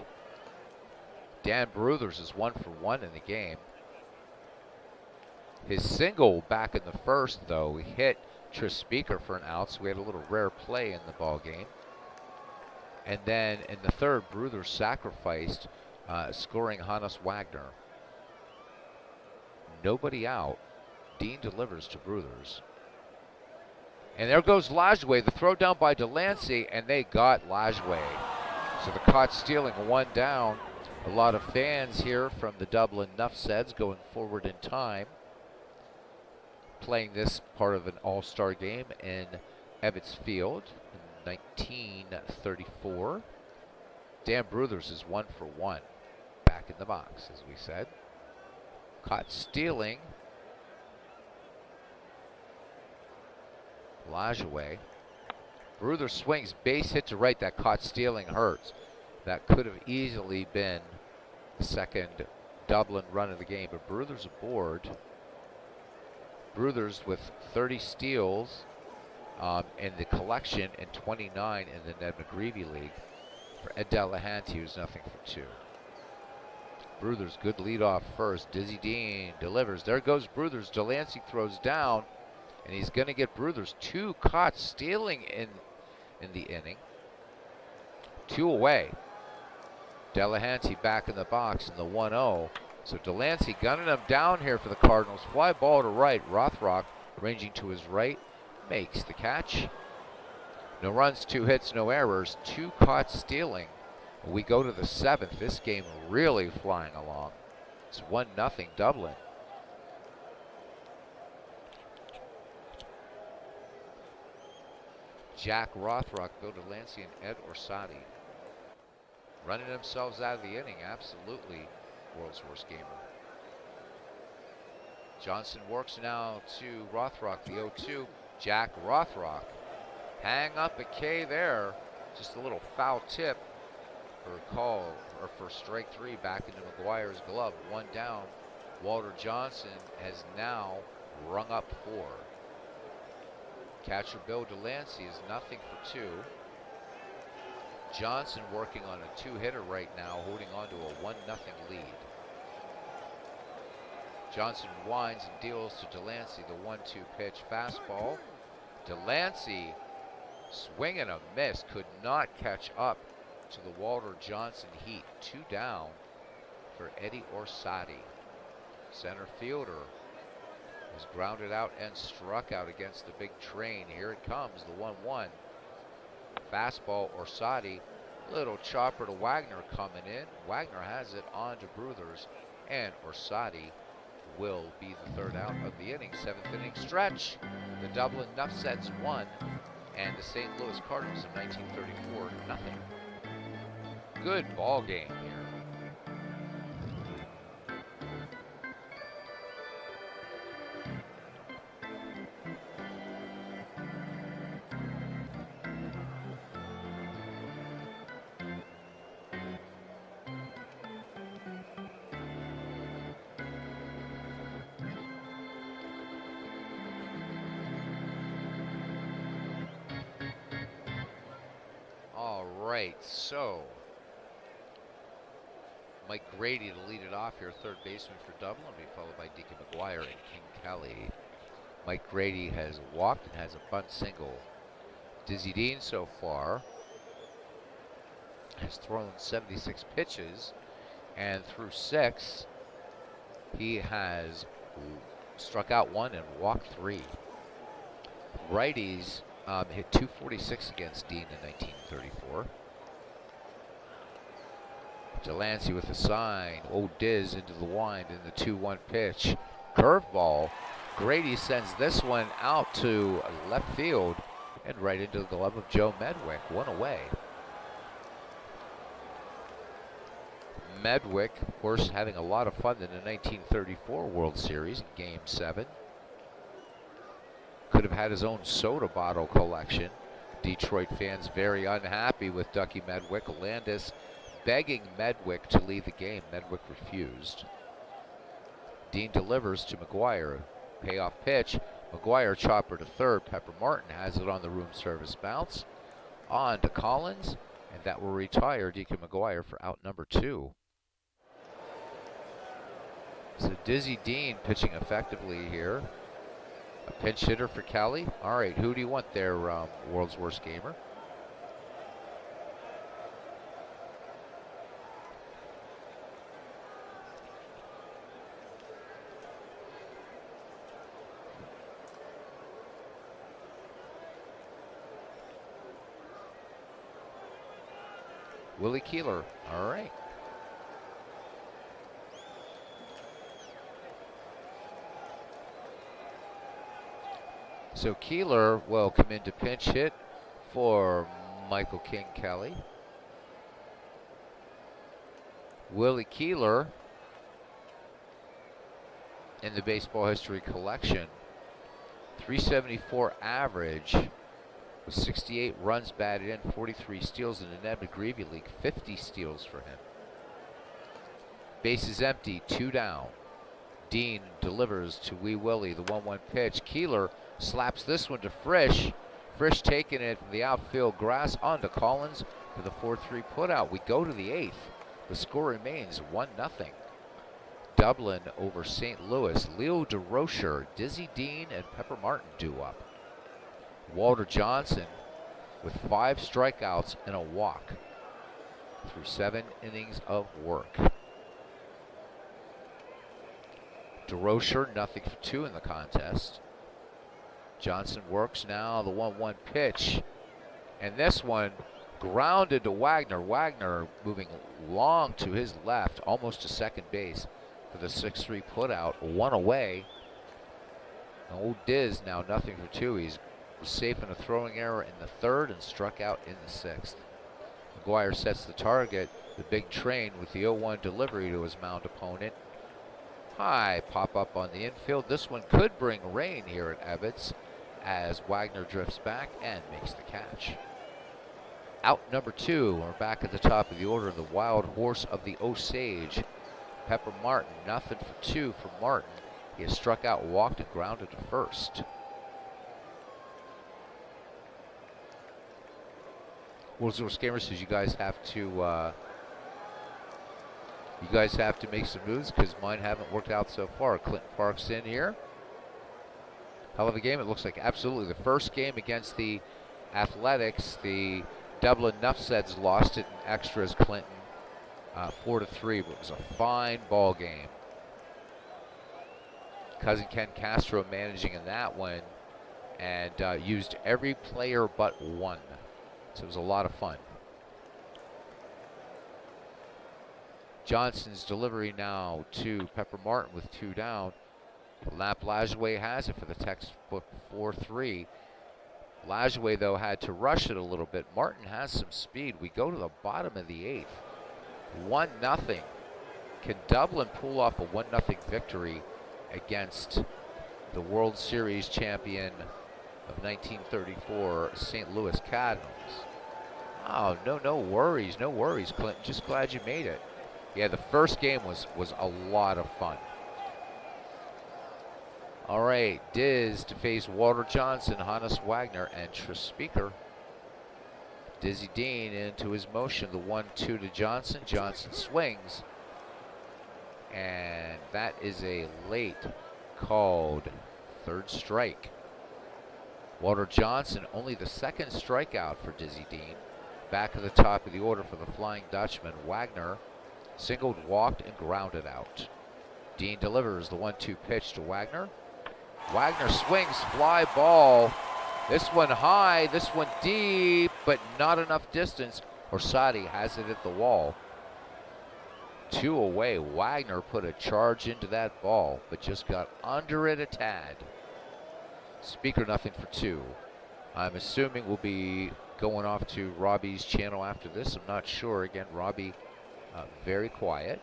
Dan Bruthers is 1 for 1 in the game. His single back in the first, though, he hit Tris Speaker for an out, so we had a little rare play in the ball game. And then in the third, Bruthers sacrificed, scoring Hannes Wagner. Nobody out. Dean delivers to Bruthers. And there goes Lajoie, the throw down by Delancey, and they got Lajoie. So the caught stealing, 1 down. A lot of fans here from the Dublin Nuffseds going forward in time, playing this part of an all-star game in Ebbets Field in 1934. Dan Bruthers is 1 for 1. Back in the box, as we said. Caught stealing. Lajoie. Bruthers swings, base hit to right. That caught stealing hurts. That could have easily been the second Dublin run of the game, but Bruthers aboard. Bruthers with 30 steals in the collection and 29 in the Ned McGreevy League. For Ed Delahanty, who's nothing for 2. Bruthers, good leadoff first. Dizzy Dean delivers. There goes Bruthers. Delancey throws down, and he's going to get Bruthers 2 caught stealing in the inning. 2 away. Delahanty back in the box in the 1-0. So Delancey gunning him down here for the Cardinals. Fly ball to right. Rothrock ranging to his right. Makes the catch. No runs, 2 hits, no errors. 2 caught stealing. We go to the 7th. This game really flying along. It's 1-0 Dublin. Jack Rothrock, Bill Delancey, and Ed Orsatti running themselves out of the inning. Absolutely world's worst gamer. Johnson works now to Rothrock, the 0-2. Jack Rothrock. Hang up a K there. Just a little foul tip for a call, or for strike 3 back into McGuire's glove. 1 down. Walter Johnson has now rung up 4. Catcher Bill Delancey is nothing for 2. Johnson working on a 2-hitter right now, holding on to a 1-0 lead. Johnson winds and deals to Delancey, the 1-2 pitch fastball. Delancey, swing and a miss, could not catch up to the Walter Johnson heat. 2 down for Eddie Orsatti. Center fielder was grounded out and struck out against the big train. Here it comes, the 1-1. Fastball, Orsatti, little chopper to Wagner coming in. Wagner has it on to Bruthers, and Orsatti will be the 3rd out of the inning. 7th inning stretch. The Dublin Nuffseds 1 and the St. Louis Cardinals of 1934 nothing. Good ball game here. right, so Mike Grady to lead it off here, third baseman for Dublin, will be followed by Deacon McGuire and King Kelly. Mike Grady has walked and has a bunt single. Dizzy Dean so far has thrown 76 pitches, and through 6, he has struck out 1 and walked 3. Righties hit 246 against Dean in 1934. Delancey with a sign. Oh, Diz into the wind in the 2-1 pitch. Curveball. Grady sends this one out to left field and right into the glove of Joe Medwick. 1 away. Medwick, of course, having a lot of fun in the 1934 World Series, Game 7. Could have had his own soda bottle collection. Detroit fans very unhappy with Ducky Medwick. Landis begging Medwick to leave the game. Medwick refused. Dean delivers to McGuire. Payoff pitch. McGuire chopper to third. Pepper Martin has it on the room service bounce. On to Collins, and that will retire Deacon McGuire for out number 2. So Dizzy Dean pitching effectively here. A pinch hitter for Kelly. All right, who do you want there, world's worst gamer? Willie Keeler. All right. So Keeler will come in to pinch hit for Michael King Kelly. Willie Keeler in the baseball history collection. 374 average with 68 runs batted in, 43 steals in the Ned McGreevy League, 50 steals for him. Bases empty, 2 down. Dean delivers to Wee Willie, the 1-1 pitch. Keeler slaps this one to Frisch. Frisch taking it from the outfield grass onto Collins for the 4-3 putout. We go to the 8th. The score remains 1-0. Dublin over St. Louis. Leo DeRocher, Dizzy Dean, and Pepper Martin due up. Walter Johnson with 5 strikeouts and a walk through 7 innings of work. DeRocher, 0-for-2 in the contest. Johnson works now, the 1-1 pitch. And this one grounded to Wagner. Wagner moving long to his left, almost to second base for the 6-3 putout. 1 away. Old Diz now 0-for-2. He's safe in a throwing error in the 3rd and struck out in the 6th. McGuire sets the target, the big train, with the 0-1 delivery to his mound opponent. High pop up on the infield. This one could bring rain here at Ebbets as Wagner drifts back and makes the catch. Out number 2. We're back at the top of the order. The wild horse of the Osage, Pepper Martin. 0-for-2 for Martin. He has struck out, walked, and grounded to first. World's Worst Gamers says you guys have to make some moves because mine haven't worked out so far. Clinton Park's in here. Hell of a game. It looks like absolutely the first game against the Athletics. The Dublin Nuffseds lost it in extras, Clinton, 4-3, but it was a fine ball game. Cousin Ken Castro managing in that one and used every player but one. So it was a lot of fun. Johnson's delivery now to Pepper Martin with 2 down. Lap Lajoie has it for the textbook 4-3. Lajoie, though, had to rush it a little bit. Martin has some speed. We go to the bottom of the 8th. 1-0. Can Dublin pull off a 1-0 victory against the World Series champion of 1934, St. Louis Cardinals? Oh, no worries, Clinton. Just glad you made it. Yeah, the first game was a lot of fun. All right, Diz to face Walter Johnson, Hannes Wagner, and Tris Speaker. Dizzy Dean into his motion. The 1-2 to Johnson. Johnson swings. And that is a late called third strike. Walter Johnson, only the second strikeout for Dizzy Dean. Back at the top of the order for the Flying Dutchman. Wagner singled, walked, and grounded out. Dean delivers the 1-2 pitch to Wagner. Wagner swings, fly ball. This one high, this one deep, but not enough distance. Orsatti has it at the wall. 2 away. Wagner put a charge into that ball, but just got under it a tad. Speaker nothing for 2. I'm assuming we'll be going off to Robbie's channel after this. I'm not sure. Again, Robbie very quiet.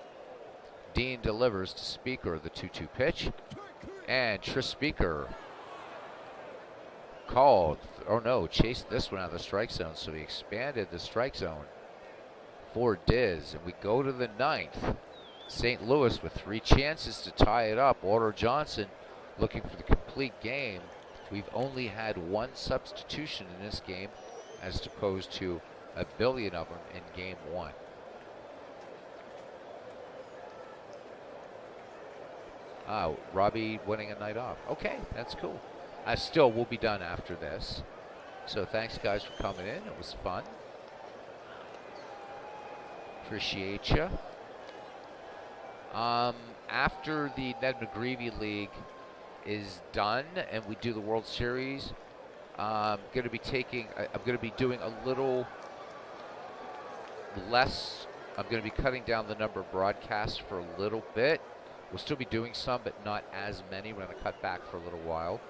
Dean delivers to Speaker the 2-2 pitch. And Tris Speaker called, oh no, chased this one out of the strike zone, so he expanded the strike zone for Diz. And we go to the 9th. St. Louis with 3 chances to tie it up. Walter Johnson looking for the complete game. We've only had 1 substitution in this game as opposed to a billion of them in game 1. Robbie winning a night off. Okay, that's cool. Still, we'll be done after this. So thanks, guys, for coming in. It was fun. Appreciate you. After the Ned McGreevy League is done and we do the World Series, I'm going to be doing a little less. I'm going to be cutting down the number of broadcasts for a little bit. We'll still be doing some, but not as many. We're going to cut back for a little while.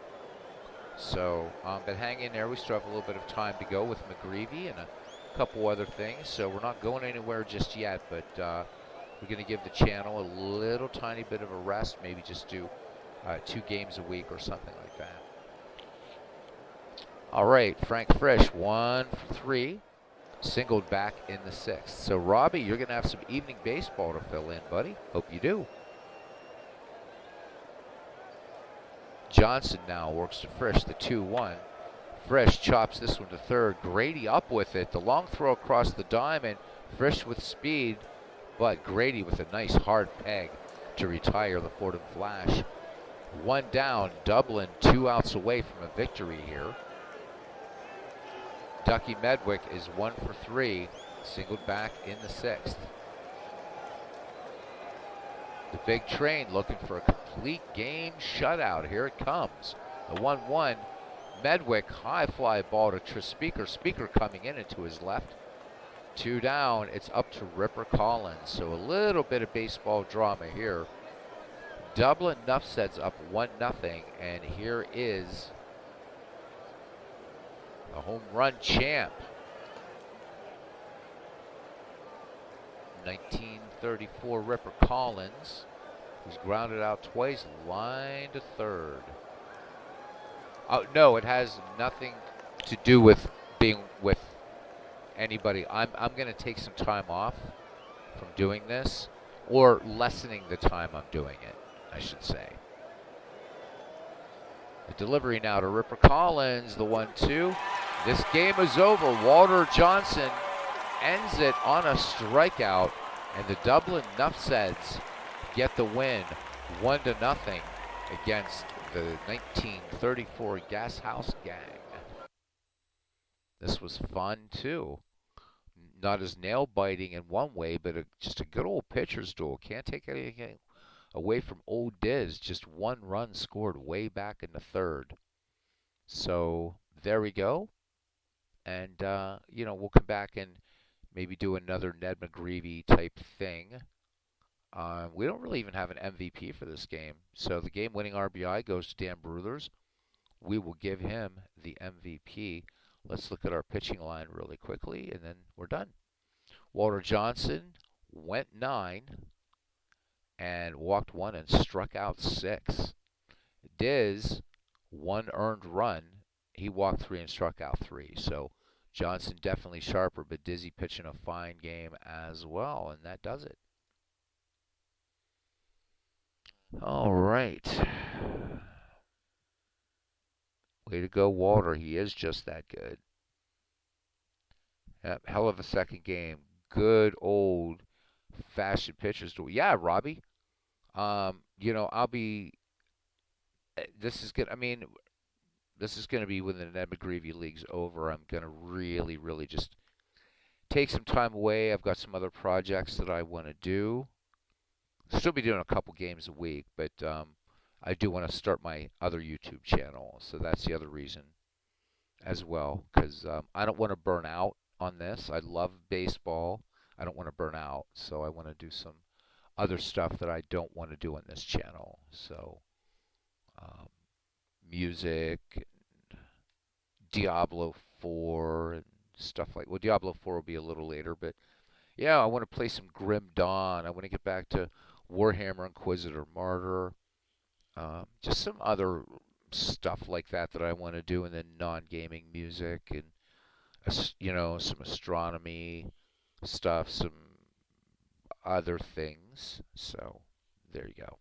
So, but hang in there. We still have a little bit of time to go with McGreevy and a couple other things. So we're not going anywhere just yet, but we're going to give the channel a little tiny bit of a rest. Maybe just do 2 games a week or something like that. All right, Frank Frisch, 1 for 3. Singled back in the 6th. So, Robbie, you're going to have some evening baseball to fill in, buddy. Hope you do. Johnson now works to Frisch, the 2-1. Frisch chops this one to third. Grady up with it. The long throw across the diamond. Frisch with speed, but Grady with a nice hard peg to retire the Fordham Flash. 1 down. Dublin 2 outs away from a victory here. Ducky Medwick is 1 for 3. Singled back in the 6th. The big train looking for a complete game shutout. Here it comes. The 1-1. Medwick, high fly ball to Tris Speaker. Speaker coming in into his left. 2 down. It's up to Ripper Collins. So a little bit of baseball drama here. Dublin Nuffsets up 1-0. And here is the home run champ. 1934 Ripper Collins, who's grounded out twice, line to third. Oh, no, it has nothing to do with being with anybody. I'm going to take some time off from doing this, or lessening the time I'm doing it, I should say. The delivery now to Ripper Collins, the 1-2. This game is over. Walter Johnson ends it on a strikeout, and the Dublin Nuffseds get the win 1-0 against the 1934 Gas House Gang. This was fun too. Not as nail biting in one way, but just a good old pitcher's duel. Can't take anything away from old Diz. Just 1 run scored way back in the 3rd. So there we go. And we'll come back and maybe do another Ned McGreevy type thing. We don't really even have an MVP for this game. So the game-winning RBI goes to Dan Bruthers. We will give him the MVP. Let's look at our pitching line really quickly, and then we're done. Walter Johnson went 9 and walked 1 and struck out 6. Diz, 1 earned run. He walked 3 and struck out 3. So Johnson definitely sharper, but Dizzy pitching a fine game as well, and that does it. All right. Way to go, Walter. He is just that good. Hell of a second game. Good old fashioned pitchers. Yeah, Robbie. I'll be. This is good. I mean, this is going to be when the McGreevy League's over. I'm going to really, really just take some time away. I've got some other projects that I want to do. Still be doing a couple games a week, but I do want to start my other YouTube channel. So that's the other reason as well, because I don't want to burn out on this. I love baseball. I don't want to burn out, so I want to do some other stuff that I don't want to do on this channel. So um, music, Diablo 4, and stuff like. Well, Diablo 4 will be a little later, but yeah, I want to play some Grim Dawn. I want to get back to Warhammer Inquisitor Martyr. Just some other stuff like that I want to do, and then non-gaming music and some astronomy stuff, some other things. So there you go.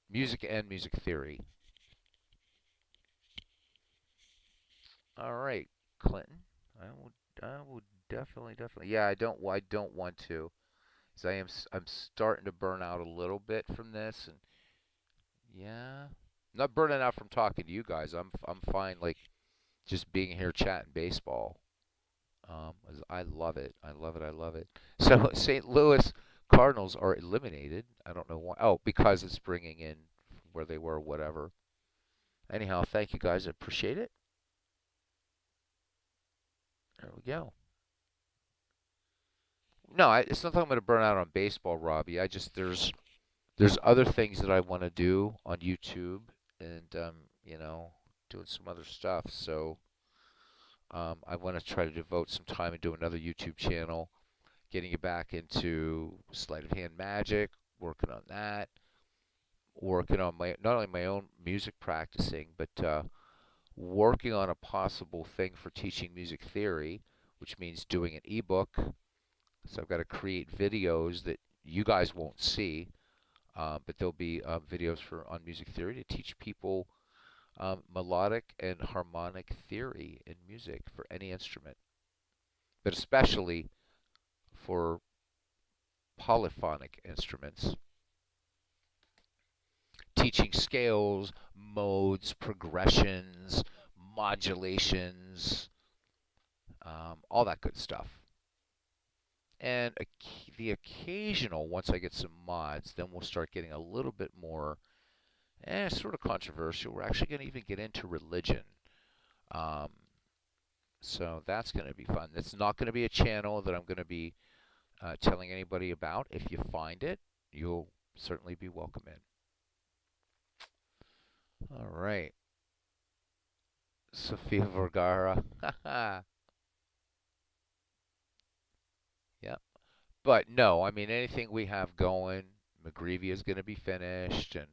Music and music theory. All right, Clinton. I will definitely. Yeah, I don't want to, 'cause I'm starting to burn out a little bit from this, and yeah, not burning out from talking to you guys. I'm fine, like just being here chatting baseball. 'Cause I love it. I love it. I love it. So St. Louis Cardinals are eliminated. I don't know why. Oh, because it's bringing in where they were, whatever. Anyhow, thank you guys. I appreciate it. There we go. No, it's not that I'm going to burn out on baseball, Robbie. I just there's other things that I want to do on YouTube, and doing some other stuff. So I want to try to devote some time and do another YouTube channel, getting you back into sleight of hand magic, working on that, working on my not only my own music practicing, but working on a possible thing for teaching music theory, which means doing an ebook. So I've got to create videos that you guys won't see, but there'll be videos for on music theory to teach people melodic and harmonic theory in music for any instrument, but especially for polyphonic instruments, teaching scales, modes, progressions, modulations, all that good stuff. And the occasional, once I get some mods, then we'll start getting a little bit more, sort of controversial. We're actually going to even get into religion. Um, so that's going to be fun. It's not going to be a channel that I'm going to be telling anybody about. If you find it, you'll certainly be welcome in. All right. Sofia Vergara. Yeah. But no, I mean, anything we have going, McGreevy is going to be finished and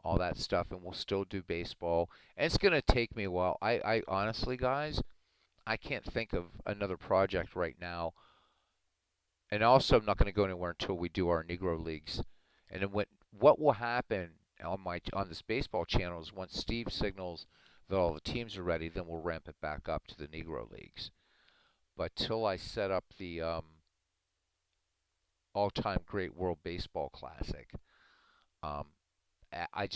all that stuff, and we'll still do baseball. And it's going to take me a while. I honestly, guys, I can't think of another project right now. And also, I'm not going to go anywhere until we do our Negro Leagues. And then what will happen on this baseball channel is once Steve signals that all the teams are ready, then we'll ramp it back up to the Negro Leagues. But till I set up the all-time great World Baseball Classic, um, I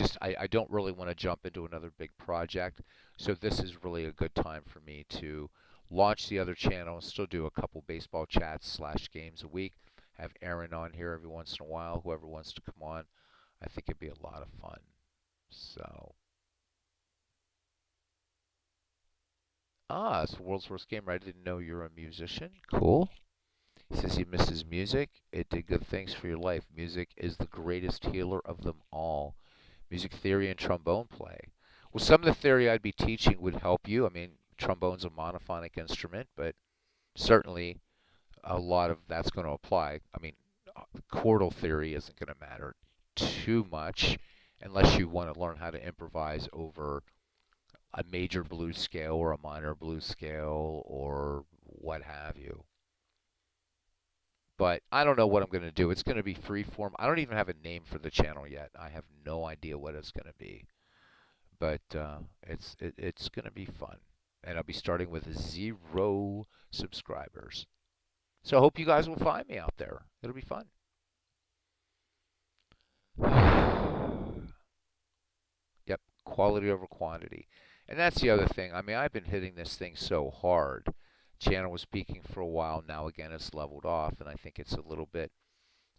don't really want to jump into another big project. So this is really a good time for me to launch the other channel, still do a couple baseball chats / games a week, have Aaron on here every once in a while, whoever wants to come on. I think it'd be a lot of fun. So, it's the world's worst gamer. I didn't know you're a musician. Cool. He says he misses music. It did good things for your life. Music is the greatest healer of them all. Music theory and trombone play. Well, some of the theory I'd be teaching would help you. I mean, trombone's a monophonic instrument, but certainly a lot of that's going to apply. I mean, chordal theory isn't going to matter too much unless you want to learn how to improvise over a major blues scale or a minor blues scale or what have you. But I don't know what I'm going to do. It's going to be freeform. I don't even have a name for the channel yet. I have no idea what it's going to be. But it's going to be fun. And I'll be starting with 0 subscribers. So I hope you guys will find me out there. It'll be fun. Yep, quality over quantity. And that's the other thing. I mean, I've been hitting this thing so hard. Channel was peaking for a while. Now again, it's leveled off, and I think it's a little bit,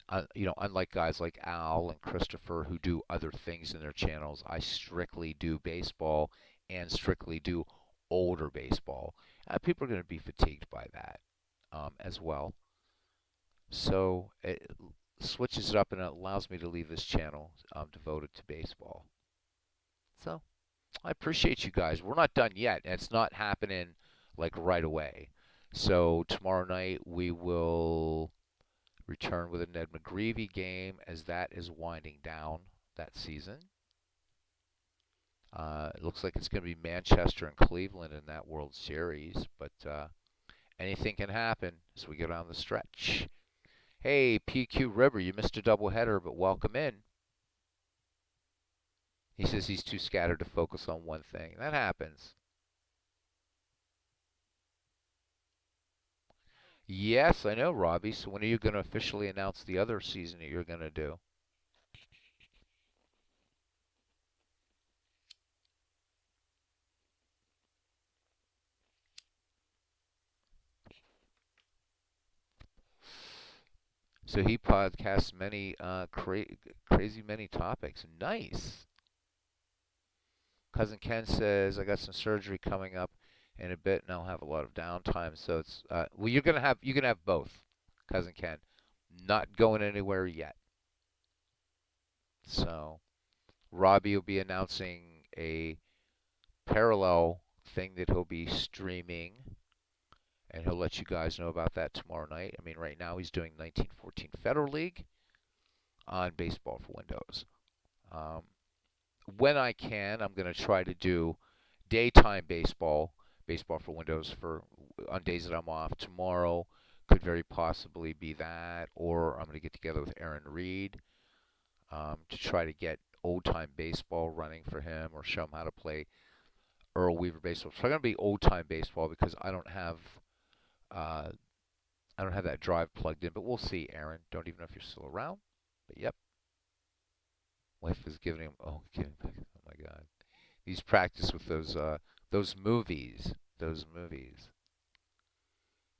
unlike guys like Al and Christopher who do other things in their channels. I strictly do baseball and strictly do older baseball. People are going to be fatigued by that as well. So it switches it up and it allows me to leave this channel devoted to baseball. So I appreciate you guys. We're not done yet, and it's not happening like right away. So tomorrow night we will return with a Ned McGreevy game as that is winding down that season. It looks like it's going to be Manchester and Cleveland in that World Series, but anything can happen as we go down the stretch. Hey, PQ River, you missed a doubleheader, but welcome in. He says he's too scattered to focus on one thing. That happens. Yes, I know, Robbie. So when are you going to officially announce the other season that you're going to do? So he podcasts many crazy many topics. Nice. Cousin Ken says I got some surgery coming up in a bit, and I'll have a lot of downtime. So it's well, you can have both, Cousin Ken. Not going anywhere yet. So Robbie will be announcing a parallel thing that he'll be streaming, and he'll let you guys know about that tomorrow night. I mean, right now he's doing 1914 Federal League on Baseball for Windows. Um, when I can, I'm going to try to do daytime baseball for Windows for on days that I'm off. Tomorrow could very possibly be that, or I'm going to get together with Aaron Reed to try to get old time baseball running for him, or show him how to play Earl Weaver baseball. So I'm going to be old time baseball because uh, I don't have that drive plugged in. But we'll see, Aaron. Don't even know if you're still around. But yep, wife is giving him. Oh, oh my God. He's practiced with those movies,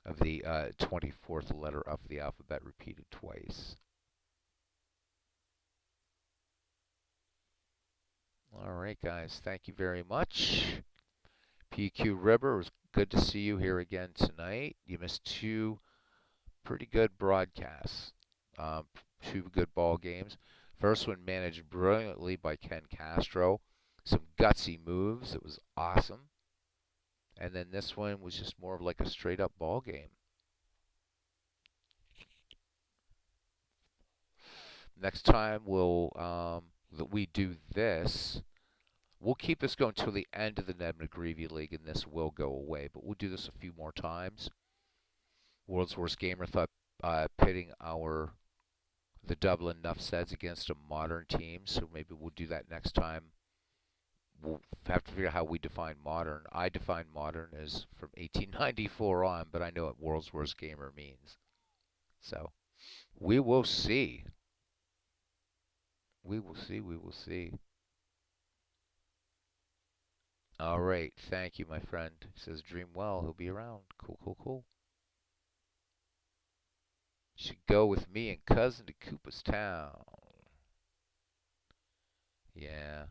of the 24th letter of the alphabet repeated twice. All right, guys. Thank you very much. PQ Ribber, it was good to see you here again tonight. You missed two pretty good broadcasts, um, two good ball games. First one managed brilliantly by Ken Castro. Some gutsy moves. It was awesome. And then this one was just more of like a straight up ball game. Next time that we do this, we'll keep this going till the end of the Ned McGreevy League, and this will go away. But we'll do this a few more times. World's Worst Gamer thought pitting the Dublin Nuffseds against a modern team, so maybe we'll do that next time. We'll have to figure out how we define modern. I define modern as from 1894 on, but I know what World's Worst Gamer means. So we will see. We will see. We will see. All right. Thank you, my friend. He says, dream well. He'll be around. Cool, cool, cool. Should go with me and cousin to Cooperstown. Yeah.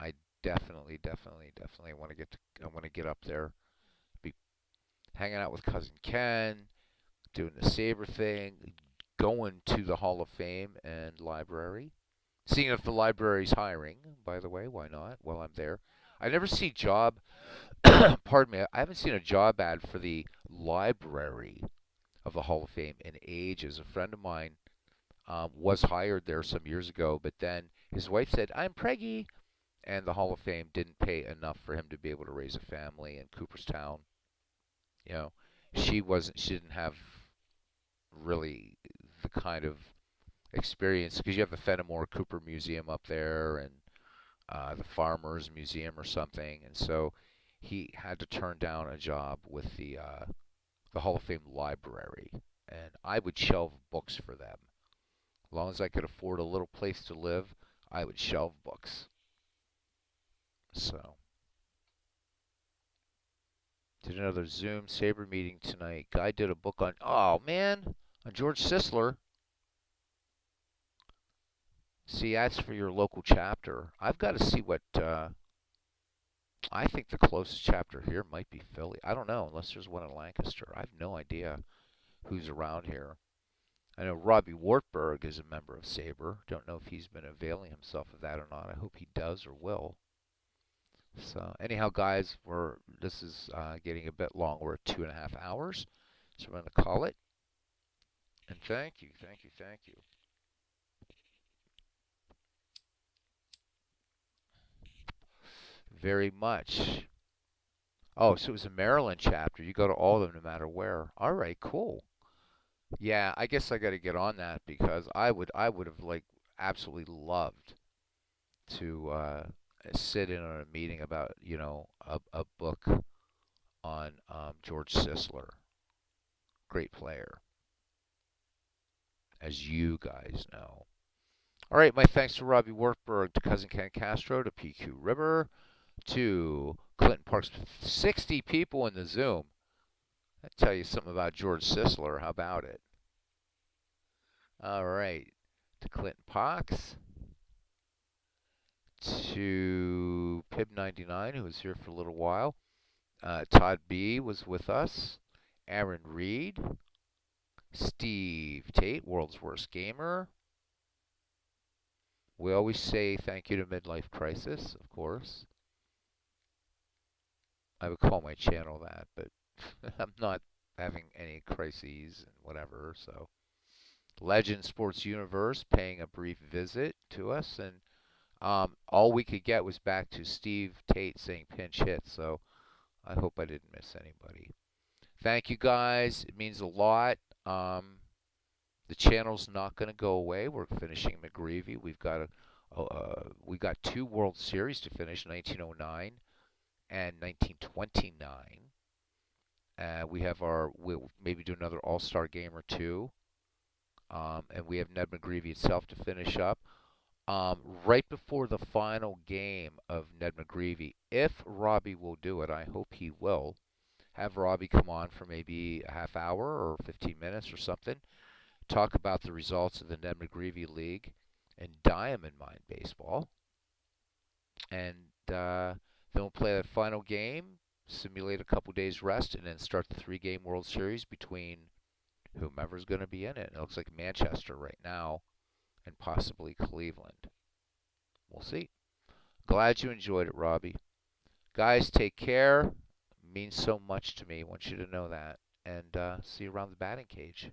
I definitely want to I want to get up there. Be hanging out with cousin Ken, doing the Saber thing, going to the Hall of Fame and library. Seeing if the library's hiring, by the way, why not? While I'm there. I never see job, pardon me, I haven't seen a job ad for the library of the Hall of Fame in ages. A friend of mine was hired there some years ago, but then his wife said, I'm preggy, and the Hall of Fame didn't pay enough for him to be able to raise a family in Cooperstown. You know, she didn't have really the kind of experience because you have the Fenimore Cooper Museum up there and the Farmers Museum or something, and so he had to turn down a job with the Hall of Fame library, and I would shelve books for them. As long as I could afford a little place to live, I would shelve books. So, did another Zoom Saber meeting tonight. Guy did a book on, oh man, on George Sisler. See, that's for your local chapter. I've got to see what, I think the closest chapter here might be Philly. I don't know, unless there's one in Lancaster. I have no idea who's around here. I know Robbie Wartburg is a member of Sabre. Don't know if he's been availing himself of that or not. I hope he does or will. So anyhow, guys, this is getting a bit long. We're at 2.5 hours, so we're going to call it. And thank you, thank you, thank you very much. Oh, so it was a Maryland chapter. You go to all of them no matter where. All right, cool. Yeah, I guess I got to get on that because I would have like absolutely loved to sit in on a meeting about a book on George Sisler, great player, as you guys know. All right, my thanks to Robbie Wartburg, to Cousin Ken Castro, to PQ River, to Clinton Parks. 60 people in the Zoom. I tell you something about George Sisler. How about it? All right, to Clinton Parks, to Pib99, who was here for a little while. Todd B was with us. Aaron Reed, Steve Tate, world's worst gamer. We always say thank you to Midlife Crisis, of course. I would call my channel that, but I'm not having any crises and whatever. So, Legend Sports Universe paying a brief visit to us, and all we could get was back to Steve Tate saying pinch hit. So, I hope I didn't miss anybody. Thank you guys. It means a lot. The channel's not going to go away. We're finishing McGreevy. We got 2 World Series to finish, 1909 and 1929. We'll maybe do another All-Star game or two. And we have Ned McGreevy itself to finish up. Right before the final game of Ned McGreevy, if Robbie will do it, I hope he will, have Robbie come on for maybe a half hour or 15 minutes or something, talk about the results of the Ned McGreevy League and Diamond Mine Baseball. And then we'll play that final game, simulate a couple days rest, and then start the 3-game World Series between whomever's going to be in it. It looks like Manchester right now and possibly Cleveland. We'll see. Glad you enjoyed it, Robbie. Guys, take care. It means so much to me. I want you to know that. And see you around the batting cage.